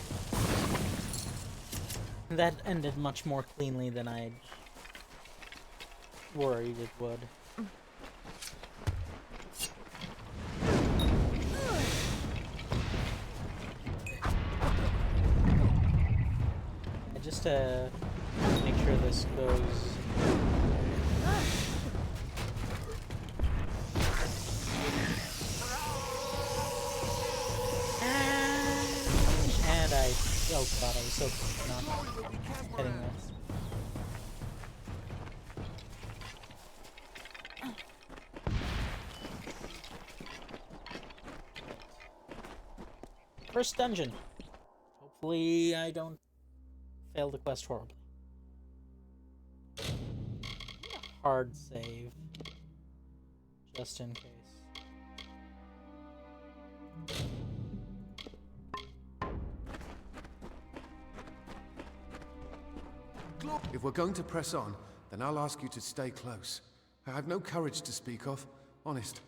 That ended much more cleanly than I'd worried it would. Just to make sure this goes. And oh god, I was so close to not hitting this. First dungeon. Hopefully I don't fail the quest horribly. Hard save. Just in case. If we're going to press on, then I'll ask you to stay close. I have no courage to speak of. Honest.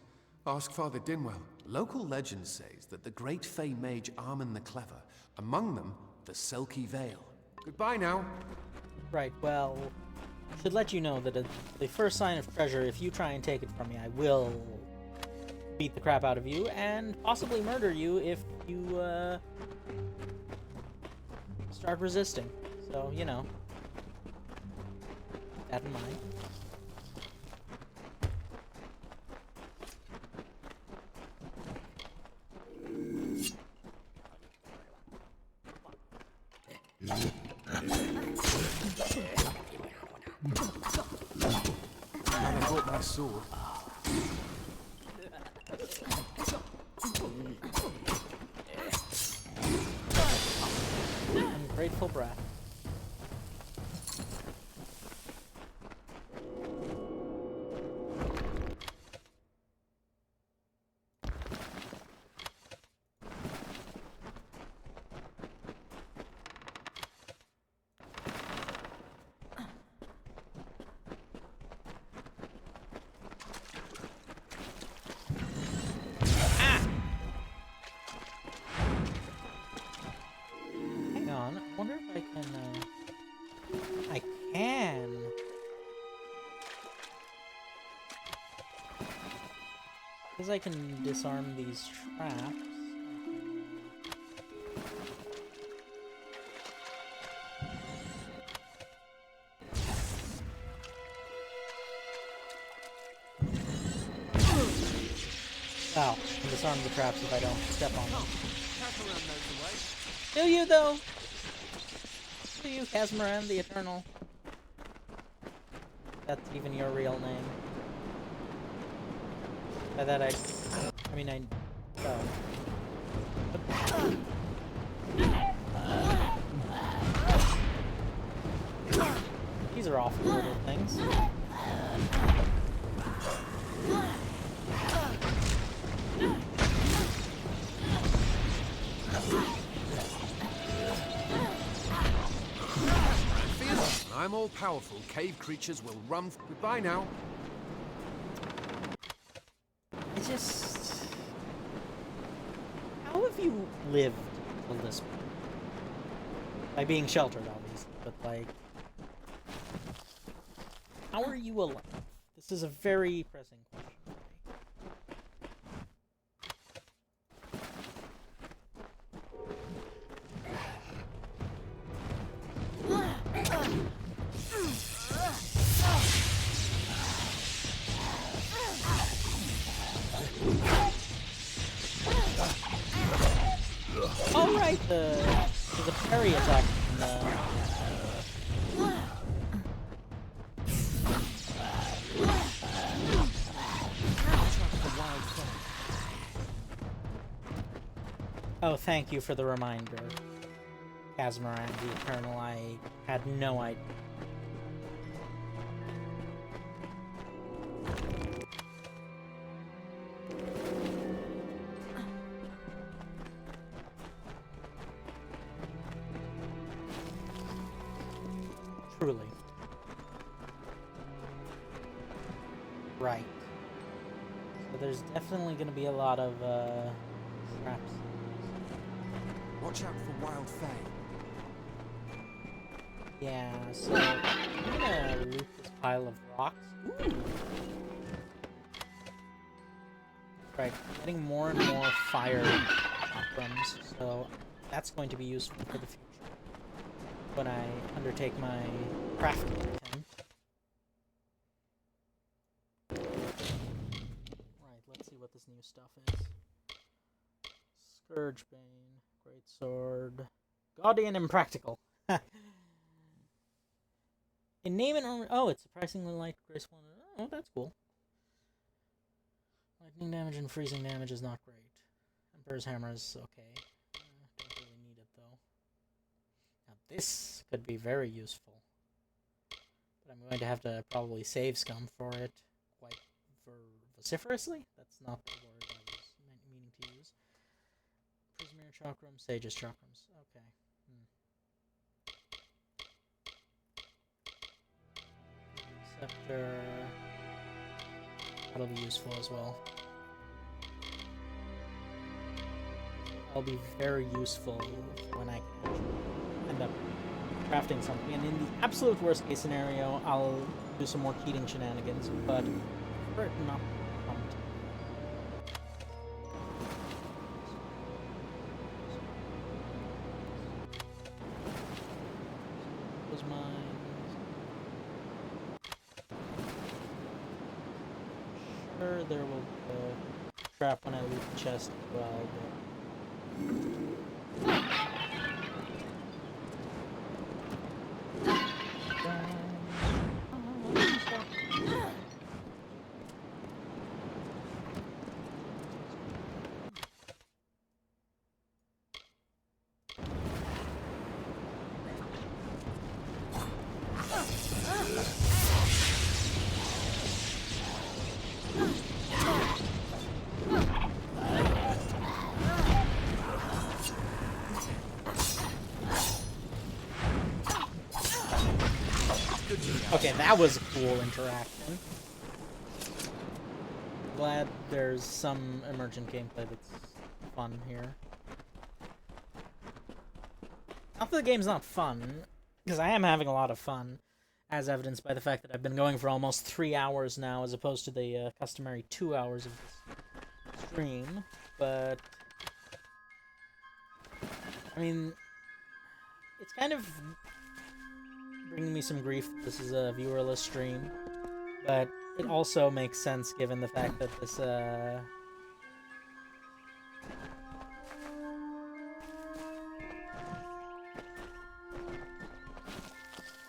Ask Father Dinwell. Local legend says that the great Fey mage Armin the Clever, among them, the Selkie Vale. Goodbye now. Right, well, should let you know that the first sign of treasure, if you try and take it from me, I will beat the crap out of you and possibly murder you if you start resisting. So, you know, keep that in mind. I brought my sword. Ungrateful brat. I can disarm these traps. Wow, I can disarm the traps if I don't step on them. Do you though? Do you, Casmaran the Eternal? That's even your real name. By that I mean these are awful little things. I'm all powerful. Cave creatures will run. Goodbye now. How have you lived till this point? By being sheltered, obviously, but like, how are you alive? This is a very pressing question for me. Oh right, there's a parry attack from Oh, thank you for the reminder. Kazmaran the Eternal, I had no idea. Truly. Right. So there's definitely going to be a lot of traps. Watch out for wild fae. Yeah, so I'm gonna loot this pile of rocks. Ooh. Right, getting more and more fire chakrams, so that's going to be useful for the future when I undertake my crafting attempt. Right, let's see what this new stuff is. Scourgebane, Greatsword, gaudy and impractical. In name and oh, it's surprisingly light, graceful. Oh, that's cool. Lightning damage and freezing damage is not great. Emperor's Hammer is okay. Don't really need it though. Now this could be very useful, but I'm going to have to probably save scum for it quite vociferously. That's not the word I was meaning to use. Prismere Chakram, Sage's Chakrams. Okay. Scepter. That'll be useful as well. That'll be very useful when I can end up crafting something. And in the absolute worst case scenario, I'll do some more cheating shenanigans, but for it not to come to. Was mine. Sure, there will be a trap when I loot the chest as well, okay, that was a cool interaction. Glad there's some emergent gameplay that's fun here. Not that the game's not fun, because I am having a lot of fun, as evidenced by the fact that I've been going for almost 3 hours now, as opposed to the customary 2 hours of this stream, but I mean, it's kind of bringing me some grief. This is a viewerless stream, but it also makes sense given the fact that this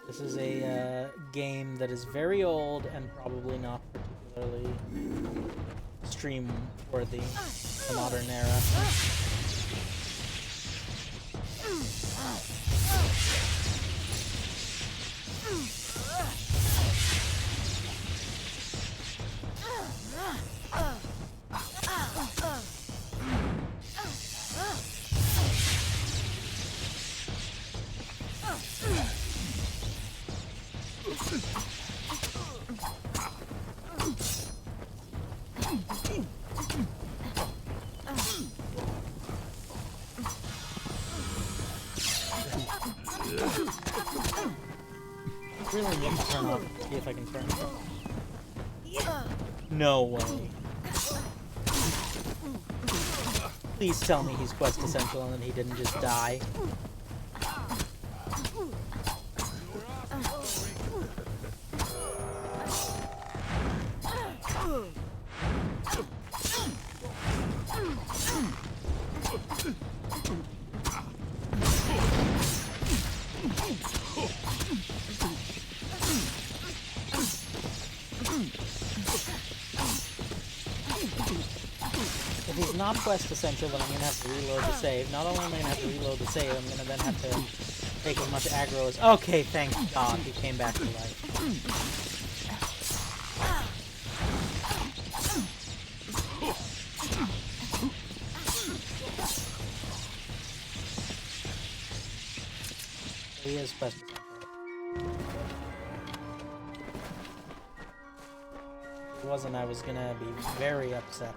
this is a game that is very old and probably not particularly stream worthy in the modern era. Really need to turn off, see if I can turn it off. No way. Please tell me he's quest essential and that he didn't just die. If he's not quest essential, but I'm gonna have to reload the save. Not only am I gonna have to reload the save, I'm gonna then have to take as much aggro as. Okay, thank God he came back to life. He is quest essential. If it wasn't, I was gonna be very upset.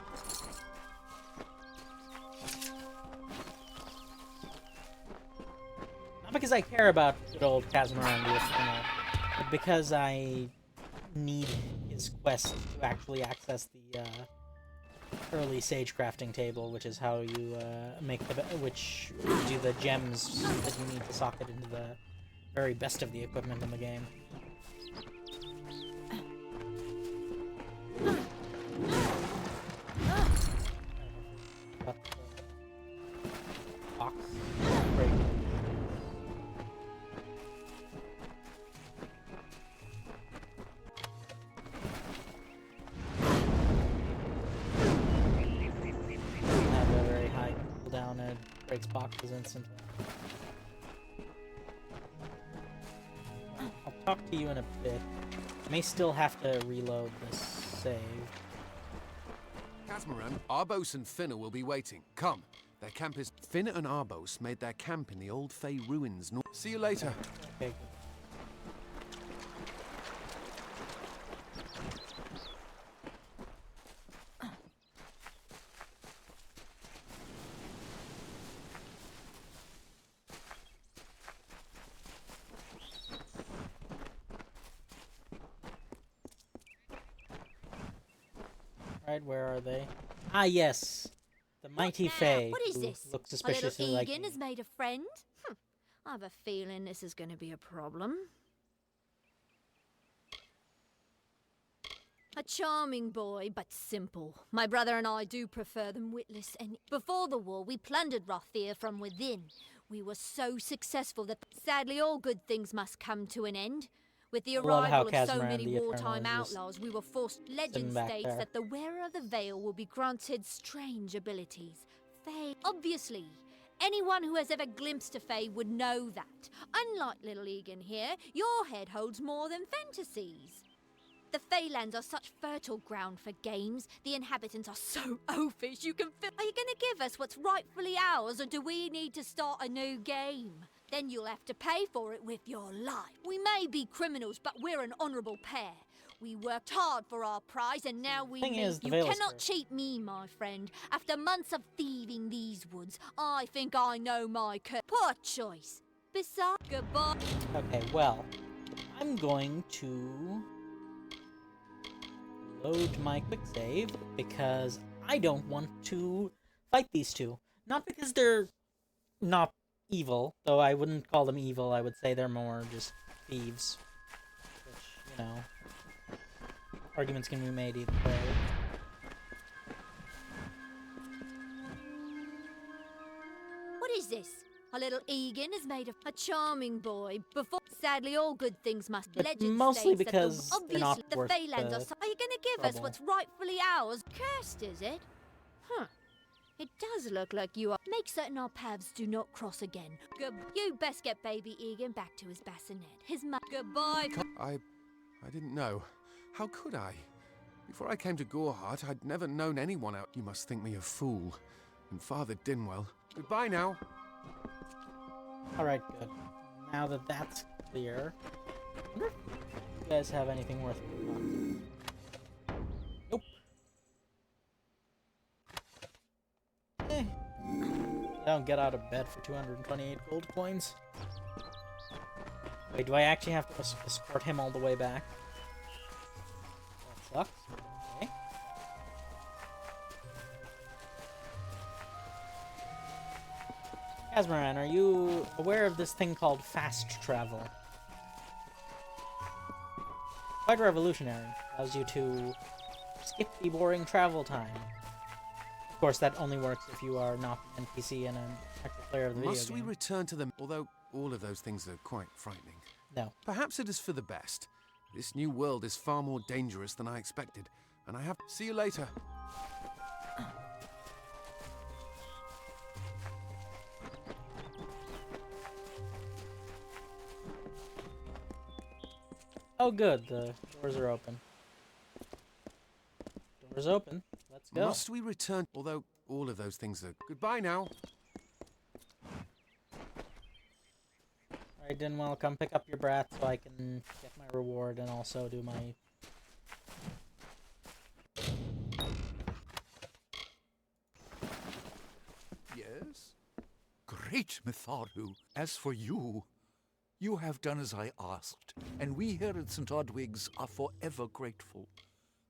Not because I care about good old Kazmaran, but because I need his quest to actually access the early sage crafting table, which is how you make the which gives you the gems that you need to socket into the very best of the equipment in the game. Box. Break. Have a very high cooldown and it breaks boxes instantly. I'll talk to you in a bit. I may still have to reload this save. Kazmaran, Arbos and Finna will be waiting. Come. Their camp is... Finna and Arbos made their camp in the old Fey ruins. See you later. Okay. Right, where are they? Ah, yes. The mighty Fae. What is who this? Look A suspiciously little like Egan me. has made a friend? I have a feeling this is going to be a problem. A charming boy, but simple. My brother and I do prefer them witless, and before the war we plundered Rothier from within. We were so successful that sadly all good things must come to an end. With the I love how arrival of so Kazmaran many the Eternal wartime is just outlaws, we were forced. Legend back states there. that the wearer of the veil will be granted strange abilities. Fae, obviously. Anyone who has ever glimpsed a Fae would know that. Unlike little Egan here, your head holds more than fantasies. The Feylands are such fertile ground for games. The inhabitants are so oafish you can feel... Are you going to give us what's rightfully ours, or do we need to start a new game? Then you'll have to pay for it with your life. We may be criminals, but we're an honourable pair. We worked hard for our prize, and now we Thing is, the You veil is cannot cursed. cheat me, my friend. After months of thieving these woods, I think I know my Poor choice. Besides, goodbye. Okay, well, I'm going to load my quick save because I don't want to fight these two. Not because they're not evil, though I wouldn't call them evil. I would say they're more just thieves. Which, you know, arguments can be made either way. What is this? A little Egan is made of a charming boy. Before, sadly, all good things must. But Legend mostly states that because the, they're not obviously the worth Feylands the are. Are you going to give us trouble. what's rightfully ours? Cursed, is it? Huh. It does look like you are. Make certain our paths do not cross again. You best get baby Egan back to his bassinet. His Goodbye. I didn't know. How could I? Before I came to Gorehart, I'd never known anyone out. You must think me a fool. And Father Dinwell. Goodbye now. Alright, good. Now that that's clear, I wonder if you guys have anything worth talking. Nope. I don't get out of bed for 228 gold coins. Wait, do I actually have to escort him all the way back? That sucks. Okay. Kazmaran, are you aware of this thing called fast travel? Quite revolutionary. Allows you to skip the boring travel time. Of course, that only works if you are not an NPC and an active player of the video Must we game. return to them? Although all of those things are quite frightening. No. Perhaps it is for the best. This new world is far more dangerous than I expected, and I have... See you later. Oh, good. The doors are open. Doors open. Let's go. Must we return? Although all of those things are... Goodbye now. Alright, Dinwell, come pick up your brat so I can get my reward and also do my... Yes? Great Mitharu. As for you, you have done as I asked, and we here at St. Odwig's are forever grateful.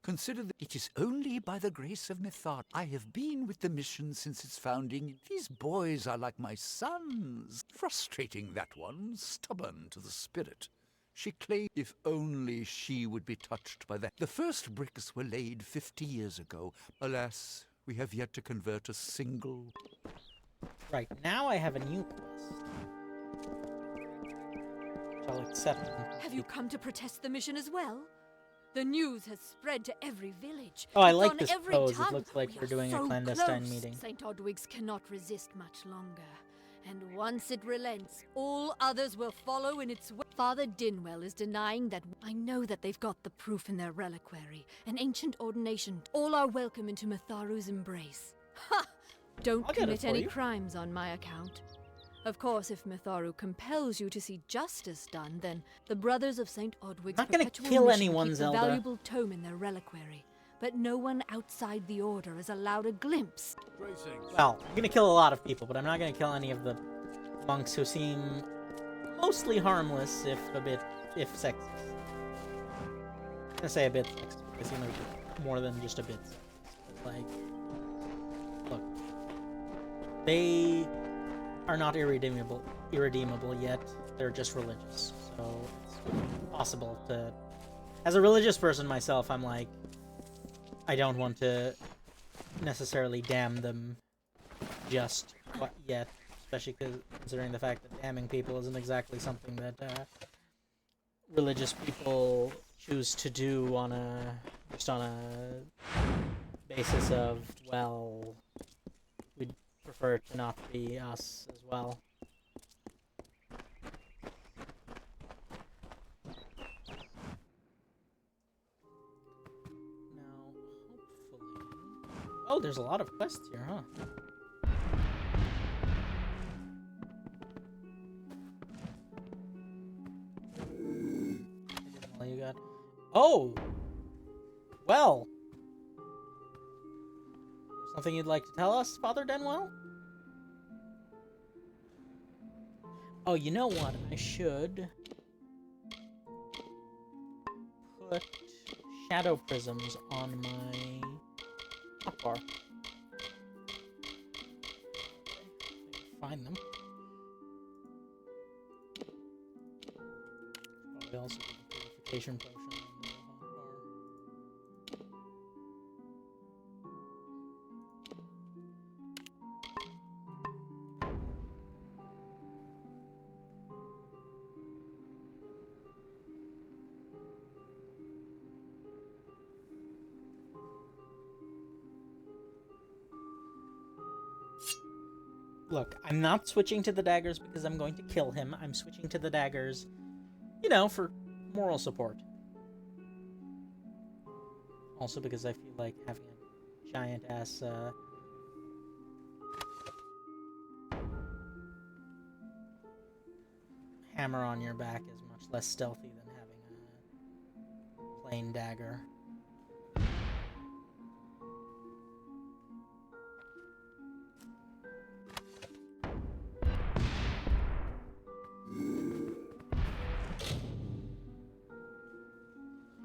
Consider that it is only by the grace of Mitharu I have been with the mission since its founding. These boys are like my sons. Frustrating, that one, stubborn to the spirit. She claimed if only she would be touched by that. The first bricks were laid 50 years ago. Alas, we have yet to convert a single... Right, now I have a new quest. Which I'll accept. Have you come to protest the mission as well? The news has spread to every village. Oh, I It's like on this every pose. It tongue. looks like We we're are doing a so clandestine close. meeting. St. Odwig's cannot resist much longer. And once it relents, all others will follow in its way. Father Dinwell is denying that. I know that they've got the proof in their reliquary, an ancient ordination. All are welcome into Mitharu's embrace. Ha! Don't I'll get it commit for any you. crimes on my account. Of course, if Mitharu compels you to see justice done, then the Brothers of St. Odwig's Not gonna perpetual kill mission anyone, keep the Zelda. valuable tome in their reliquary. But no one outside the Order is allowed a glimpse. Well, I'm gonna kill a lot of people, but I'm not gonna kill any of the monks who seem mostly harmless, if sexist. I'm gonna say a bit sexist. They seem like more than just a bit sexist. Like, look, they are not irredeemable yet. They're just religious, so it's possible to. As a religious person myself, I'm like, I don't want to necessarily damn them just yet, especially considering the fact that damning people isn't exactly something that religious people choose to do on a basis of, well, we'd prefer it to not be us as well. Oh, there's a lot of quests here, huh? Well, you got... Oh! Well! Something you'd like to tell us, Father Denwell? Oh, you know what? I should put shadow prisms on my hotbar. Find them. Probably also do the purification potion on the hotbar. Look, I'm not switching to the daggers because I'm going to kill him. I'm switching to the daggers, you know, for moral support. Also because I feel like having a giant-ass, hammer on your back is much less stealthy than having a plain dagger.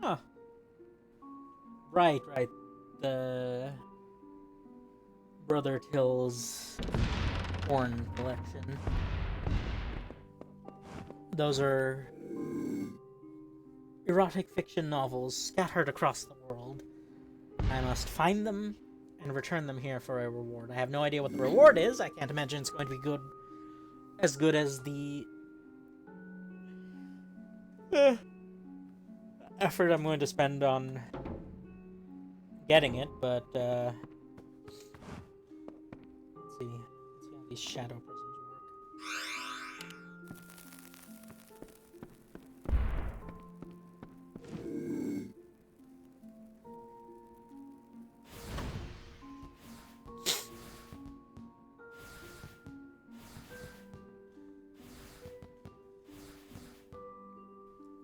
Huh. Right. The Brother Till's porn collection. Those are erotic fiction novels scattered across the world. I must find them and return them here for a reward. I have no idea what the reward is. I can't imagine it's going to be good as the effort I'm going to spend on getting it, but let's see how these shadow prisms work.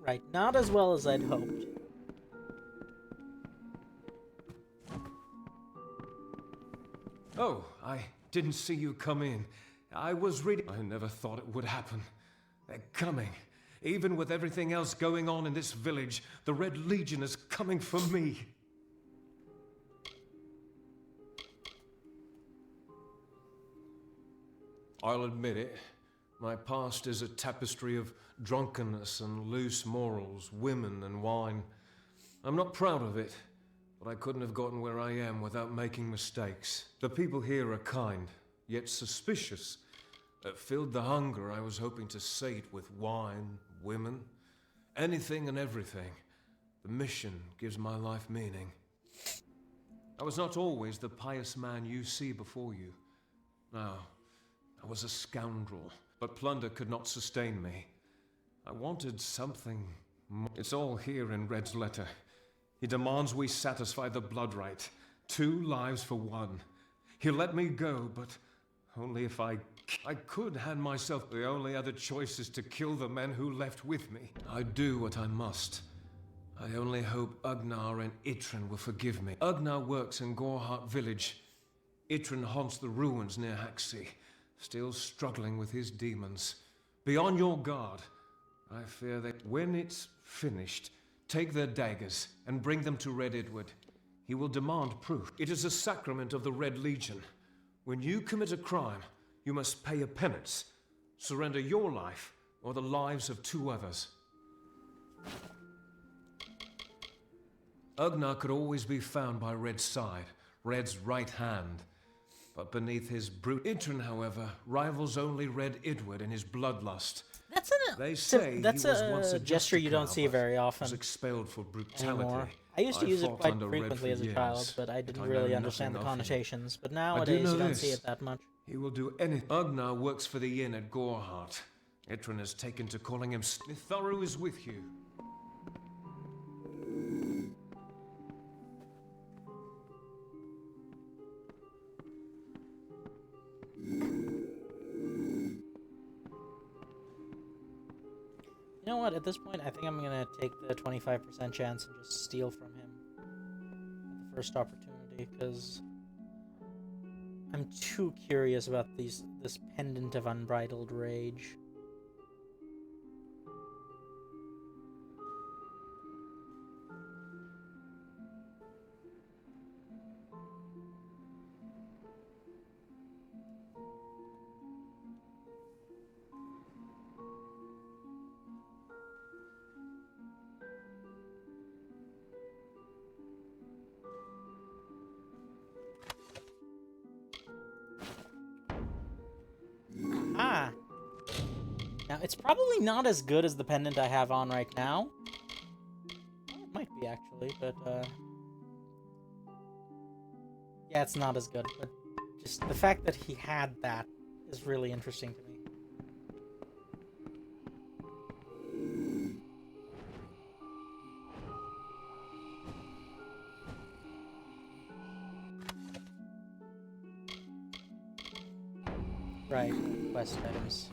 Right, not as well as I'd hoped. Oh, I didn't see you come in. I was reading. I never thought it would happen. They're coming. Even with everything else going on in this village, the Red Legion is coming for me. I'll admit it. My past is a tapestry of drunkenness and loose morals, women and wine. I'm not proud of it, but I couldn't have gotten where I am without making mistakes. The people here are kind, yet suspicious. It filled the hunger I was hoping to sate with wine, women, anything and everything. The mission gives my life meaning. I was not always the pious man you see before you. No, I was a scoundrel, but plunder could not sustain me. I wanted something more. It's all here in Red's letter. He demands we satisfy the blood right. 2 lives for 1. He'll let me go, but only if I could hand myself. The only other choice is to kill the men who left with me. I do what I must. I only hope Ugnar and Itrin will forgive me. Ugnar works in Gorhart village. Itrin haunts the ruins near Haxi, still struggling with his demons. Be on your guard. I fear that when it's finished, take their daggers and bring them to Red Edward. He will demand proof. It is a sacrament of the Red Legion. When you commit a crime, you must pay a penance. Surrender your life or the lives of 2 others. Ugnar could always be found by Red's side, Red's right hand. But beneath his brute Itrin, however, rivals only Red Edward in his bloodlust. They say that's he was once a gesture you don't see very often. Was expelled for brutality. Anymore. I used to use it fought quite under Red frequently for as a years, child, but I didn't know really nothing understand the of him. connotations. But I do nowadays know you don't see this. it that much. He will do anything. Ugnar works for the inn at Gorhart. Itrin has taken to calling him Nitharu is with you. You know what? At this point, I think I'm gonna take the 25% chance and just steal from him at the first opportunity, because I'm too curious about this pendant of unbridled rage. Now, it's probably not as good as the pendant I have on right now. Well, it might be, actually, but, yeah, it's not as good, but just the fact that he had that is really interesting to me. Right, quest items.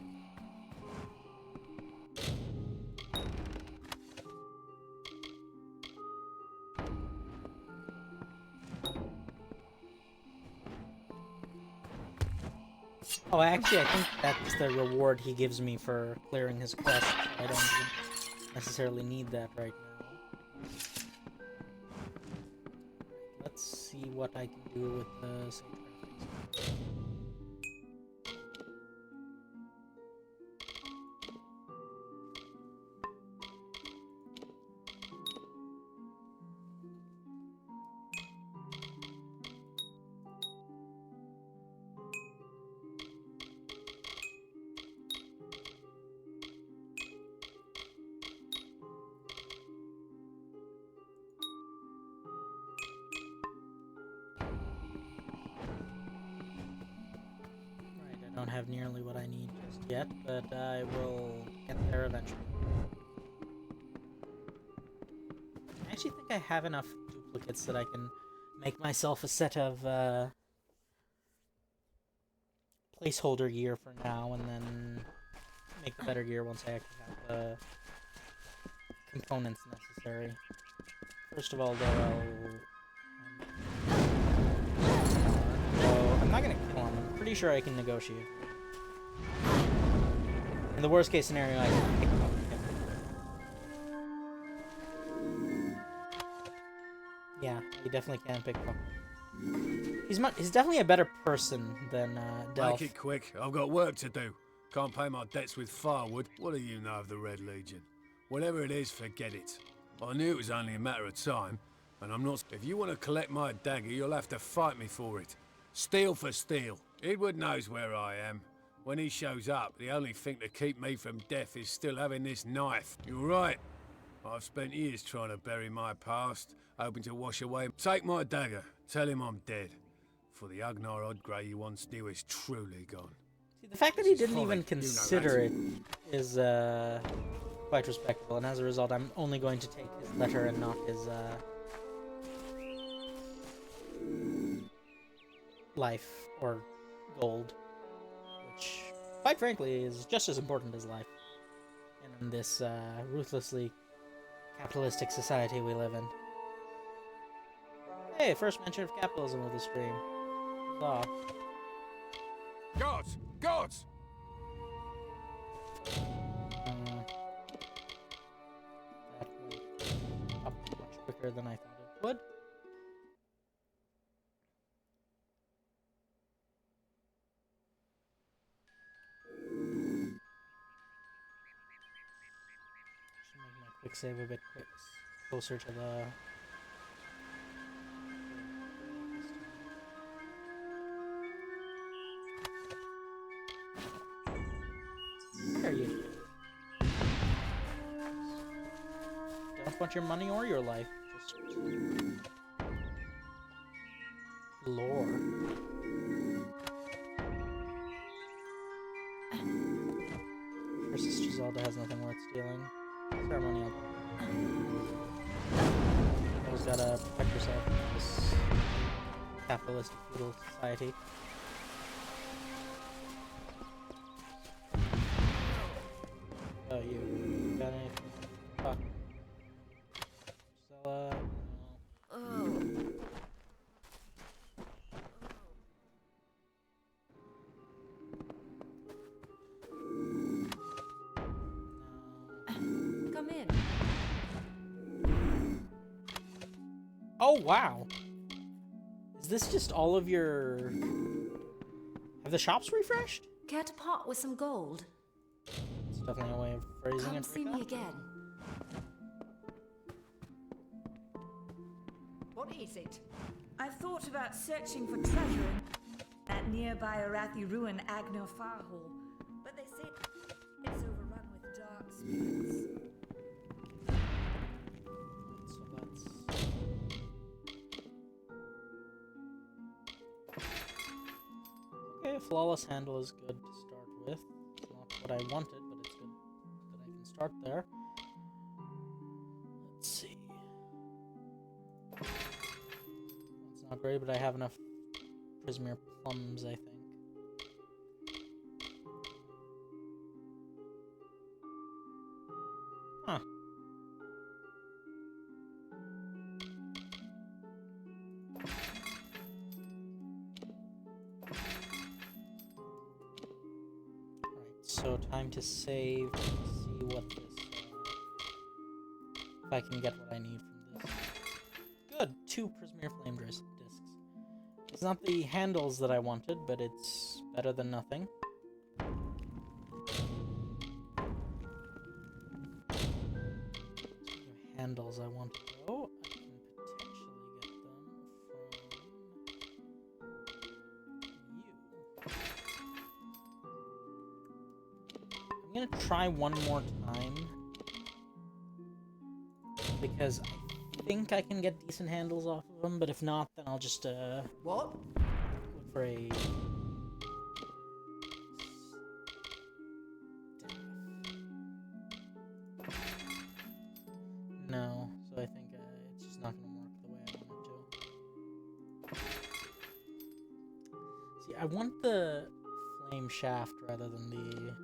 Oh, actually, I think that's the reward he gives me for clearing his quest. I don't necessarily need that right now. Let's see what I can do with the sage. I don't have nearly what I need just yet, but I will get there eventually. I actually think I have enough duplicates that I can make myself a set of placeholder gear for now, and then make the better gear once I actually have the components necessary. First of all, though, I'm not gonna kill him. I'm pretty sure I can negotiate. In the worst case scenario, I can pick him up. Yeah, you definitely can pick him up. He's definitely a better person than Delph. Make it quick. I've got work to do. Can't pay my debts with firewood. What do you know of the Red Legion? Whatever it is, forget it. I knew it was only a matter of time, and I'm not... If you want to collect my dagger, you'll have to fight me for it. Steel for steel. Edward knows where I am. When he shows up, the only thing to keep me from death is still having this knife. You're right. I've spent years trying to bury my past, hoping to wash away... Take my dagger. Tell him I'm dead. For the Agnar Odgrey you once knew is truly gone. See, the fact that he didn't even consider it is quite respectable, and as a result, I'm only going to take his letter and not his life or gold, which, quite frankly, is just as important as life in this ruthlessly capitalistic society we live in. Hey, first mention of capitalism of the stream. Huzzah. Gods! Gods! That went up much quicker than I thought it would. Should make my quick save a bit closer to the... Where are you? Don't want your money or your life. Just lore. Your sister Zelda has nothing worth stealing. Ceremonial. Always gotta protect yourself in this capitalist feudal society. Oh, you got anything? Fuck. Stella? No. Come in. Oh, wow. Is this just all of your... Have the shops refreshed? Care to part with some gold? It's definitely a way of phrasing Come it. see me again. What is it? I've thought about searching for treasure in that nearby Arathi ruin Agnar Farhole, but they say it's overrun with dark spirits. So that's... Okay, a flawless handle is good to start with. It's not what I wanted, but it's good that I can start there. Let's see. It's not great, but I have enough Prismere plums, I think. Huh. So time to save and see what this, if I can get what I need from this. Good, 2 Prismere Flame discs. It's not the handles that I wanted, but it's better than nothing. Handles I want to go. I can potentially get them from you. I'm gonna try one more time because I think I can get decent handles off of them, but if not, then I'll just What? look for a no. So I think it's just not gonna work the way I want it to. See, I want the flame shaft rather than the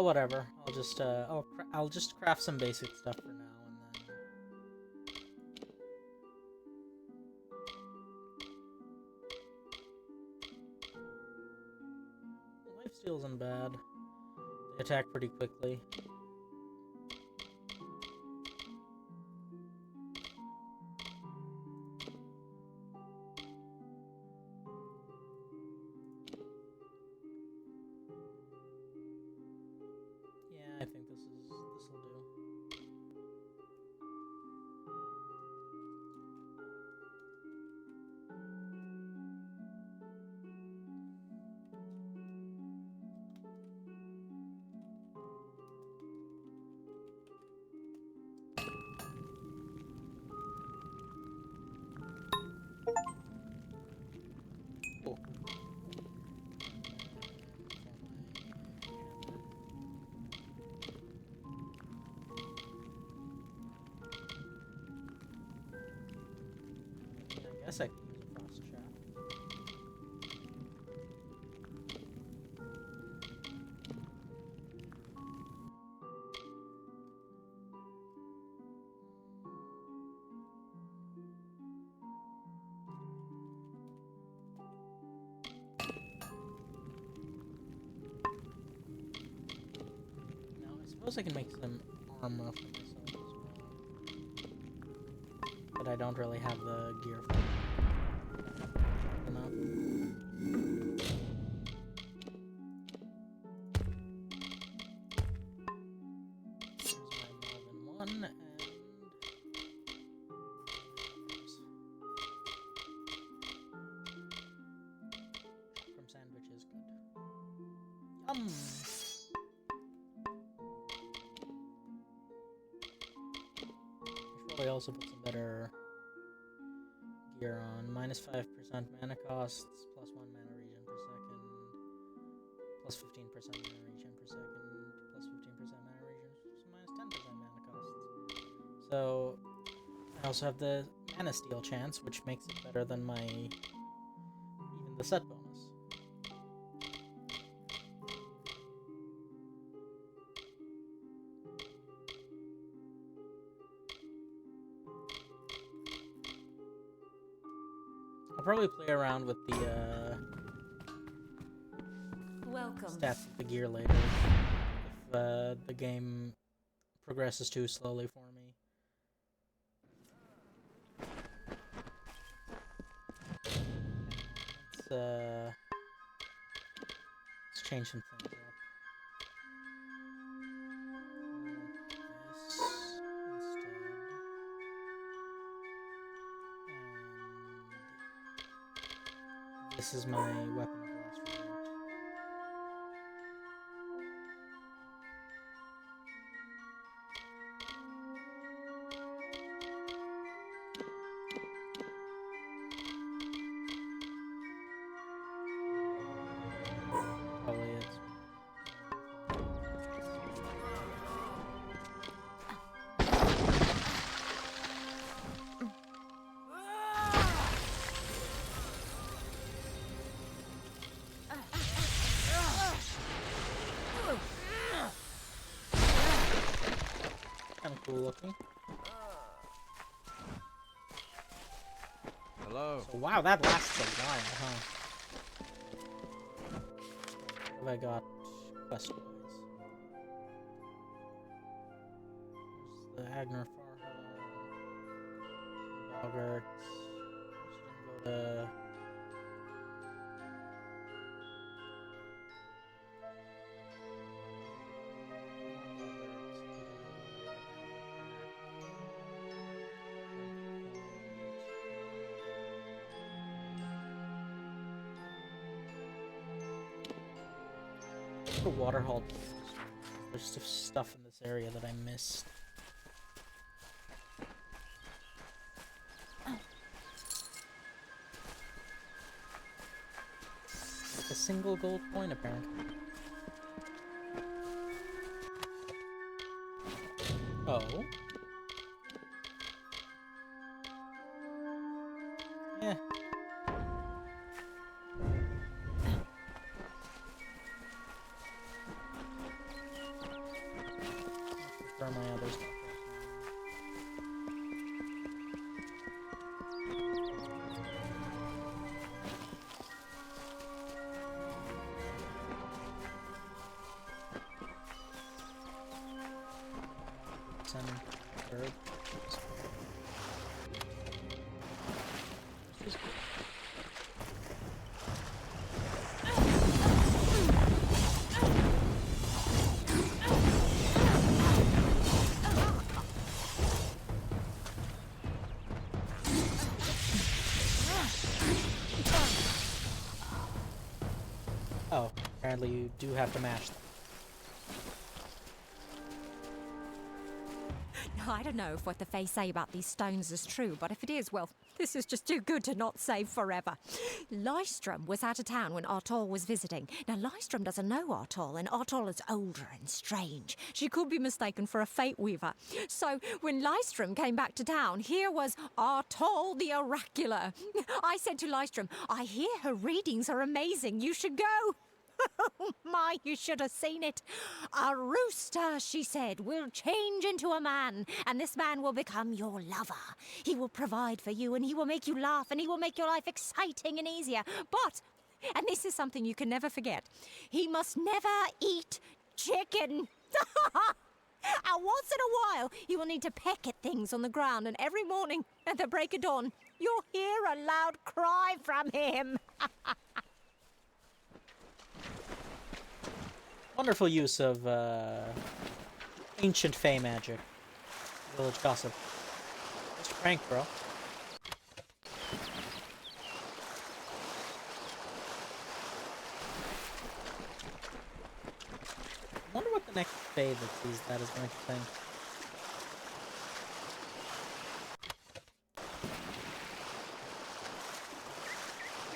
Well, whatever. I'll just craft some basic stuff for now, and then lifesteal isn't bad. They attack pretty quickly. I think this'll do. Cool. I guess I can use a frost trap. Now I suppose I can make some armor for myself as well, but I don't really have the gear for it. Enough. Here's my Melvin 1 and from sandwich is good. Yum! I should probably also put some better gear on. -5% mana costs, +1 mana regen per second, +15% mana regen per second, +15% mana regen, so -10% mana costs. So I also have the mana steal chance, which makes it better than my even the set bonus. I'll probably play around with the Welcome. stats of the gear later if the game progresses too slowly for me. Let's change some things up. This instead. And this is my weapon of last resort. Probably it's kind of cool looking. Hello. So wow, that lasts a while, huh? What have I got quest-wise? There's the Agner Farhall, Boggarts. Just gonna go to the Waterhall. There's stuff in this area that I missed. A single gold coin, apparently. Oh. Yeah. roots and herb. Oh, apparently you do have to mash them. Now, I don't know if what the Fae say about these stones is true, but if it is, well, this is just too good to not save forever. Lystrom was out of town when Artol was visiting. Now, Lystrom doesn't know Artol, and Artol is older and strange. She could be mistaken for a Fate Weaver. So, when Lystrom came back to town, here was Artol the Oracular. I said to Lystrom, I hear her readings are amazing. You should go. Oh my, you should have seen it. A rooster, she said, will change into a man, and this man will become your lover. He will provide for you, and he will make you laugh, and he will make your life exciting and easier. But, and this is something you can never forget, he must never eat chicken. And once in a while, he will need to peck at things on the ground, and every morning at the break of dawn, you'll hear a loud cry from him. Wonderful use of ancient Fey magic. Village gossip. Just a prank, bro. I wonder what the next Fey that sees that is going to think.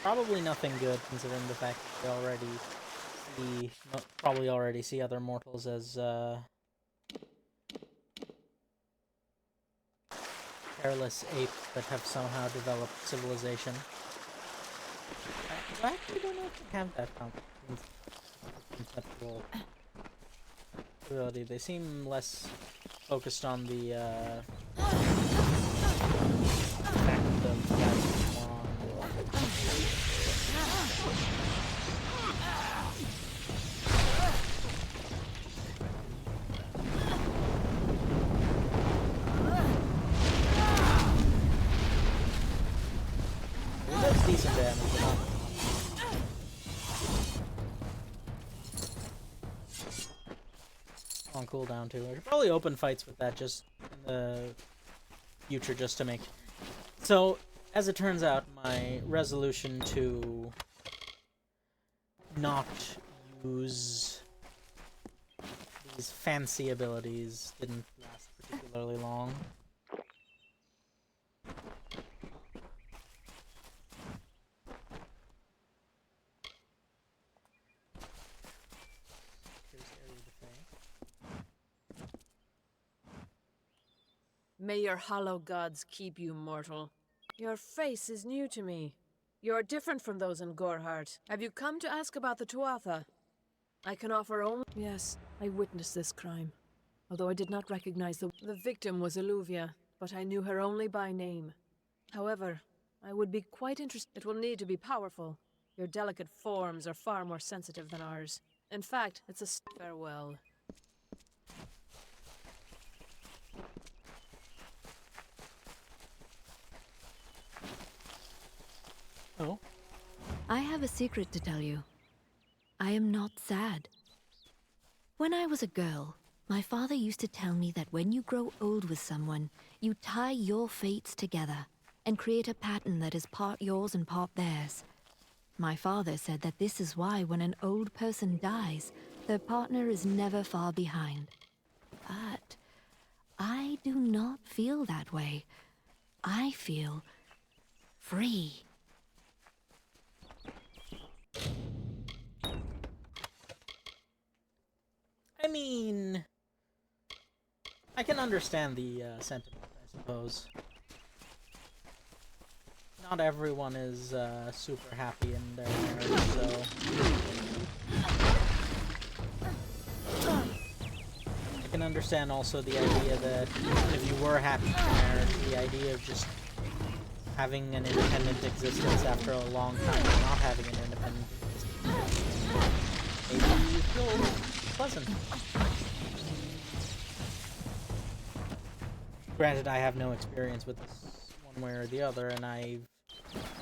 Probably nothing good, considering the fact that they already probably already see other mortals as careless apes that have somehow developed civilization. I actually don't know if they have that conceptual ability. They seem less focused on the fact of decent damage, but not on cooldown too. I should probably open fights with that just in the future, just to make. So, as it turns out, my resolution to not use these fancy abilities didn't last particularly long. May your hollow gods keep you, mortal. Your face is new to me. You're different from those in Gorhart. Have you come to ask about the Tuatha? I can offer only— Yes, I witnessed this crime. Although I did not recognize the victim was Illuvia, but I knew her only by name. However, I would be quite interested— It will need to be powerful. Your delicate forms are far more sensitive than ours. In fact, it's a farewell. Oh? I have a secret to tell you. I am not sad. When I was a girl, my father used to tell me that when you grow old with someone, you tie your fates together and create a pattern that is part yours and part theirs. My father said that this is why when an old person dies, their partner is never far behind. But I do not feel that way. I feel free. I mean, I can understand the sentiment, I suppose. Not everyone is super happy in their marriage, so... I can understand also the idea that even if you were happy in your marriage, the idea of just having an independent existence after a long time of not having an independent existence, maybe you feel pleasant. granted, I have no experience with this one way or the other, and I've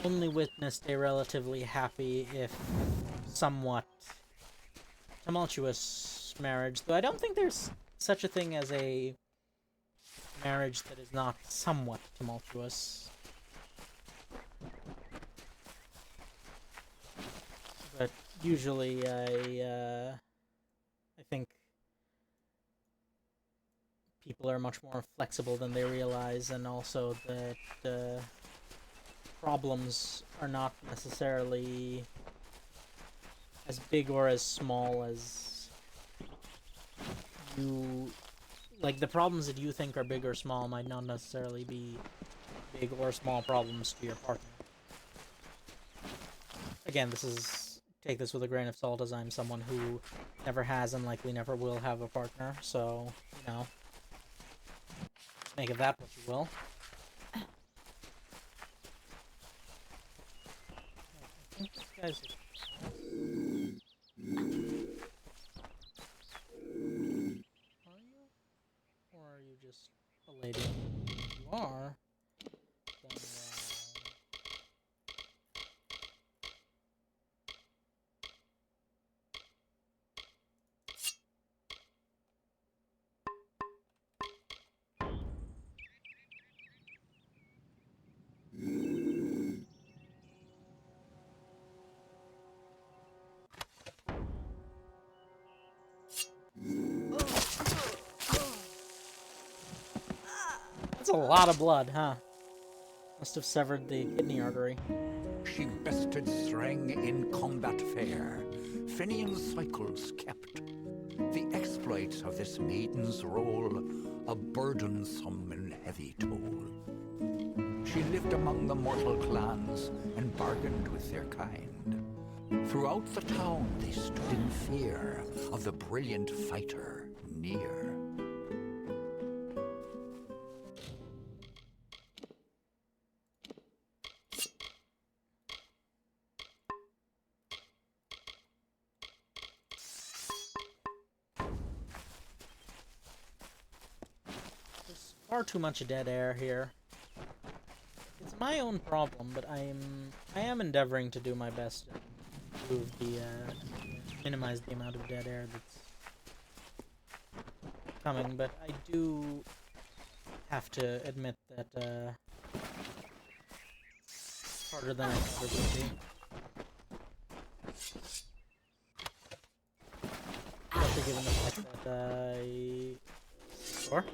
only witnessed a relatively happy, if somewhat tumultuous marriage. Though I don't think there's such a thing as a marriage that is not somewhat tumultuous. But usually I think people are much more flexible than they realize, and also that problems are not necessarily as big or as small as you... Like, the problems that you think are big or small might not necessarily be big or small problems to your partner. Again, take this with a grain of salt, as I'm someone who never has and likely never will have a partner, so, you know, make of that what you will. I think this guy's... Are you? Or are you just a lady? If you are, then, that's a lot of blood, huh? Must have severed the kidney artery. She bested Strang in combat fair. Fenian cycles kept. The exploits of this maiden's role, a burdensome and heavy toll. She lived among the mortal clans and bargained with their kind. Throughout the town they stood in fear of the brilliant fighter near. Far too much dead air here. It's my own problem, but I am endeavoring to do my best to improve minimize the amount of dead air that's coming, but I do have to admit that it's harder than I thought it would be. Especially given the fact that Sure.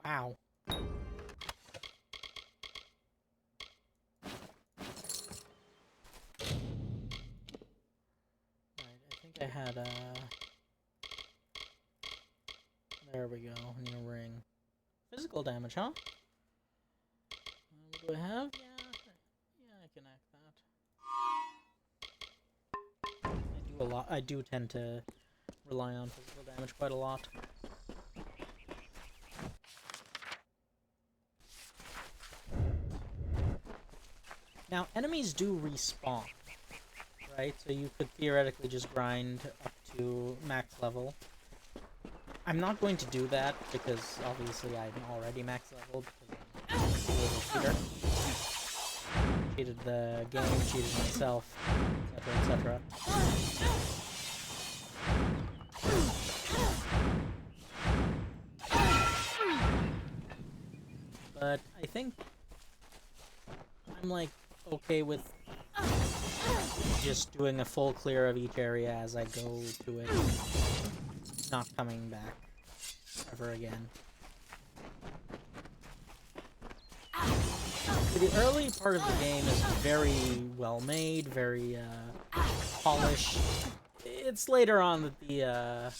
Wow. Right, I think I had there we go, new ring. Physical damage, huh? What do I have? Yeah, I can act that. I do a lot. I do tend to rely on physical damage quite a lot. Now, enemies do respawn, right? So you could theoretically just grind up to max level. I'm not going to do that because obviously I'm already max level because I'm a little cheater. Cheated the game, cheated myself, etc., etc. But I think I'm like okay with just doing a full clear of each area as I go to it, not coming back ever again. The early part of the game is very well made, very polished. It's later on that the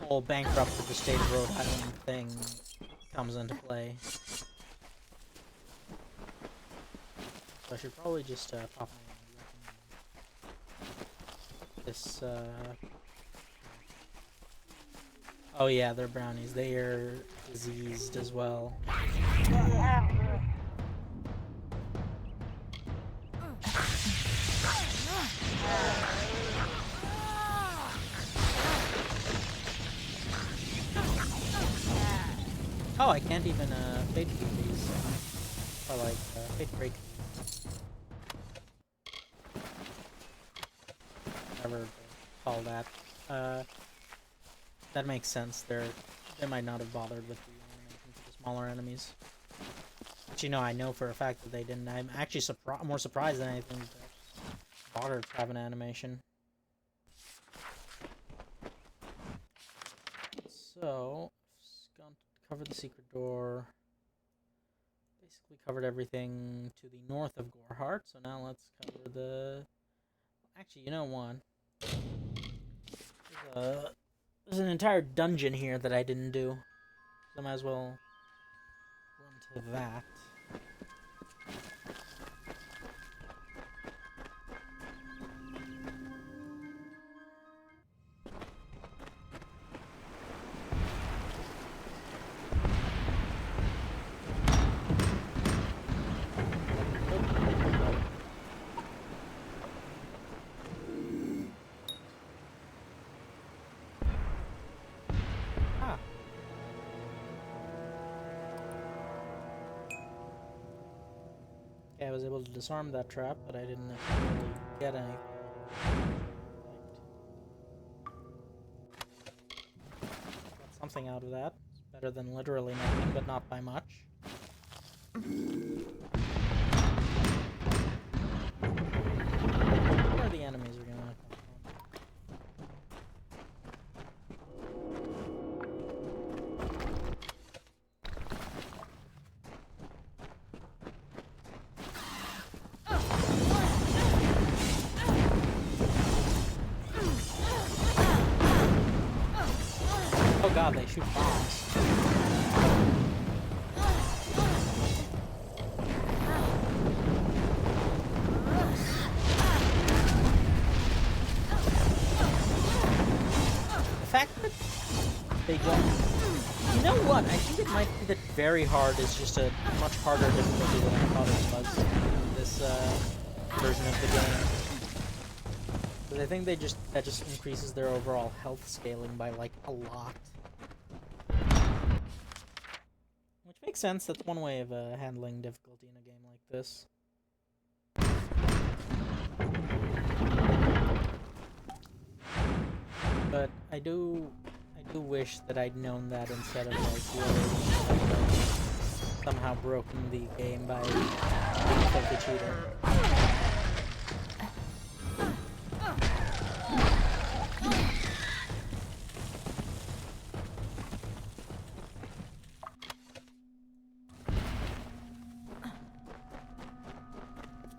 whole bankrupt of the state of Rhode Island thing comes into play. So I should probably just pop this Oh yeah, they're brownies. They are diseased as well. Oh, I can't even fate feed these. Or like fate break. Whatever they call that. That makes sense. They might not have bothered with the animation for the smaller enemies. But you know, I know for a fact that they didn't. I'm actually more surprised than anything that bothered to have an animation. So, gone to cover the secret door. Basically covered everything to the north of Goreheart. So now let's cover the. Actually, you know what? There's an entire dungeon here that I didn't do. So I might as well run to that. I was able to disarm that trap, but I didn't really get any. Got something out of that. It's better than literally nothing, but not by much. Where the enemies are gonna come from. Oh god, they shoot bombs. The fact that they don't... You know what? I think it might be that very hard is just a much harder difficulty than I thought it was in this version of the game. But I think that just increases their overall health scaling by like a lot. Which makes sense. That's one way of handling difficulty in a game like this. But I do wish that I'd known that instead of like really somehow broken the game by being a filthy cheater.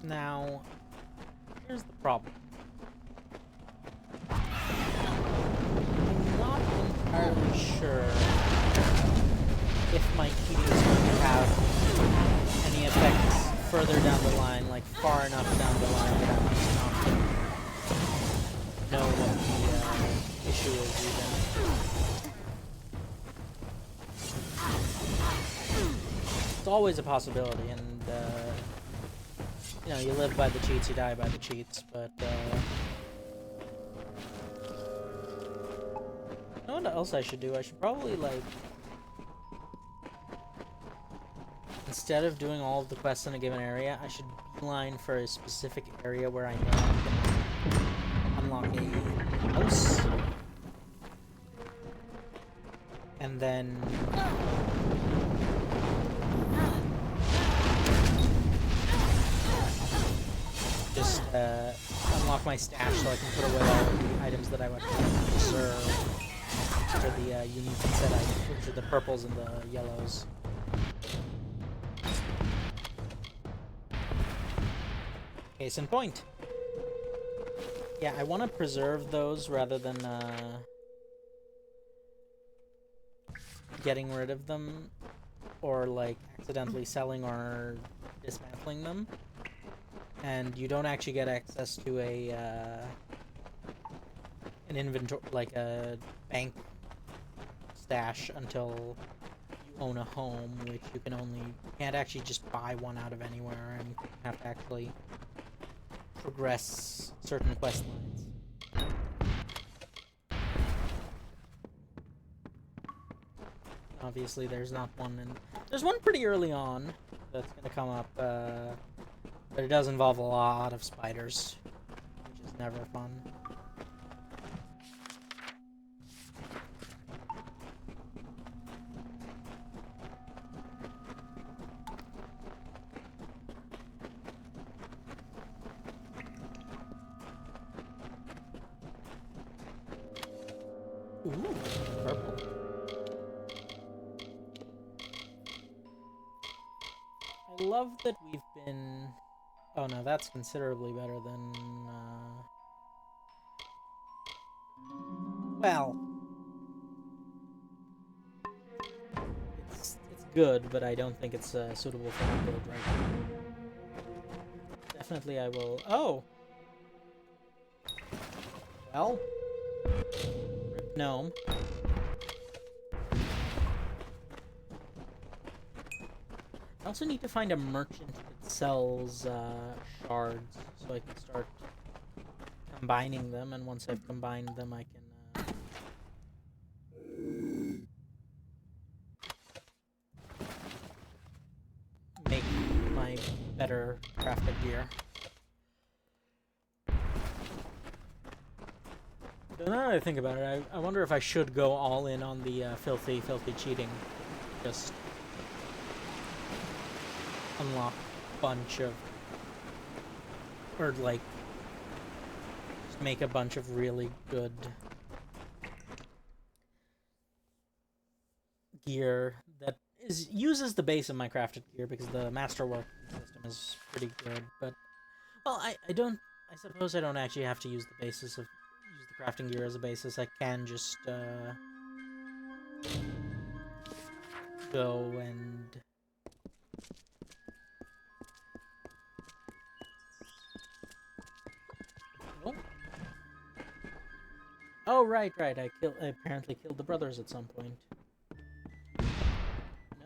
Now, here's the problem. I'm not entirely sure if my key is going to have any effects further down the line, like far enough down the line that I'm just not going to know what the issue is even. It's always a possibility, and you know, you live by the cheats, you die by the cheats, but, you know what else I should do? I should probably, like, instead of doing all of the quests in a given area, I should beeline for a specific area where I know I can unlock a house. And then... just unlock my stash so I can put away all of the items that I want to preserve for the unique set items, which are the purples and the yellows. Case in point. Yeah, I want to preserve those rather than getting rid of them or like accidentally selling or dismantling them. And you don't actually get access to a an inventory, like a bank stash until you own a home, which you can't actually just buy one out of anywhere, and you have to actually progress certain quest lines. Obviously, there's not one, and there's one pretty early on that's gonna come up, but it does involve a lot of spiders, which is never fun. Ooh, purple. I love that we've been... Oh no, that's considerably better than... Well... It's good, but I don't think it's suitable for my build right now. Definitely I will... Oh! Well... Rip gnome. I also need to find a merchant that sells shards, so I can start combining them, and once I've combined them, I can make my better crafted gear. So now that I think about it, I wonder if I should go all in on the filthy cheating. Just unlock a bunch of... Or, like, just make a bunch of really good gear that uses the base of my crafted gear, because the masterwork system is pretty good, but... Well, I suppose I don't actually have to use the basis of... use the crafting gear as a basis. I can just, go and... Oh, right. I apparently killed the brothers at some point.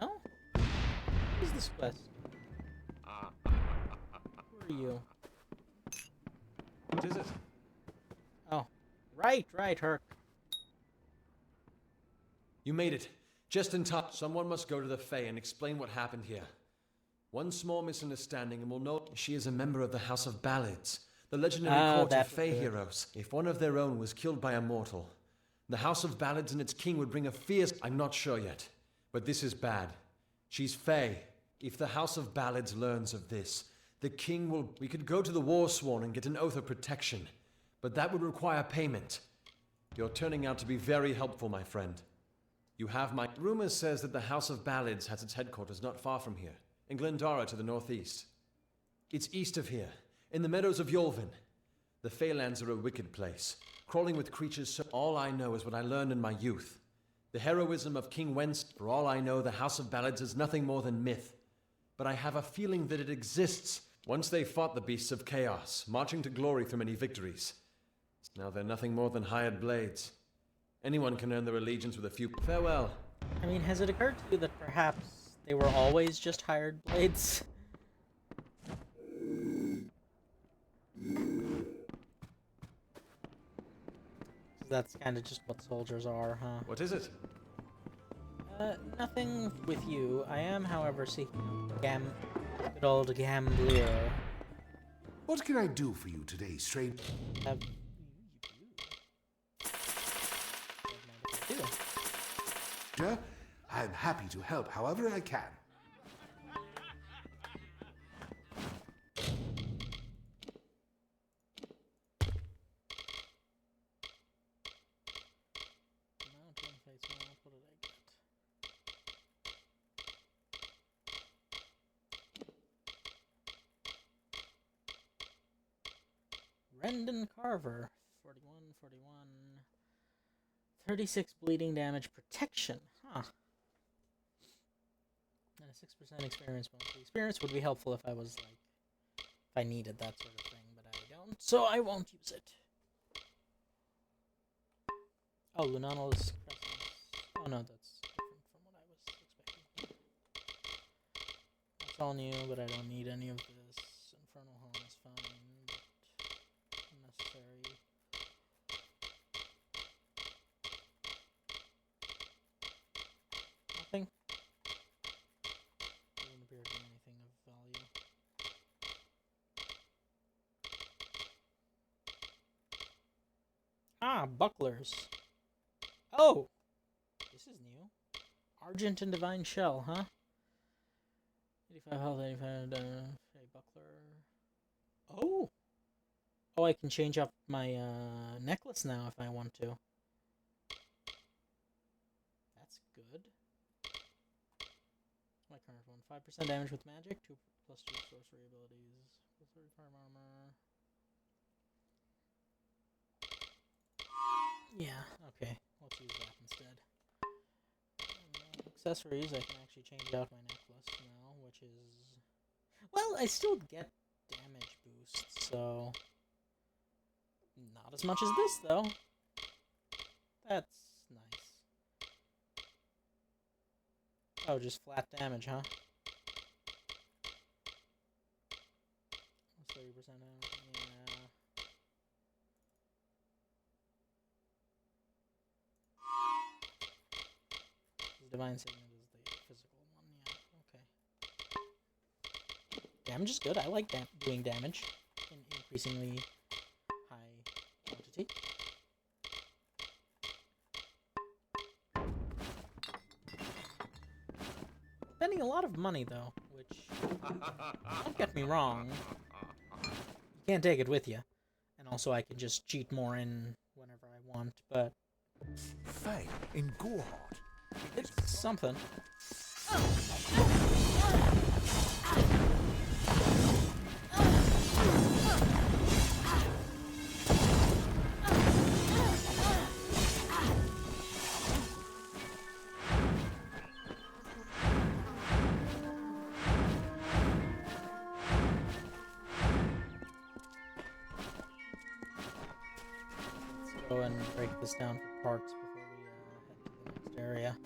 No? What is this quest? Who are you? What is it? Oh. Right, Herc. You made it. Just in time. Someone must go to the Fae and explain what happened here. One small misunderstanding and we'll know she is a member of the House of Ballads, the legendary court of Fae heroes. If one of their own was killed by a mortal, the House of Ballads and its king would bring a fierce... I'm not sure yet, but this is bad. She's Fae. If the House of Ballads learns of this, the king will... We could go to the War Sworn and get an oath of protection, but that would require payment. You're turning out to be very helpful, my friend. You have my... Rumor says that the House of Ballads has its headquarters not far from here, in Glendara to the northeast. It's east of here, in the meadows of Yolvin. The Feylands are a wicked place, crawling with creatures so... All I know is what I learned in my youth. The heroism of King Wens. For all I know, the House of Ballads is nothing more than myth. But I have a feeling that it exists. Once they fought the beasts of chaos, marching to glory through many victories. Now they're nothing more than hired blades. Anyone can earn their allegiance with a few... Farewell. I mean, has it occurred to you that perhaps they were always just hired blades? That's kind of just what soldiers are, huh? What is it? Nothing with you. I am, however, seeking good old gambler. What can I do for you today, stranger? I'm happy to help however I can. Rendon Carver, 41, 36 bleeding damage protection. Huh. And a 6% experience bonus. The experience would be helpful if I was like, if I needed that sort of thing, but I don't, so I won't use it. Oh, Lunanal's Crescent. Oh no, that's different from what I was expecting. That's all new, but I don't need any of this. Infernal Home is fine, but unnecessary. Nothing. Doesn't appear to be anything of value. Ah, bucklers. Oh! This is new. Argent and Divine Shell, huh? 85 health, 85 damage. A buckler. Oh! Oh, I can change up my necklace now if I want to. That's good. My current one. 5% damage with magic, 2 plus 2 sorcery abilities. Plus 35 armor. Yeah, okay. Let's use that instead. Accessories, I can actually change out my necklace now, which is... Well, I still get damage boosts, so... Not as much as this, though. That's nice. Oh, just flat damage, huh? 30% damage, yeah. Divine Signet is the physical one, yeah, okay. Damage is good, I like doing damage in increasingly high quantity. Spending a lot of money, though, which, don't get me wrong, you can't take it with you. And also I can just cheat more in whenever I want, but... Faye, in Gorhart. It's something. Let's go and break this down for parts before we head to the next area.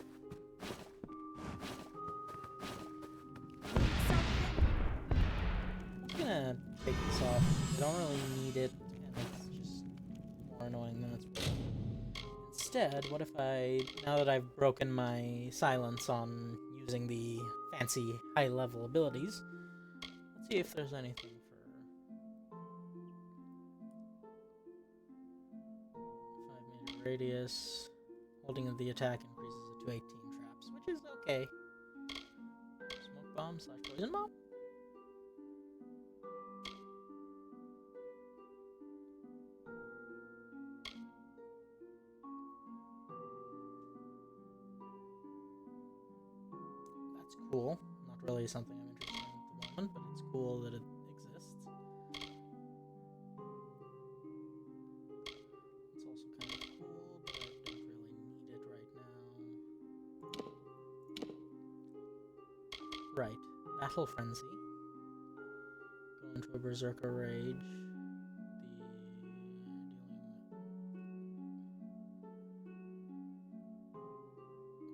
I'm gonna take this off. I don't really need it, and it's just more annoying than it's worth. Instead, what if I, now that I've broken my silence on using the fancy high-level abilities, let's see if there's anything for 5-meter radius. Holding of the attack increases it to 18 traps, which is okay. Smoke bomb / poison bomb? That's cool. Not really something I'm interested in at the moment, but it's cool that it exists. It's also kind of cool, but I don't really need it right now. Right. Battle Frenzy. Go into a Berserker Rage.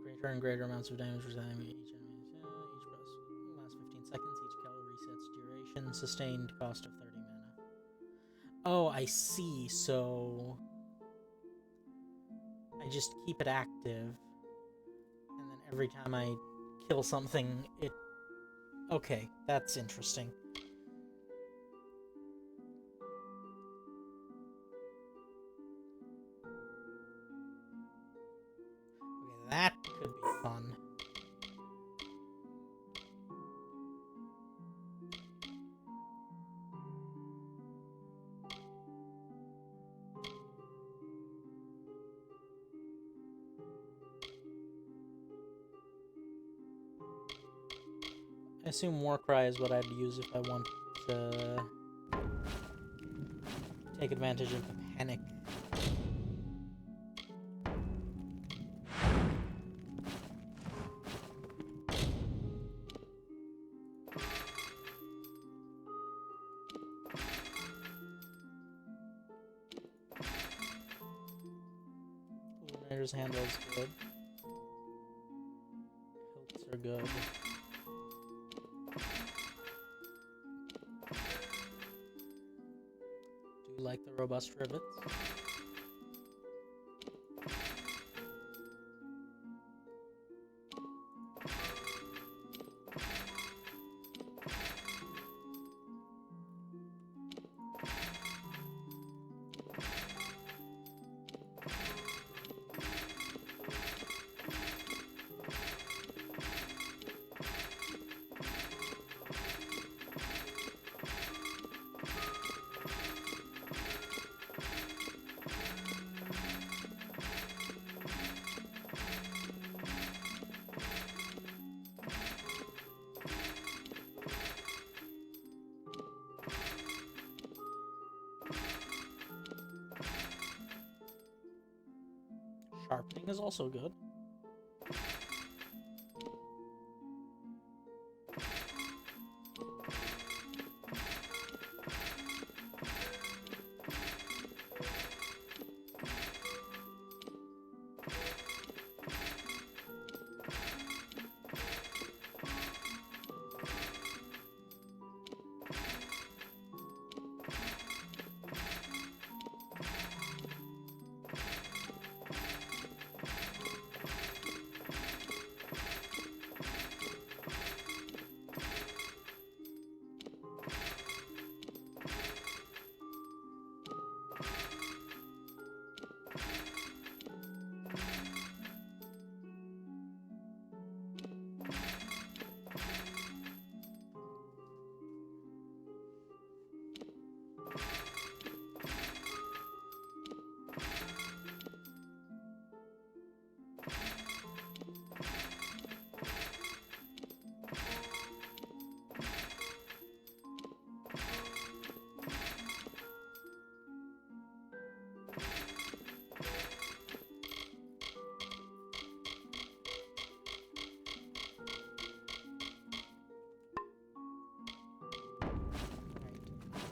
Greater and greater amounts of damage for each enemy. Each press lasts 15 seconds. Each kill resets duration. Sustained cost of 30 mana. Oh, I see. So I just keep it active, and then every time I kill something, it... Okay, that's interesting. Okay, that could be fun. I assume Warcry is what I'd use if I want to take advantage of the panic. Illuminator's Handle is good. good. Do you like the robust rivets? Sharpening is also good.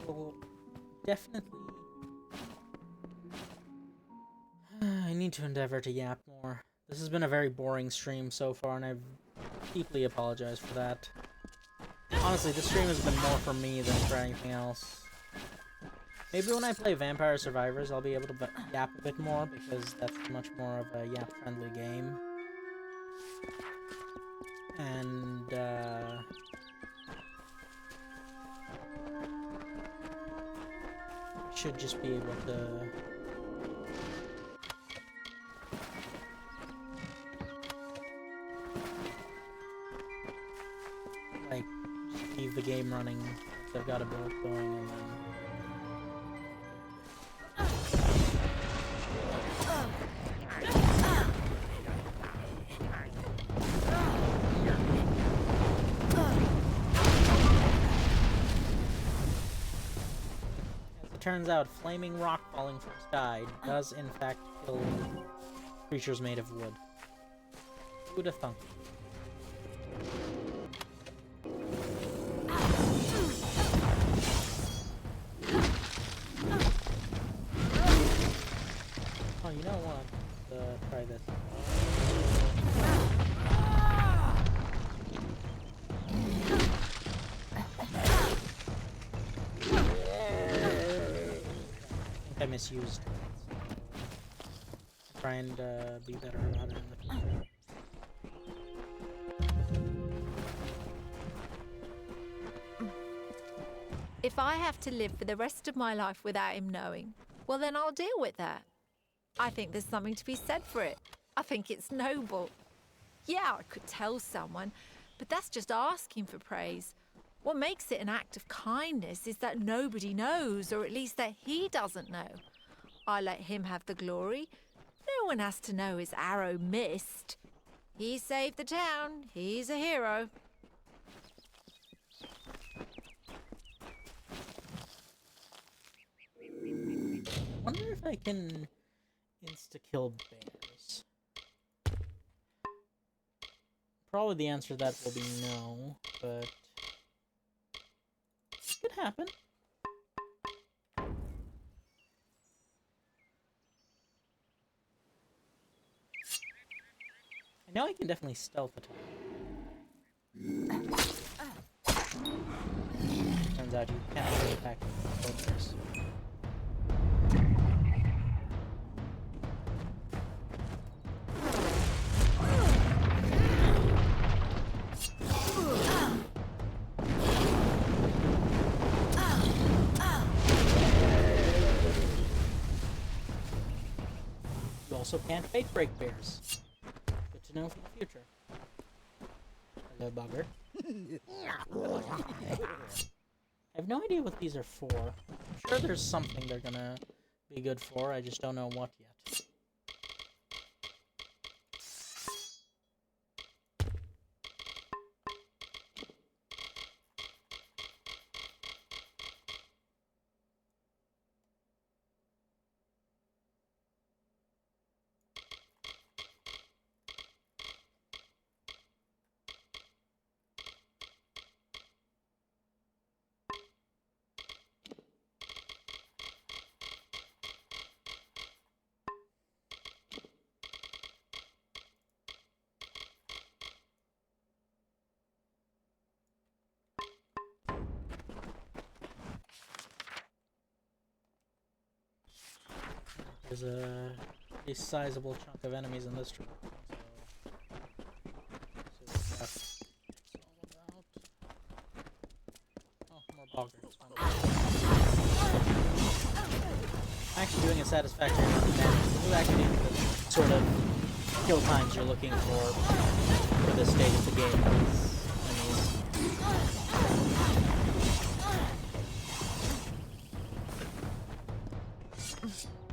Will definitely. I need to endeavor to yap more. This has been a very boring stream so far, and I deeply apologize for that. Honestly, this stream has been more for me than for anything else. Maybe when I play Vampire Survivors, I'll be able to yap a bit more, because that's much more of a yap-friendly game. And, should just be able to like just leave the game running once I've got a build going, and then turns out, flaming rock falling from the sky does in fact kill creatures made of wood. Who'd have thunk? Oh, you know what? Try this. I misused. Try and be better about it in the future. If I have to live for the rest of my life without him knowing, well then I'll deal with that. I think there's something to be said for it. I think it's noble. Yeah, I could tell someone, but that's just asking for praise. What makes it an act of kindness is that nobody knows, or at least that he doesn't know. I let him have the glory. No one has to know his arrow missed. He saved the town. He's a hero. I wonder if I can insta-kill bears. Probably the answer to that will be no, but it could happen. I know I can definitely stealth attack. out you cannot really attack soldiers. You also can't fate break bears. Good to know for the future. Hello, bugger. I have no idea what these are for. I'm sure there's something they're gonna be good for, I just don't know what yet. There's a pretty sizable chunk of enemies in this trip, so that's all about. Oh, more boggers. I'm actually doing a satisfactory amount of damage. This is actually the sort of kill times you're looking for this stage of the game. These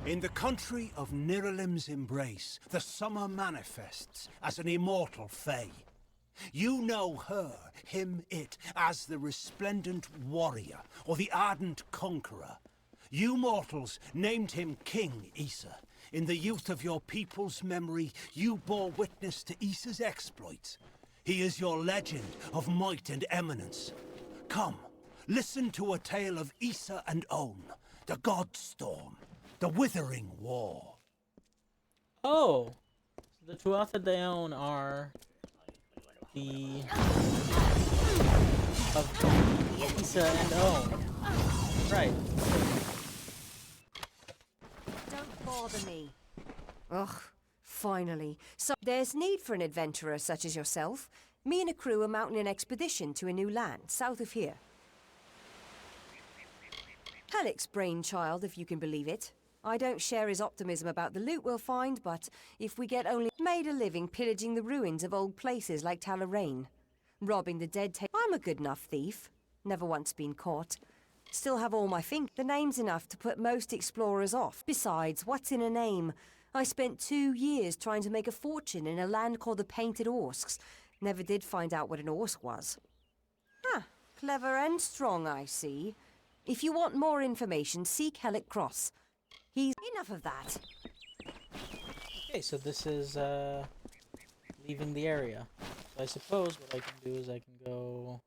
In the country of Niralim's embrace, the summer manifests as an immortal fae. You know her, him, it, as the resplendent warrior, or the ardent conqueror. You mortals named him King Issa. In the youth of your people's memory, you bore witness to Issa's exploits. He is your legend of might and eminence. Come, listen to a tale of Issa and On, the Godstorm. The Withering War. Oh! So the Tuatha they own are the of Issa and On. Right. Don't bother me. Ugh, finally. So there's need for an adventurer such as yourself. Me and a crew are mounting an expedition to a new land, south of here. Halleck's brainchild, if you can believe it. I don't share his optimism about the loot we'll find, but if we get only made a living pillaging the ruins of old places like Talarain, robbing the dead I'm a good enough thief. Never once been caught. Still have all my the name's enough to put most explorers off. Besides, what's in a name? I spent 2 years trying to make a fortune in a land called the Painted Orsks. Never did find out what an Orsk was. Ah, clever and strong, I see. If you want more information, seek Halleck Cross. He's enough of that. Okay, so this is leaving the area. So I suppose what I can do is I can go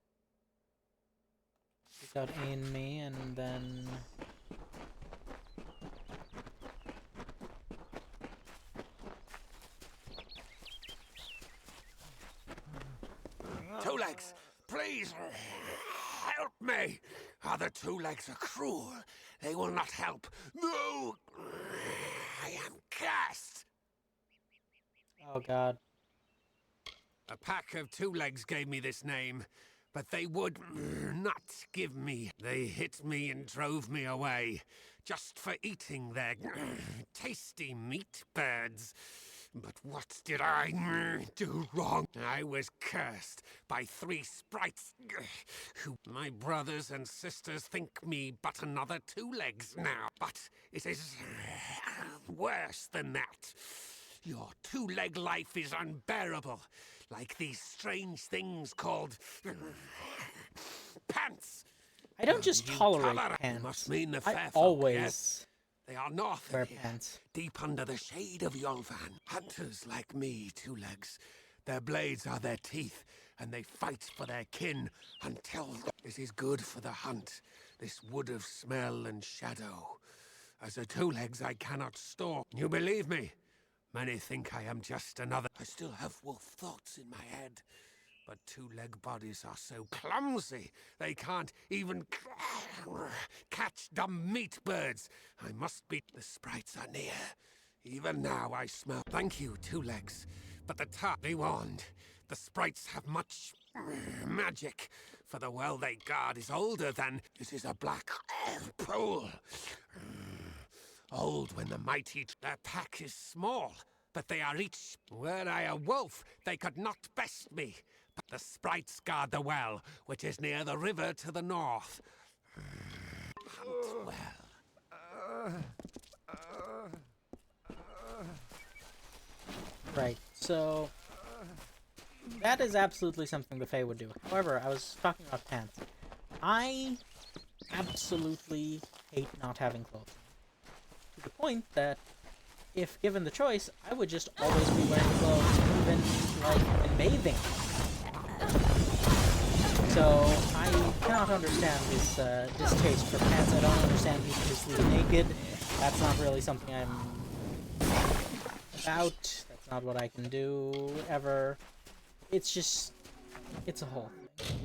seek out A and me, and then Two Legs, please help me. Other Two Legs are cruel. They will not help. No! I am cursed. oh god. A pack of Two Legs gave me this name, but they would not give me. They hit me and drove me away, just for eating their tasty meat birds. But what did I do wrong? I was cursed by 3 sprites who my brothers and sisters think me but another Two Legs now. But it is worse than that. Your two-leg life is unbearable, like these strange things called pants. I don't just tolerate pants. Must mean the I fair folk, always yes? They are north wear of here, pants. deep under the shade of Yolvan. Hunters like me, Two Legs. Their blades are their teeth, and they fight for their kin until this is good for the hunt, this wood of smell and shadow. As a Two Legs I cannot store. You believe me? Many think I am just another. I still have wolf thoughts in my head. but two-leg bodies are so clumsy they can't even catch dumb meat birds. I must be. The sprites are near. Even now I smell. Thank you, Two Legs. But the be warned. The sprites have much magic. For the well they guard is older than. It is a black pool. Old when the mighty. Their pack is small, but they are each. Were I a wolf, they could not best me. But the sprites guard the well, which is near the river to the north. Hunt well. Right, so that is absolutely something the Fae would do. However, I was talking about pants. I absolutely hate not having clothes. To the point that if given the choice, I would just always be wearing clothes, even like when bathing. So I cannot understand this distaste for pants. I don't understand people who sleep naked. That's not really something I'm about. That's not what I can do ever. It's just, it's a whole thing.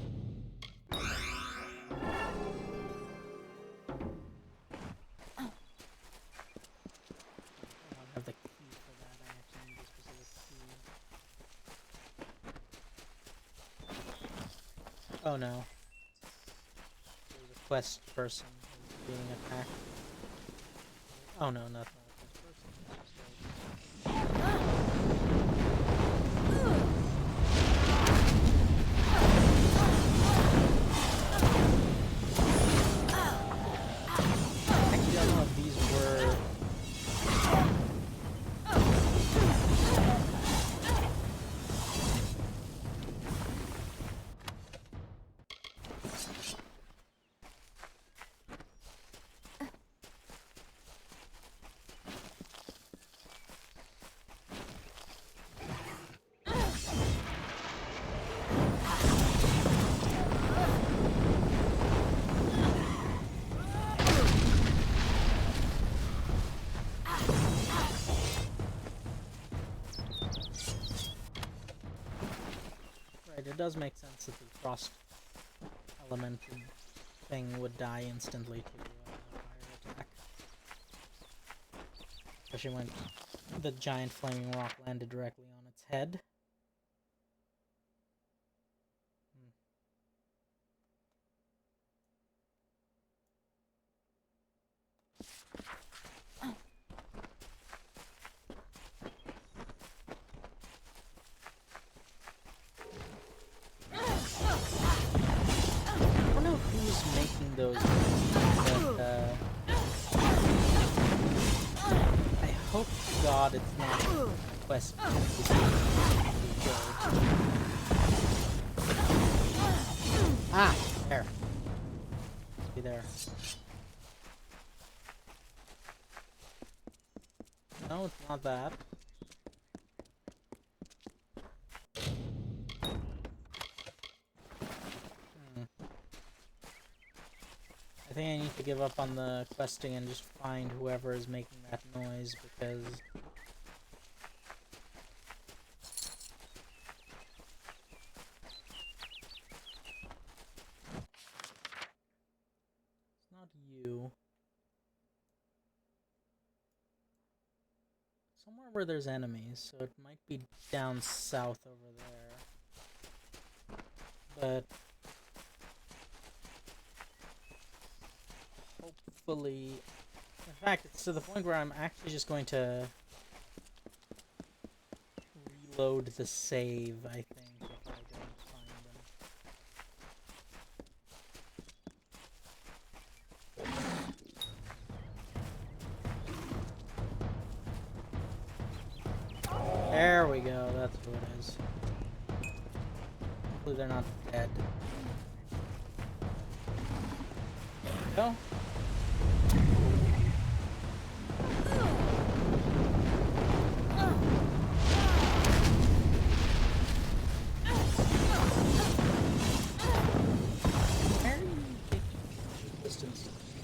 Oh no. There's a quest person who's being attacked. Oh no, nothing. Actually, I don't know if these were... It does make sense that the frost element thing would die instantly to a fire attack. Especially when the giant flaming rock landed directly on its head. Those but, I hope to God it's not a quest. Ah, there. Must be there. No, it's not that. I think I need to give up on the questing and just find whoever is making that noise, because it's not you. Somewhere where there's enemies, so it might be down south over there. But hopefully, in fact, it's to the point where I'm actually just going to reload the save, I think, if I don't find them. There we go, that's what it is. Hopefully they're not dead. There we go.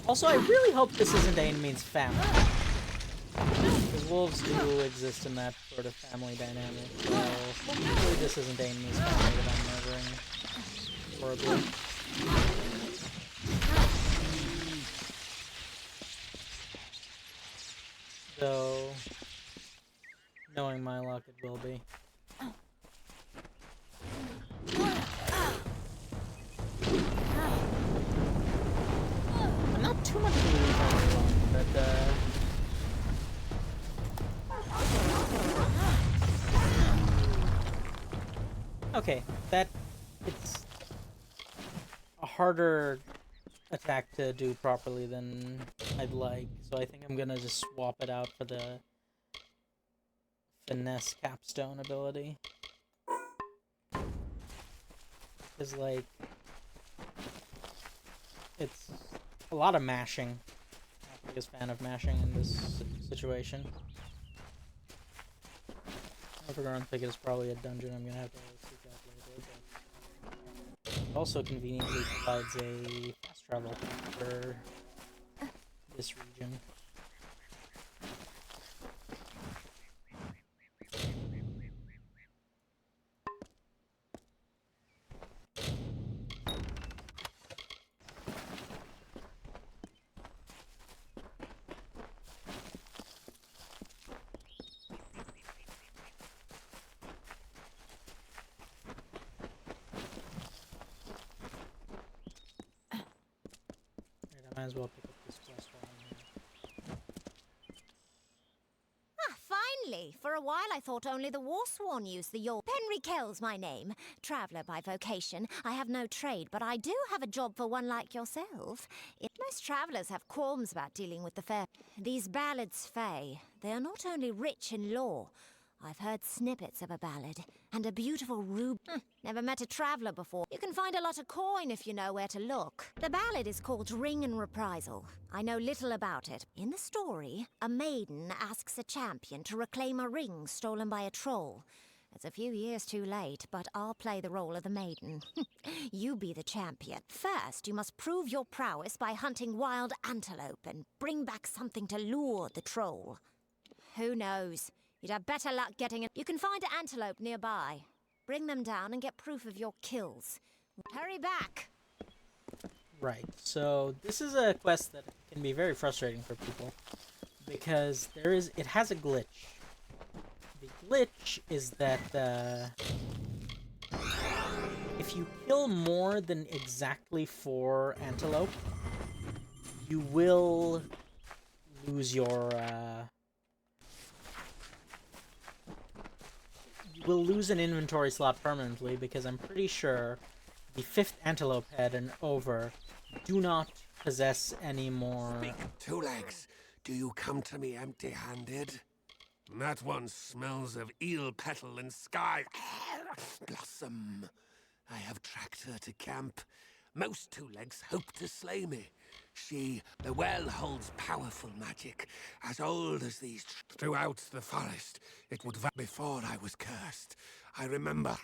Also, I really hope this isn't any means family. Because wolves do exist in that sort of family dynamic, so hopefully this isn't Amy's family that I'm murdering horribly. Though, knowing my luck, it will be. Not too much to lose on everyone, but okay, it's a harder attack to do properly than I'd like, so I think I'm gonna just swap it out for the finesse capstone ability. Because, like, it's a lot of mashing. I'm not the biggest fan of mashing in this situation. Overgrown Thicket is probably a dungeon I'm gonna have to seek out later, but it also conveniently provides a fast travel for this region. Might as well pick up this quest while I'm here. Ah, finally! For a while I thought only the Warsworn used the yawl. Henry Kell's my name. Traveller by vocation. I have no trade, but I do have a job for one like yourself. Most travellers have qualms about dealing with the fair. These ballads, Fae, they are not only rich in lore. I've heard snippets of a ballad, and a beautiful rube. Never met a traveller before. You can find a lot of coin if you know where to look. The ballad is called Ring and Reprisal. I know little about it. In the story, a maiden asks a champion to reclaim a ring stolen by a troll. It's a few years too late, but I'll play the role of the maiden. You be the champion. First, you must prove your prowess by hunting wild antelope and bring back something to lure the troll. Who knows? You'd have better luck getting it. You can find an antelope nearby. Bring them down and get proof of your kills. Hurry back! Right, so this is a quest that can be very frustrating for people because it has a glitch. The glitch is that if you kill more than exactly 4 antelope, you will lose your will lose an inventory slot permanently, because I'm pretty sure the 5th antelope head and over do not possess any more. Speak, Two Legs. Do you come to me empty-handed? That one smells of eel petal and sky blossom. I have tracked her to camp. Most Two Legs hope to slay me. The well holds powerful magic, as old as these. Throughout the forest, it would before I was cursed. I remember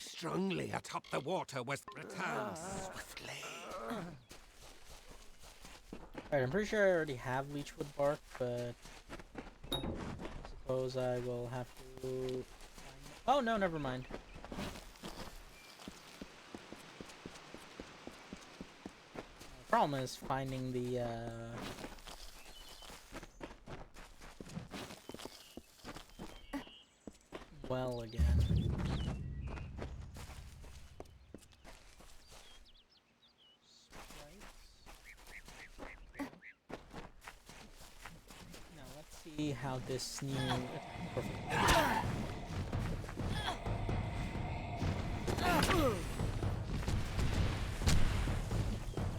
strongly atop the water was returned swiftly. Alright, I'm pretty sure I already have leechwood bark, but I suppose I will have to. Oh no, never mind. The problem is finding the well again. Now let's see how this new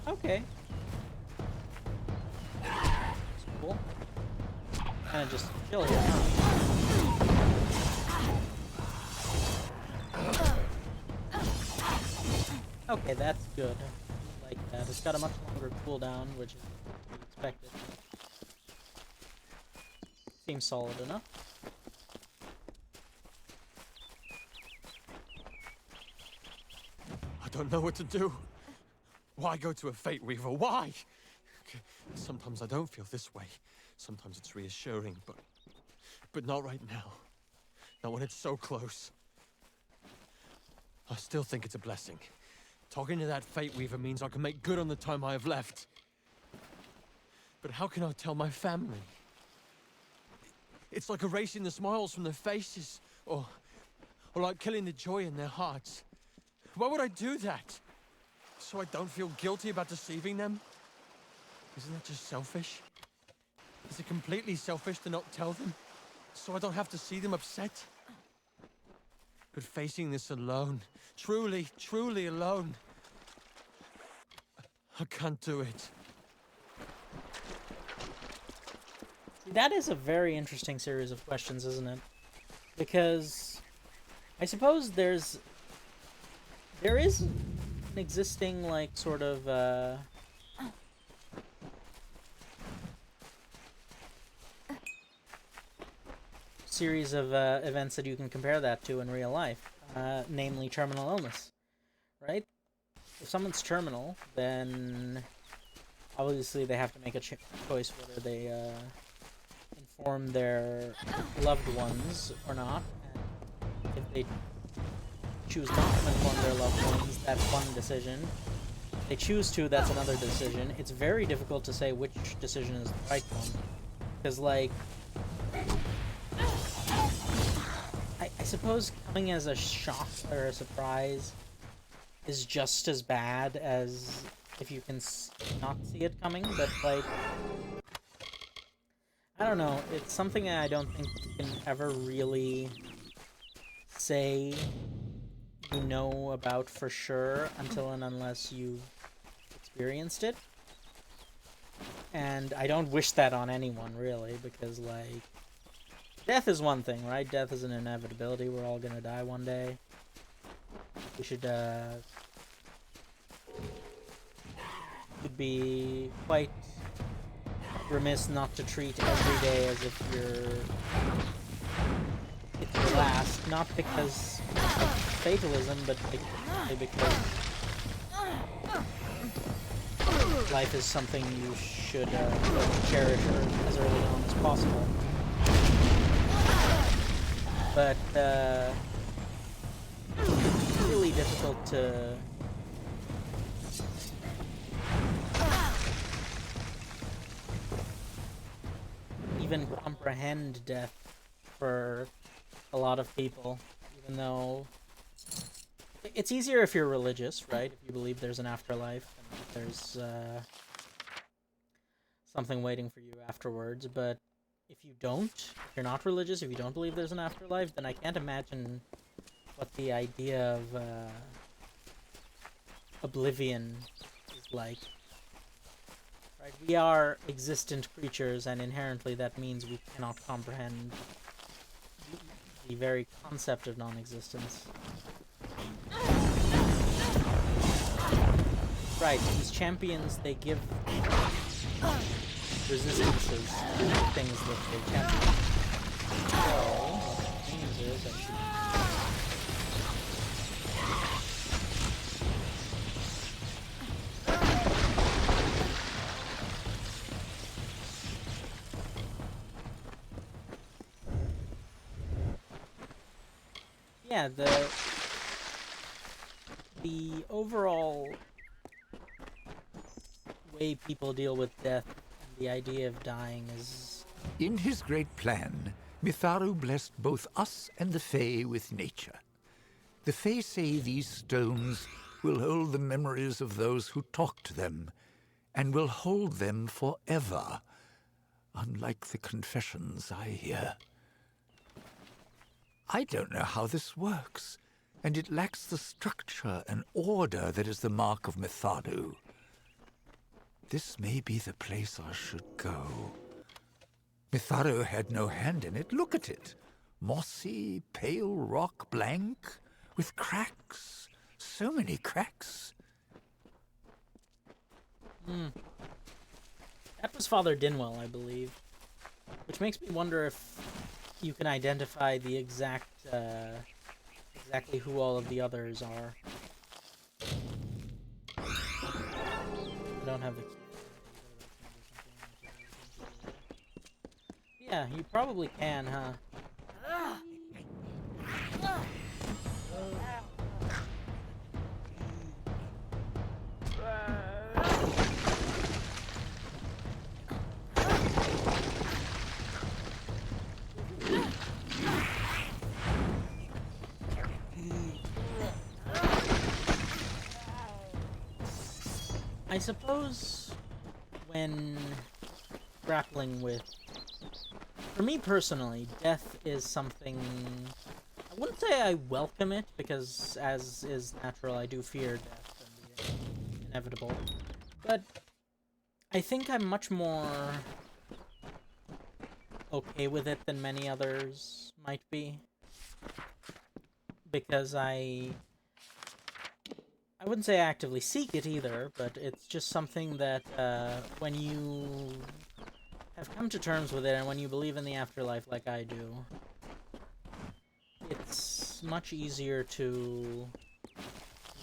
Okay. That's cool. Kinda just chill here. Okay, that's good. I like that. It's got a much longer cooldown, which is to be expected. Seems solid enough. I don't know what to do. Why go to a Fate Weaver? Why? Sometimes I don't feel this way. Sometimes it's reassuring, but not right now. Not when it's so close. I still think it's a blessing. Talking to that Fate Weaver means I can make good on the time I have left. But how can I tell my family? It's like erasing the smiles from their faces, or like killing the joy in their hearts. Why would I do that? So I don't feel guilty about deceiving them? Isn't that just selfish? Is it completely selfish to not tell them, so I don't have to see them upset? But facing this alone, truly, truly alone, I can't do it. That is a very interesting series of questions, isn't it? Because I suppose there is an existing, like, sort of series of events that you can compare that to in real life, namely terminal illness, right? If someone's terminal, then obviously they have to make a choice whether they inform their loved ones or not. And if they choose not to inform their loved ones, that's one decision. If they choose to, that's another decision. It's very difficult to say which decision is the right one. Because, like, I suppose coming as a shock or a surprise is just as bad as if you can not see it coming, but, like, I don't know, it's something I don't think you can ever really say you know about for sure until and unless you've experienced it. And I don't wish that on anyone, really, because, like, death is one thing, right? Death is an inevitability. We're all gonna die one day. We should, it'd be quite remiss not to treat every day as if it's your last. Not because of fatalism, but because life is something you should cherish as early on as possible. But it's really difficult to even comprehend death for a lot of people, even though it's easier if you're religious, right? If you believe there's an afterlife and there's something waiting for you afterwards. But if you don't, if you're not religious, if you don't believe there's an afterlife, then I can't imagine what the idea of oblivion is like. Right? We are existent creatures, and inherently that means we cannot comprehend the very concept of non-existence. Right, these champions, they give resistances to things that they champion. So, what it means is I should... Yeah, the overall way people deal with death and the idea of dying is... In his great plan, Mitharu blessed both us and the Fae with nature. The Fae say these stones will hold the memories of those who talked to them, and will hold them forever, unlike the confessions I hear. I don't know how this works, and it lacks the structure and order that is the mark of Mitharu. This may be the place I should go. Mitharu had no hand in it. Look at it. Mossy, pale rock blank, with cracks. So many cracks. That was Father Dinwell, I believe. Which makes me wonder if you can identify the exact, exactly who all of the others are. I don't have the key. Yeah, you probably can, huh? I suppose when grappling with, for me personally, death is something, I wouldn't say I welcome it, because as is natural, I do fear death and the inevitable, but I think I'm much more okay with it than many others might be, because I wouldn't say I actively seek it either, but it's just something that when you have come to terms with it and when you believe in the afterlife like I do, it's much easier to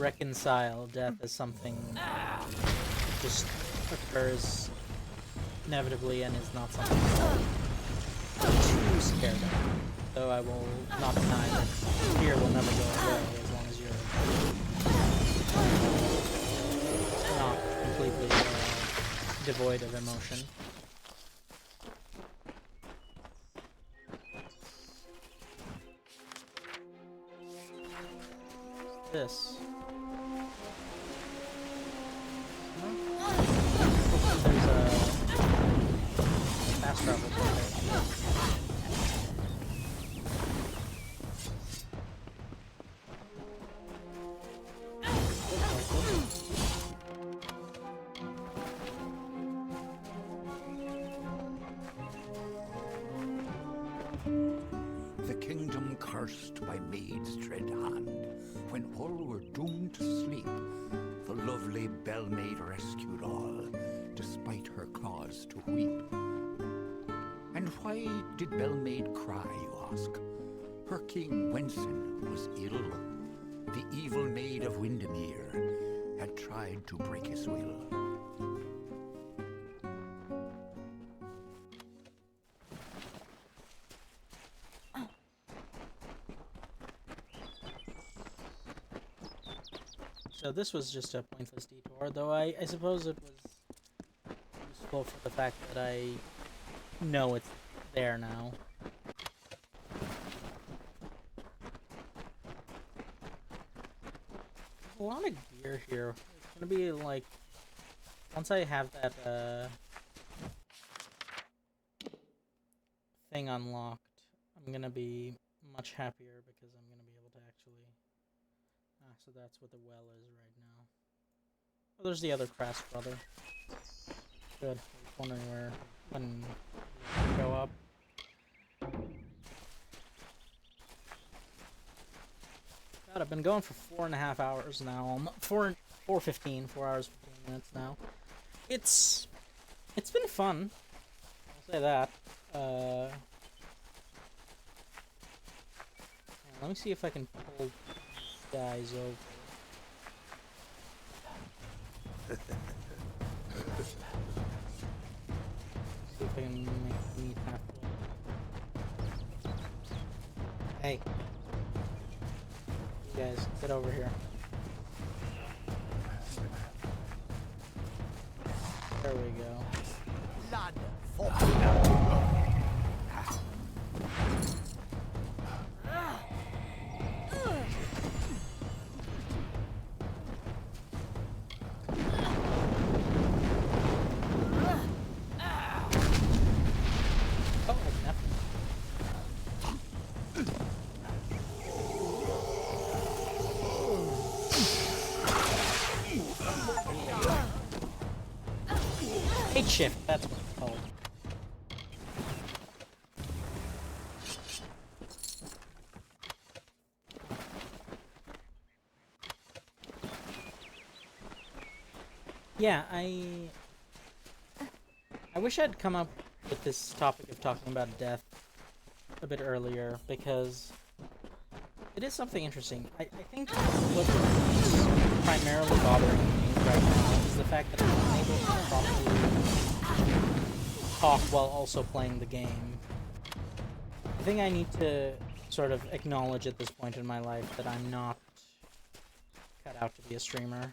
reconcile death as something that just occurs inevitably and is not something too scared of. Though I will not deny that fear will never go away as long as you're not completely devoid of emotion. This. There's a fast travel there. The kingdom cursed by maid's dread hand, when all were doomed to sleep, the lovely Bellmaid rescued all, despite her cause to weep. And why did Bellmaid cry, you ask? Her king Wenson was ill. The evil maid of Windermere had tried to break his will. So this was just a pointless detour, though I suppose it was useful for the fact that I know it's there now. A lot of gear here. It's gonna be like, once I have that thing unlocked, I'm gonna be much happier because I'm gonna be able to actually... so that's what the well is right now. Oh, there's the other Crass brother. Good. I was wondering when he show up. God, I've been going for 4.5 hours now. 4 hours 15 minutes now. It's been fun. I'll say that. Let me see if I can pull guys over. See if I can make me halfway. Hey. You guys, get over here. There we go. Lad, Shift, that's what it's called. Yeah, I wish I'd come up with this topic of talking about death a bit earlier, because it is something interesting. I think what's primarily bothering me right now is the fact that I'm unable to properly talk while also playing the game. I think I need to sort of acknowledge at this point in my life that I'm not cut out to be a streamer.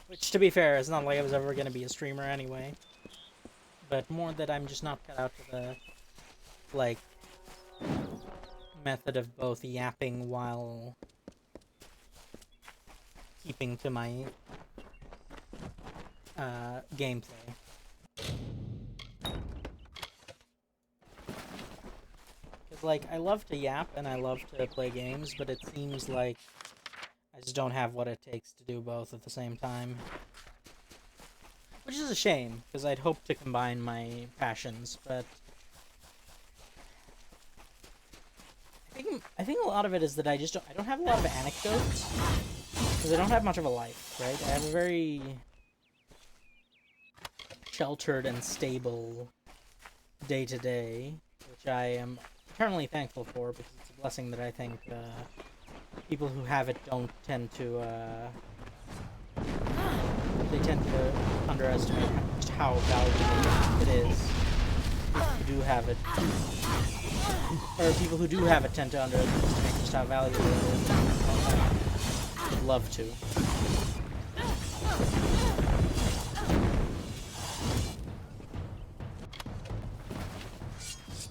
Which, to be fair, it's not like I was ever going to be a streamer anyway. But more that I'm just not cut out to the, like, method of both yapping while keeping to my gameplay. Because, like, I love to yap and I love to play games, but it seems like I just don't have what it takes to do both at the same time. Which is a shame, because I'd hoped to combine my passions, but I think a lot of it is that I don't have a lot of anecdotes, because I don't have much of a life, right? I have a very sheltered and stable day-to-day, which I am eternally thankful for, because it's a blessing that I think people who have it don't tend to, they tend to underestimate just how valuable it is. People who do have it, or people who do have it tend to underestimate just how valuable it is. I'd love to.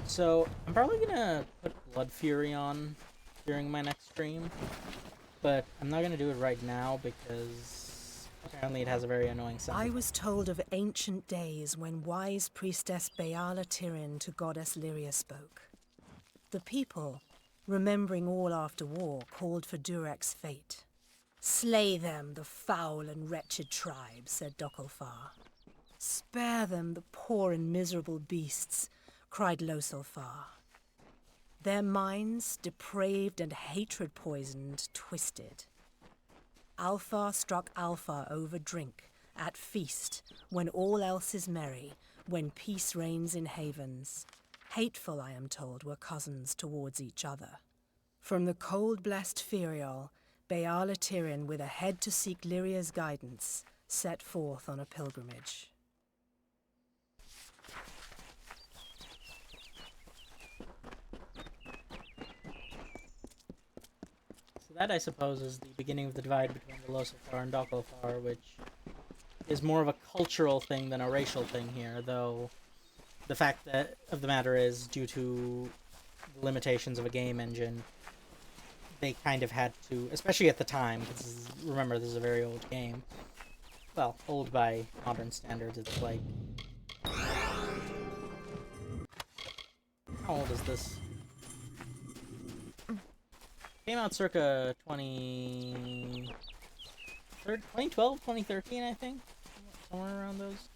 So, I'm probably gonna put Blood Fury on during my next stream, but I'm not gonna do it right now because apparently it has a very annoying sound. I was told of ancient days when wise priestess Beala Tirin to goddess Lyria spoke. The people, remembering all after war, called for Durek's fate. Slay them, the foul and wretched tribe, said Dokalfar. Spare them, the poor and miserable beasts, cried Losalfar. Their minds, depraved and hatred-poisoned, twisted. Alfar struck Alfar over drink, at feast, when all else is merry, when peace reigns in havens. Hateful, I am told, were cousins towards each other. From the cold-blessed Ferial, Beala Tirin, with a head to seek Lyria's guidance, set forth on a pilgrimage. So that, I suppose, is the beginning of the divide between the Losalfar and Dokalfar, which is more of a cultural thing than a racial thing here, though the fact of the matter is, due to the limitations of a game engine, they kind of had to, especially at the time, because remember, this is a very old game. Well, old by modern standards, it's like... How old is this? Came out circa 2012, 2013, I think? Somewhere around those.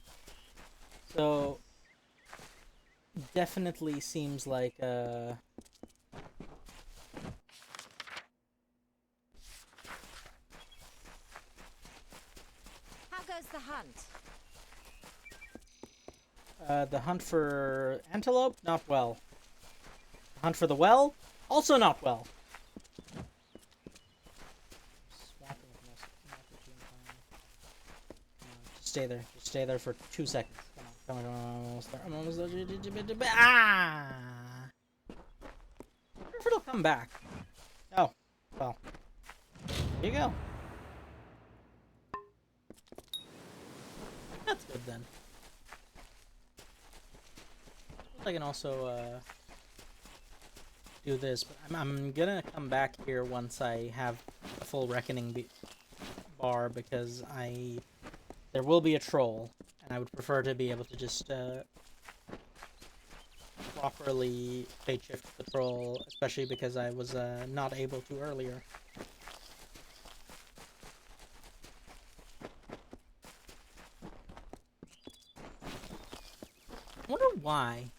So, definitely seems like, How goes the hunt? The hunt for antelope? Not well. The hunt for the well? Also not well. Just stay there. Just stay there for 2 seconds. Come on, I'm almost there. Ah! I wonder if it'll come back. Oh, well. Here you go. That's good then. I can also do this, but I'm gonna come back here once I have a full reckoning bar, because there will be a troll, and I would prefer to be able to just properly fate shift the troll, especially because I was not able to earlier. I wonder why.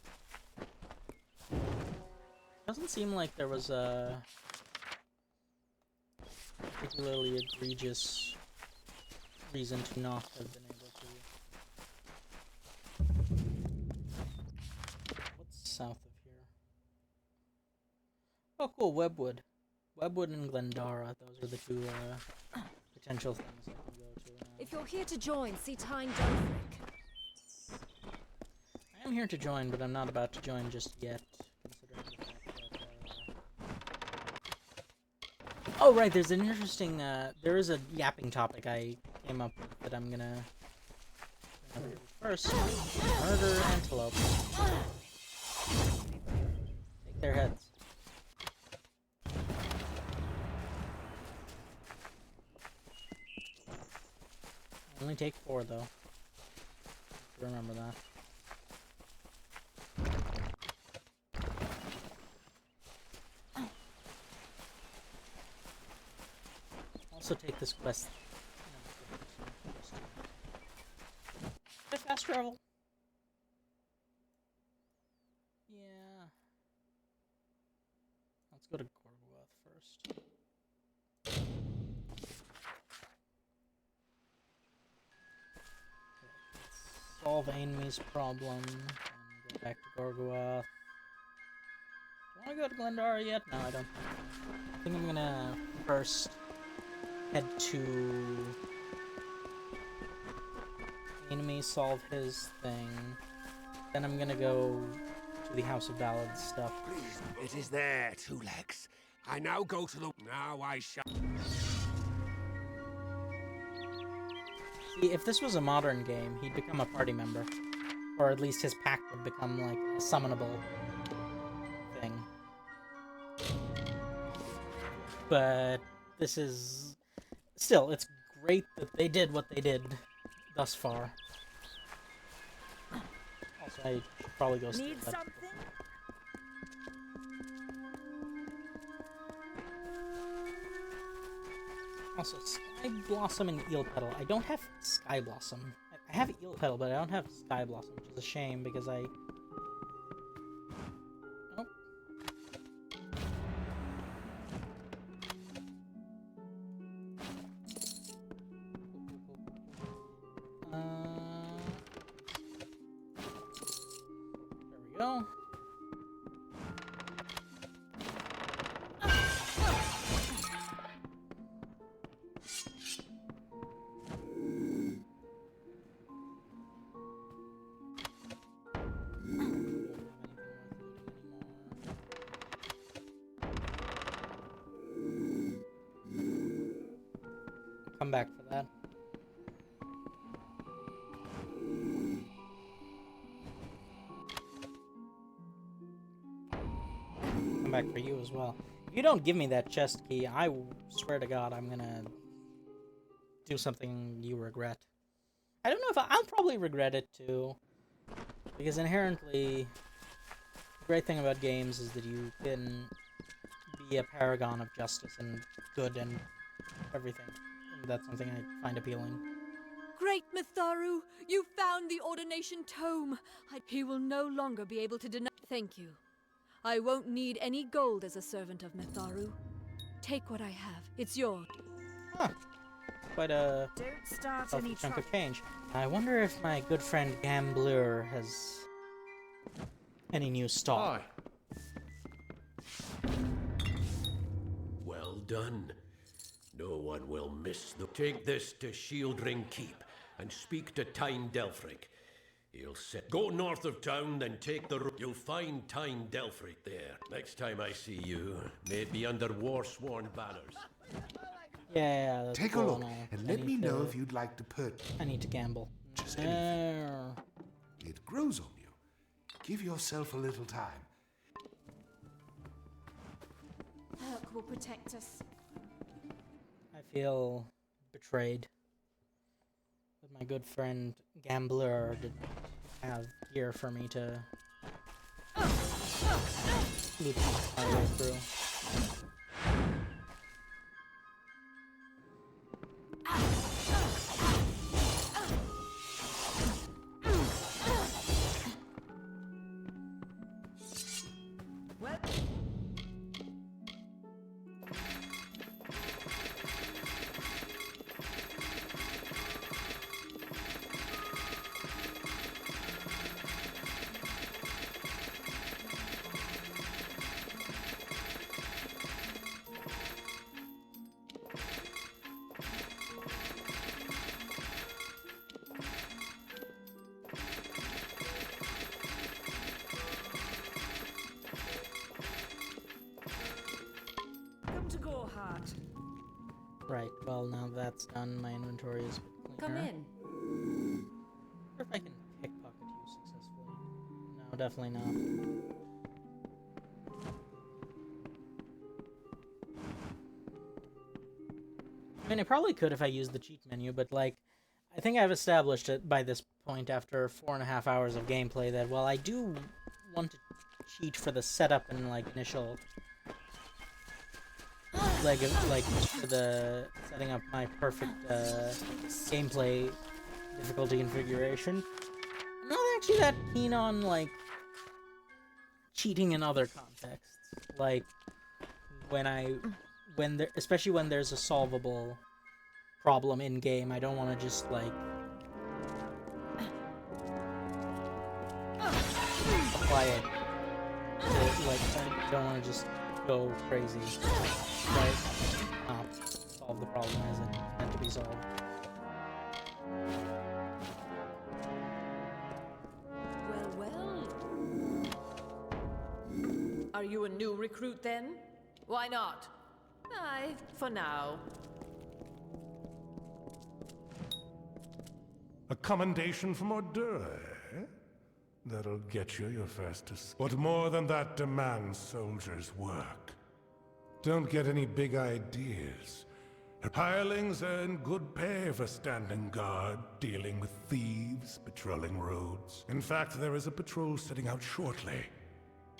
Doesn't seem like there was a particularly egregious reason to not have been able to. What's south of here? Oh, cool, Webwood. Webwood and Glendara. Those are the two potential things I can go to now. If you're here to join, see Tyne Dofric. I I'm here to join, but I'm not about to join just yet. Considering the fact that, oh, right, there's an interesting, there is a yapping topic I came up with that I'm gonna first. Murder antelope. Take their heads. Only take 4, though. Remember that. Also take this quest. Fast travel. Yeah. Let's go to Gorgoth first. Solve Amy's problem and go back to Gorgoth. Do I want to go to Glendara yet? No, I don't. I think I'm gonna first head to Enemy, solve his thing. Then I'm gonna go to the House of Ballads stuff. It is there, Two Legs. I now go to the... Now I shall... See, if this was a modern game, he'd become a party member. Or at least his pack would become, like, a summonable thing. But this is... Still, it's great that they did what they did thus far. Also, I should probably go steal Need that. something? Also, Sky Blossom and Eel Petal. I don't have Sky Blossom. I have Eel Petal, but I don't have Sky Blossom, which is a shame because I... Oh. There we go. Come back for that. Come back for you as well. If you don't give me that chest key, I swear to God, I'm gonna do something you regret. I don't know if I'll probably regret it too, because inherently, the great thing about games is that you can be a paragon of justice and good and everything. And that's something I find appealing. Great Mitharu, you found the ordination tome. He will no longer be able to deny. Thank you. I won't need any gold as a servant of Mitharu. Take what I have. It's yours. Huh. Quite a Don't start healthy any chunk trouble. of change. I wonder if my good friend Gambler has any new stock. Well done. No one will miss the... Take this to Shieldring Keep and speak to Tyne Delfric. He'll sit... Go north of town, then take the road. You'll find Tyne Delfric there. Next time I see you, may it be under war-sworn banners. Yeah, that's Take a cool look, and all. and I let me need know to- if you'd like to purchase. I need to gamble. Just anything. It grows on you. Give yourself a little time. Herc will protect us. I feel betrayed. That my good friend Gambler did not have gear for me to loop my way through. well, now that's done, my inventory is Come cleaner. in. I wonder if I can pickpocket you successfully. No, definitely not. I mean, I probably could if I used the cheat menu, but, like, I think I've established it by this point after 4.5 hours of gameplay that, well, I do want to cheat for the setup and, like, initial leg of, like, for the setting up my perfect gameplay difficulty configuration. I'm not actually that keen on, like, cheating in other contexts. Like, especially when there's a solvable problem in game, I don't want to just, like, apply it to, like, I don't want to just go crazy, right? Not solve the problem as it's meant to be solved. Well. Are you a new recruit then? Why not? Aye, for now. A commendation from Ordure, eh? That'll get you your first What more than that demands soldiers' work? Don't get any big ideas. Hirelings earn good pay for standing guard, dealing with thieves, patrolling roads. In fact, there is a patrol setting out shortly.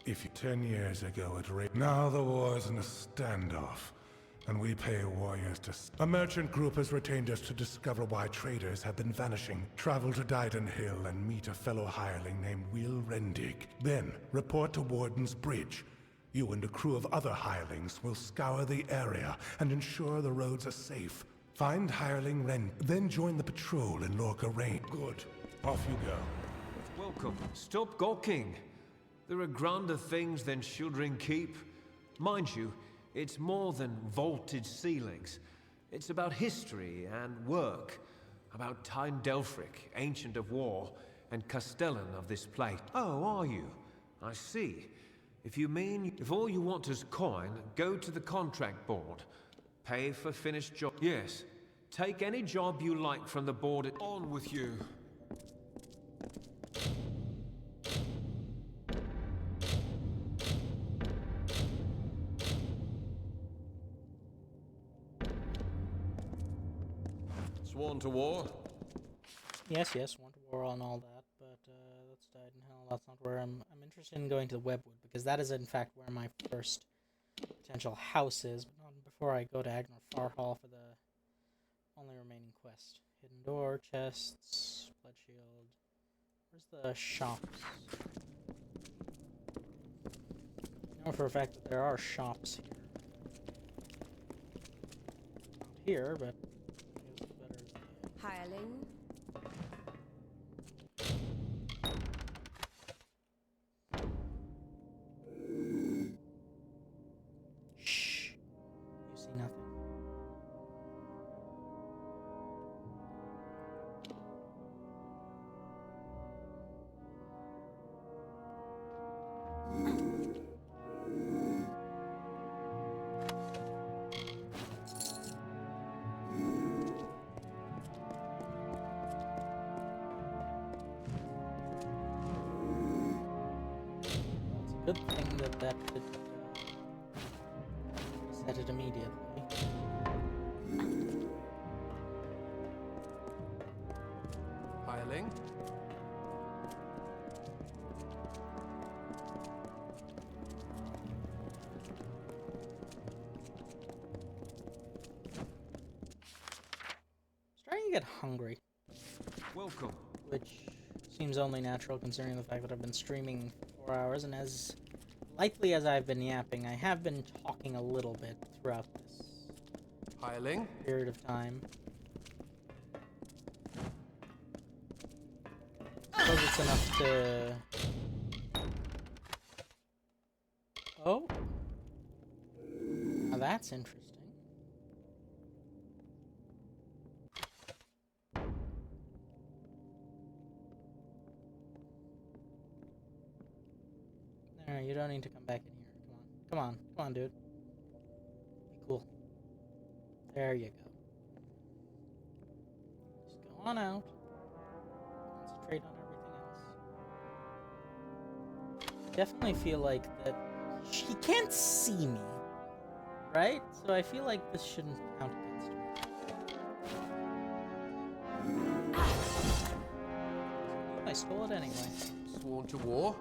10 years ago it raided. Now the war's in a standoff, and we pay warriors to... A merchant group has retained us to discover why traders have been vanishing. Travel to Dighton Hill and meet a fellow hireling named Will Rendig. Then, report to Warden's Bridge. You and a crew of other hirelings will scour the area and ensure the roads are safe. Find hireling Ren, then join the patrol in Lorca Rain. Good. Off you go. Welcome. Stop gawking. There are grander things than Shieldring Keep. Mind you, it's more than vaulted ceilings. It's about history and work. About Tyne Delphric, Ancient of War, and Castellan of this place. Oh, are you? I see. If all you want is coin, go to the contract board. Pay for finished job. Yes. Take any job you like from the board. On with you. Sworn to war? Yes, sworn to war and all that, but that's died in hell. That's not where I'm interested in going to the Webwood, because that is in fact where my first potential house is, but not before I go to Agnor Farhall for the only remaining quest. Hidden door, chests, blood shield. Where's the shops? I know for a fact that there are shops here. Not here, but Hireling. Shh. You see nothing. Good thing that could set it immediately. Hireling? Starting to get hungry. Welcome. Which seems only natural considering the fact that I've been streaming for 4 hours, and as lightly as I've been yapping, I have been talking a little bit throughout this Hireling? period of time. I suppose it's enough to... Oh? Now that's interesting. No, you don't need to come back in here. Come on, dude. Be cool. There you go. on out. Concentrate on everything else. I definitely feel like that he can't see me, right? So I feel like this shouldn't count against me. I stole it anyway. Sworn to war?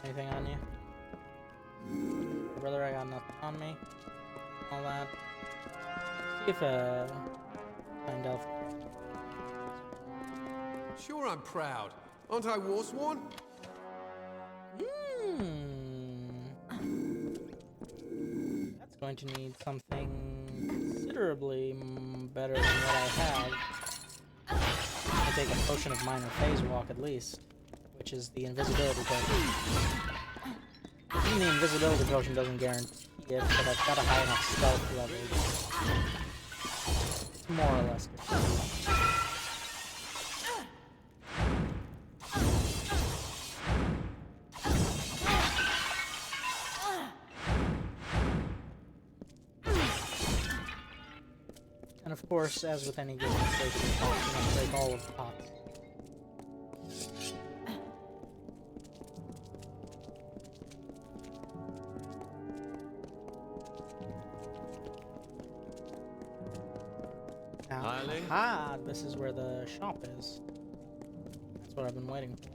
Anything on you? Brother, I got nothing on me. All that. See if find out. Sure, I'm proud. Aren't I warsworn? That's going to need something considerably better than what I have. I take a potion of minor phase walk at least, which is the invisibility potion. Even the invisibility potion doesn't guarantee it, but I've got a high enough stealth level. More or less. And of course, as with any good station, you must break all of the pots. Now, aha, this is where the shop is. That's what I've been waiting for.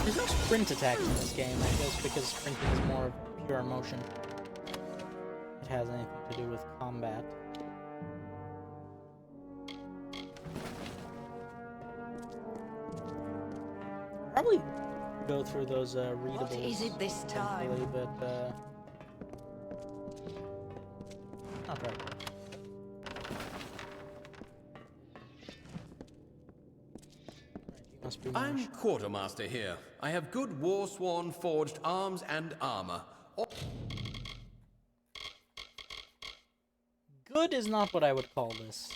There's no sprint attack in this game, I guess, because sprinting is more pure motion. It has anything to do with combat. Probably go through those readables. What is it this time? But not right. Must be I'm quartermaster here. I have good warsworn forged arms and armor. Good is not what I would call this.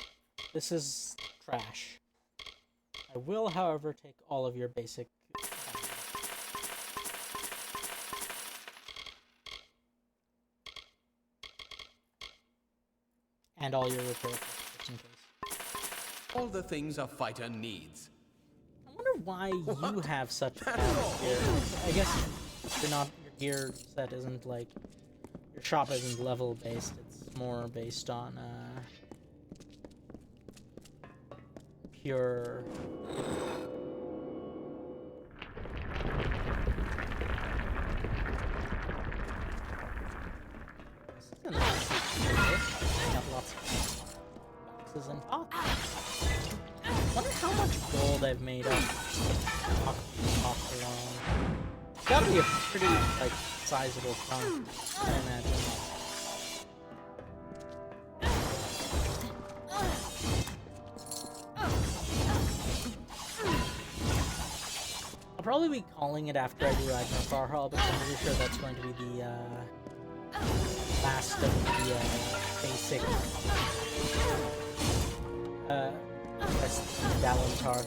This is trash. I will, however, take all of your basic. And all your repair just in case. All the things a fighter needs. I wonder why you have such bad gear. I guess you're not, your gear set isn't like, your shop isn't level based, it's more based on pure this is a nice got lots of boxes and pots. I wonder how much gold I've made up off alone. It's gotta be a pretty, like, sizable chunk, I imagine. I'll probably be calling it after I do Ragnar Farhall, but I'm pretty sure that's going to be the, last of the, basic, West Dalentar,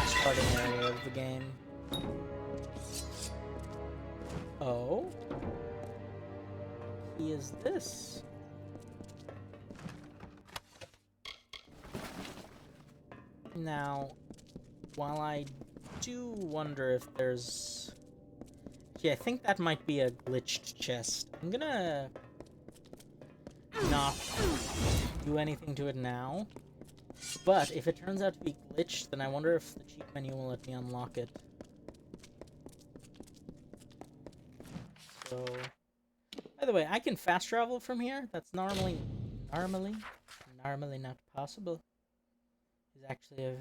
starting area of the game. Oh? He is this. Now, while I do wonder if there's... Yeah, I think that might be a glitched chest. I'm gonna not do anything to it now. But if it turns out to be glitched, then I wonder if the cheat menu will let me unlock it. So, by the way, I can fast travel from here. That's normally not possible. He's actually a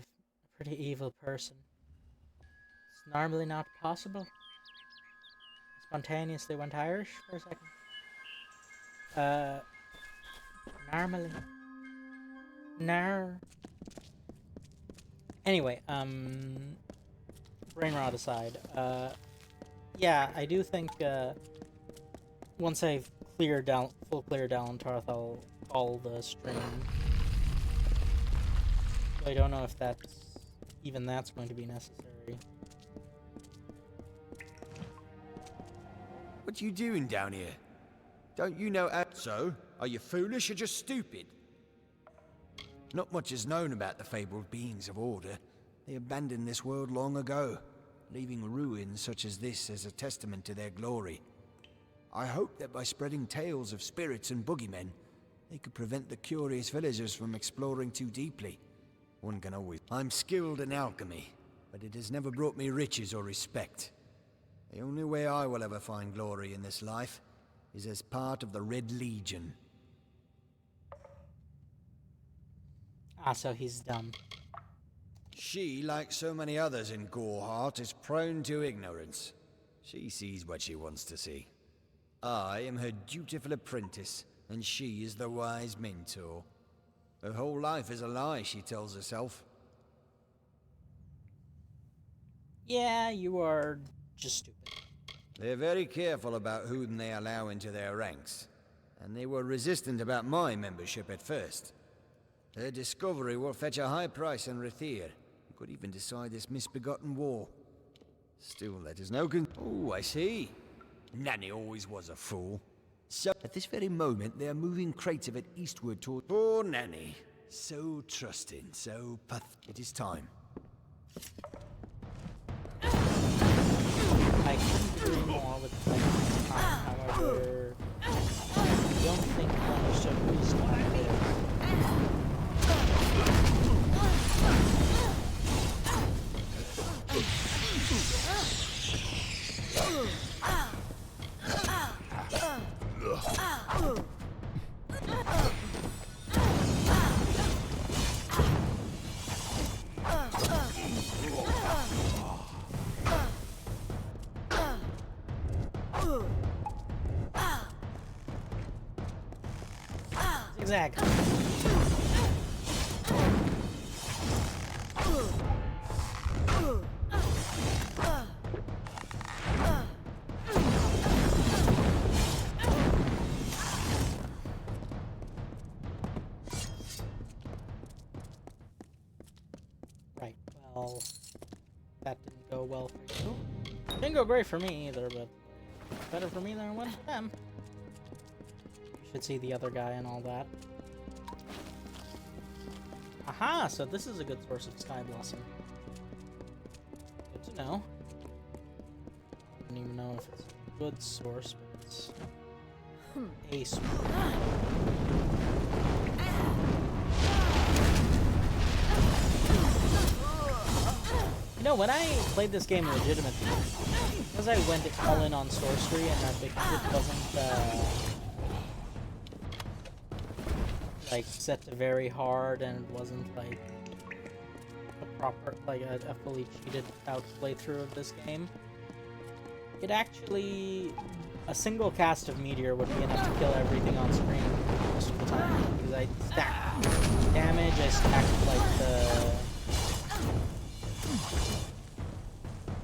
pretty evil person. It's normally not possible. Spontaneously went Irish for a second. Normally. Nar. Anyway, brain rot aside, yeah, I do think, once I've full clear Dalentarth, I'll call the stream. I don't know if that's going to be necessary. What you doing down here? Don't you know so? Are you foolish or just stupid? Not much is known about the fabled beings of Order. They abandoned this world long ago, leaving ruins such as this as a testament to their glory. I hope that by spreading tales of spirits and boogeymen, they could prevent the curious villagers from exploring too deeply. One can always... I'm skilled in alchemy, but it has never brought me riches or respect. The only way I will ever find glory in this life is as part of the Red Legion. Ah, so he's dumb. She, like so many others in Goreheart, is prone to ignorance. She sees what she wants to see. I am her dutiful apprentice, and she is the wise mentor. Her whole life is a lie, she tells herself. Yeah, you are just stupid. They're very careful about whom they allow into their ranks, and they were resistant about my membership at first. Her discovery will fetch a high price on Rathir, and could even decide this misbegotten war. Still, that is no Oh, I see. Nanny always was a fool. So, at this very moment, they are moving crates of it eastward toward... Poor Nanny. So trusting, so It is time. I couldn't agree more with the time, however, I don't think I understood who stopped it. Exactly. Right, well, that didn't go well for you. Didn't go great for me either, but better for me than it went for them. Should see the other guy and all that. Aha! So this is a good source of Sky Blossom. Good to know. I don't even know if it's a good source, but it's a source. You know, when I played this game legitimately, because I went all in on sorcery and because it wasn't like set to very hard and it wasn't like a proper, like a fully cheated out playthrough of this game, it actually, a single cast of Meteor would be enough to kill everything on screen most of the time, because I stacked damage, I stacked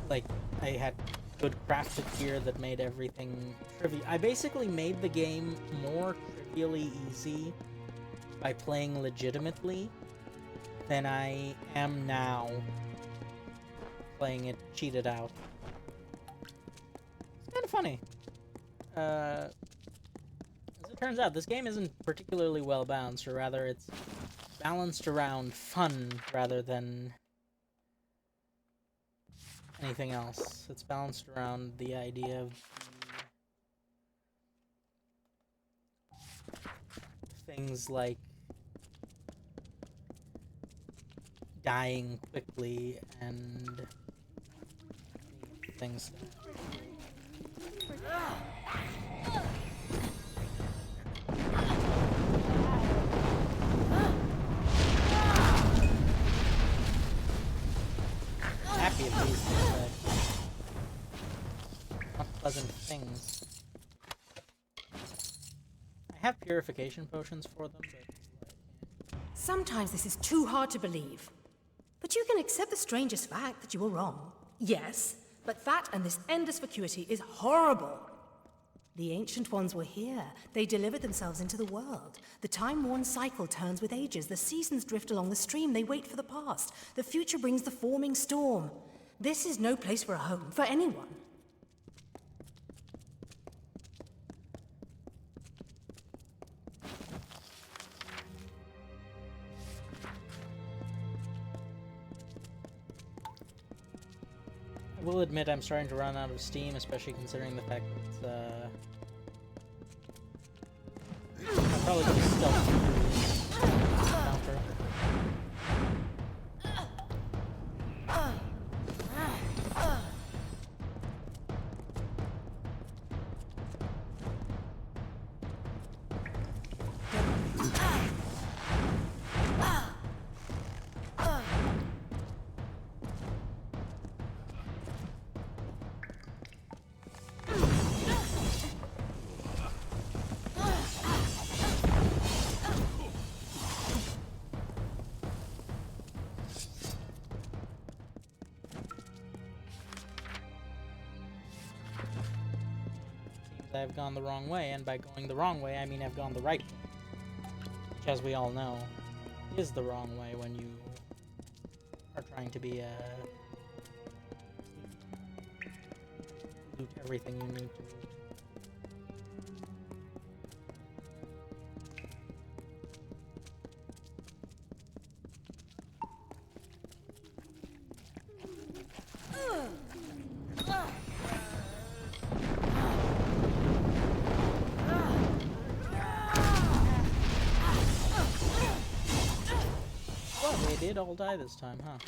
like I had good crafted gear that made everything trivial. I basically made the game more trivially easy by playing legitimately than I am now playing it cheated out. It's kind of funny. As it turns out, this game isn't particularly well balanced, or rather it's balanced around fun rather than anything else. It's balanced around the idea of things like dying quickly and things happy of these things, not pleasant things. I have purification potions for them, but sometimes this is too hard to believe. But you can accept the strangest fact that you were wrong. Yes, but that and this endless vacuity is horrible. The Ancient Ones were here. They delivered themselves into the world. The time-worn cycle turns with ages. The seasons drift along the stream. They wait for the past. The future brings the forming storm. This is no place for a home, for anyone. I will admit I'm starting to run out of steam, especially considering the fact that I'm probably going to stealth counter. I've gone the wrong way, and by going the wrong way, I mean I've gone the right way. Which, as we all know, is the wrong way when you are trying to be loot everything you need to loot. They did all die this time, huh?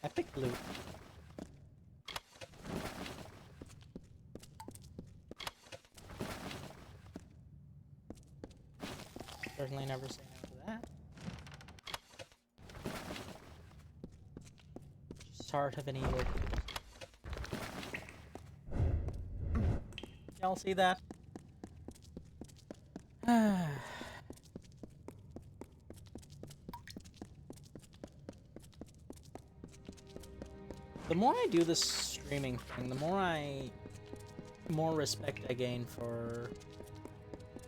Epic loot. Certainly never say no to that. Start of an evil. Y'all see that? The more I do this streaming thing, the more respect I gain for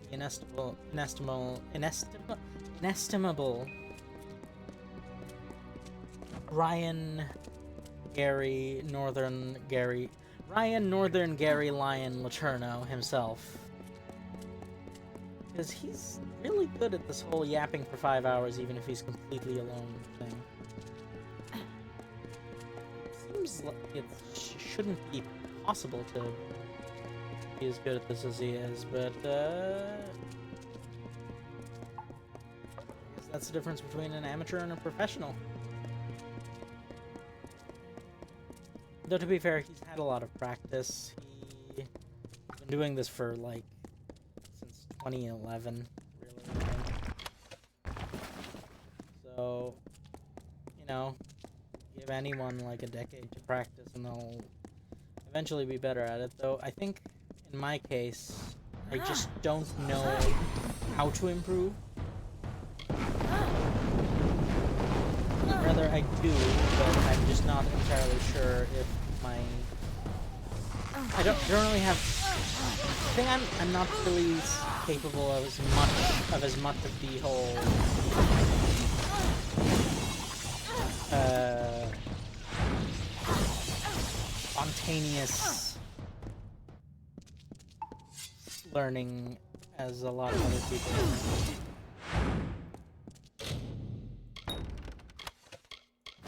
the inestimable Ryan Northern Gary Lion Laterno himself. Because he's really good at this whole yapping for 5 hours even if he's completely alone thing. Seems like it shouldn't be possible to be as good at this as he is, but I guess that's the difference between an amateur and a professional. Though to be fair, he's had a lot of practice. He's been doing this for like since 2011, really. So, you know, give anyone like a decade to practice and they'll eventually be better at it. Though I think in my case, I just don't know how to improve. Rather, I do, but I'm just not entirely sure if my... I don't really have... I think I'm not really capable of as much of the whole... spontaneous learning as a lot of other people.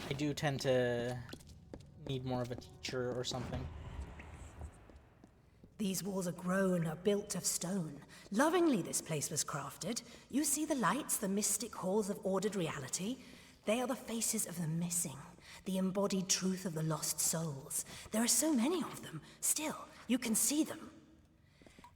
I do tend to need more of a teacher or something. These walls are grown, are built of stone. Lovingly this place was crafted. You see the lights, the mystic halls of ordered reality? They are the faces of the missing, the embodied truth of the lost souls. There are so many of them. Still, you can see them.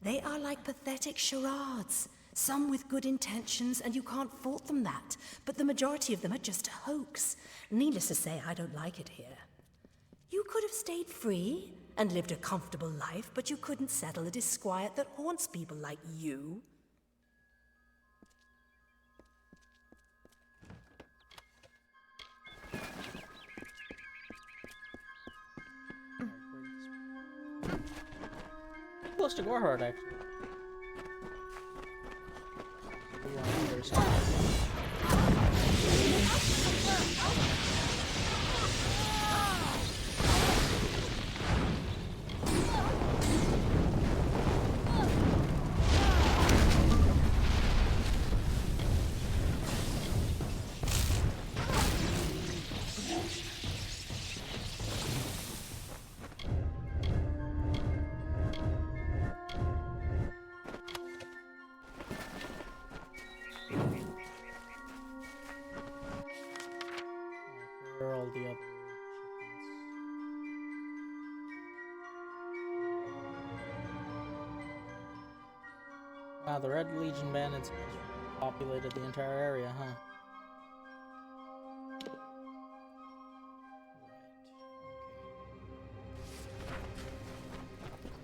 They are like pathetic charades, some with good intentions, and you can't fault them that. But the majority of them are just a hoax. Needless to say, I don't like it here. You could have stayed free and lived a comfortable life, but you couldn't settle a disquiet that haunts people like you. close to Gorhard, actually. Where are all the other shipments? Wow, the Red Legion bandits populated the entire area, huh?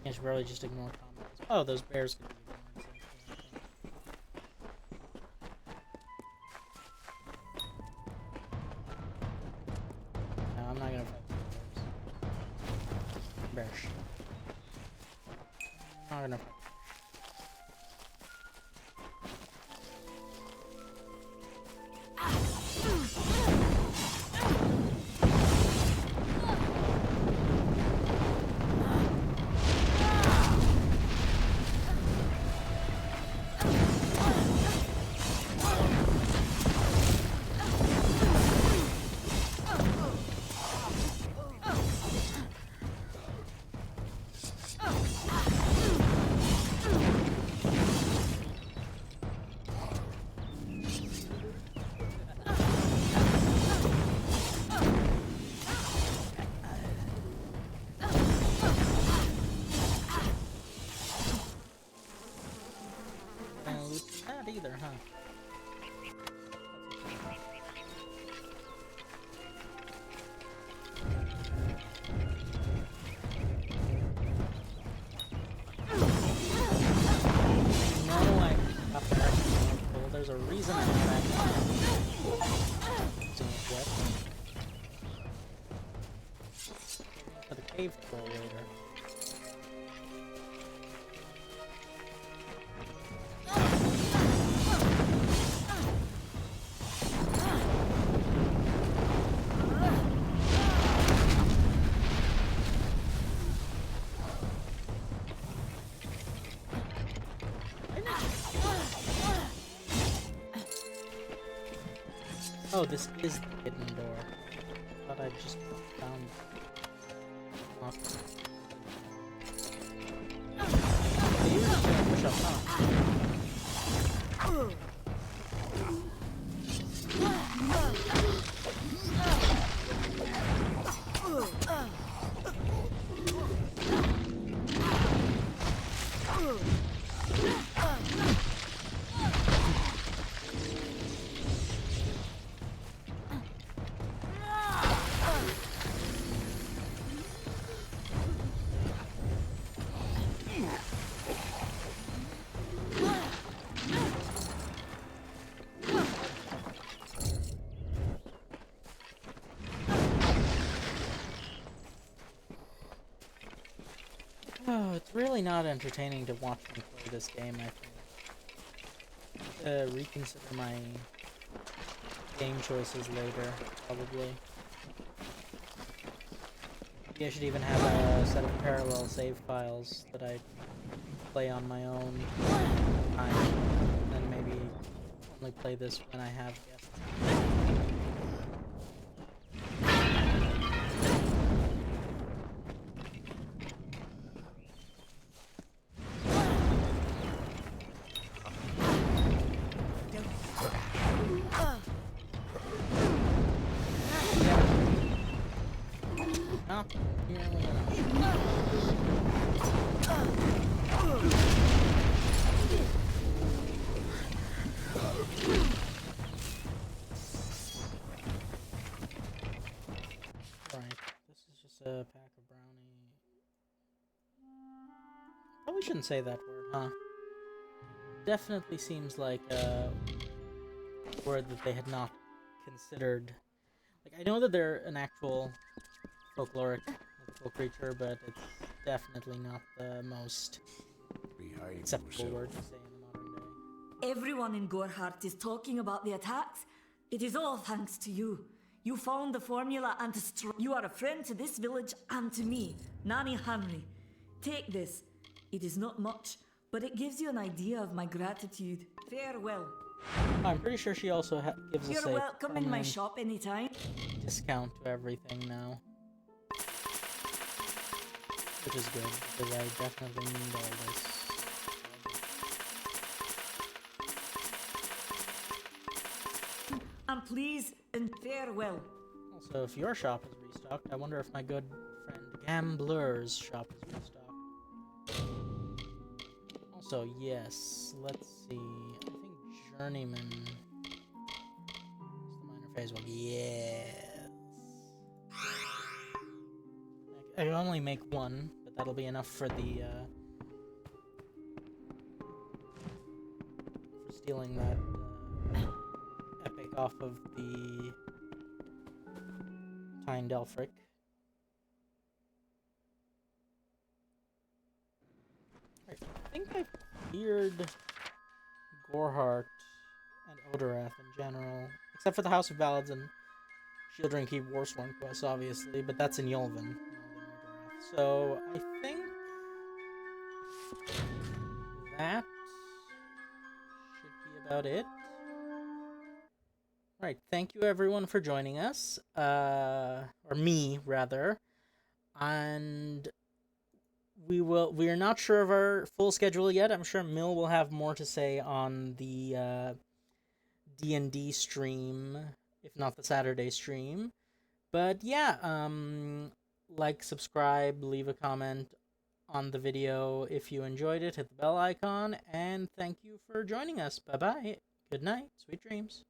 I should probably just ignore comments. Oh, those bears could be ignored. No, I'm not gonna fight the bears. Bears. I'm not gonna fight. Either, huh? No, I got that. Well, there's a reason I'm not actually using it yet. For the cave troll later. Oh, this is the hidden door. I thought I just found it. You were just gonna push up, huh? Oh, it's really not entertaining to watch me play this game, I think. Reconsider my game choices later, probably. Maybe I should even have a set of parallel save files that I play on my own time, and then maybe only play this when I have guests. A pack of brownie. Probably shouldn't say that word, huh? Definitely seems like a word that they had not considered. Like, I know that they're an actual folkloric mythical creature, but it's definitely not the most Behave acceptable yourself. word to say in the modern day. Everyone in Gorhart is talking about the attacks. It is all thanks to you. You found the formula and you are a friend to this village and to me, Nanny Henry. Take this. It is not much, but it gives you an idea of my gratitude. Farewell. I'm pretty sure she also gives us You're a welcome in my permanent shop anytime. discount to everything now. Which is good, because I definitely need all this. And please, and farewell. Also, if your shop is restocked, I wonder if my good friend Gambler's shop is restocked. Also, yes, let's see. I think Journeyman is the minor phase one. Yes. I can only make one, but that'll be enough for the for stealing that epic off of the Tyne Delphric. I think I've cleared Gorhart and Odorath in general, except for the House of Ballads and Shieldring Keep Warsworn quests, obviously, but that's in Yulvin. So I think that should be about it. Right, thank you everyone for joining us, or me rather, and we are not sure of our full schedule yet. I'm sure Mill will have more to say on the D&D stream, if not the Saturday stream. But yeah, like, subscribe, leave a comment on the video if you enjoyed it, hit the bell icon, and thank you for joining us. Bye-bye. Good night. Sweet dreams.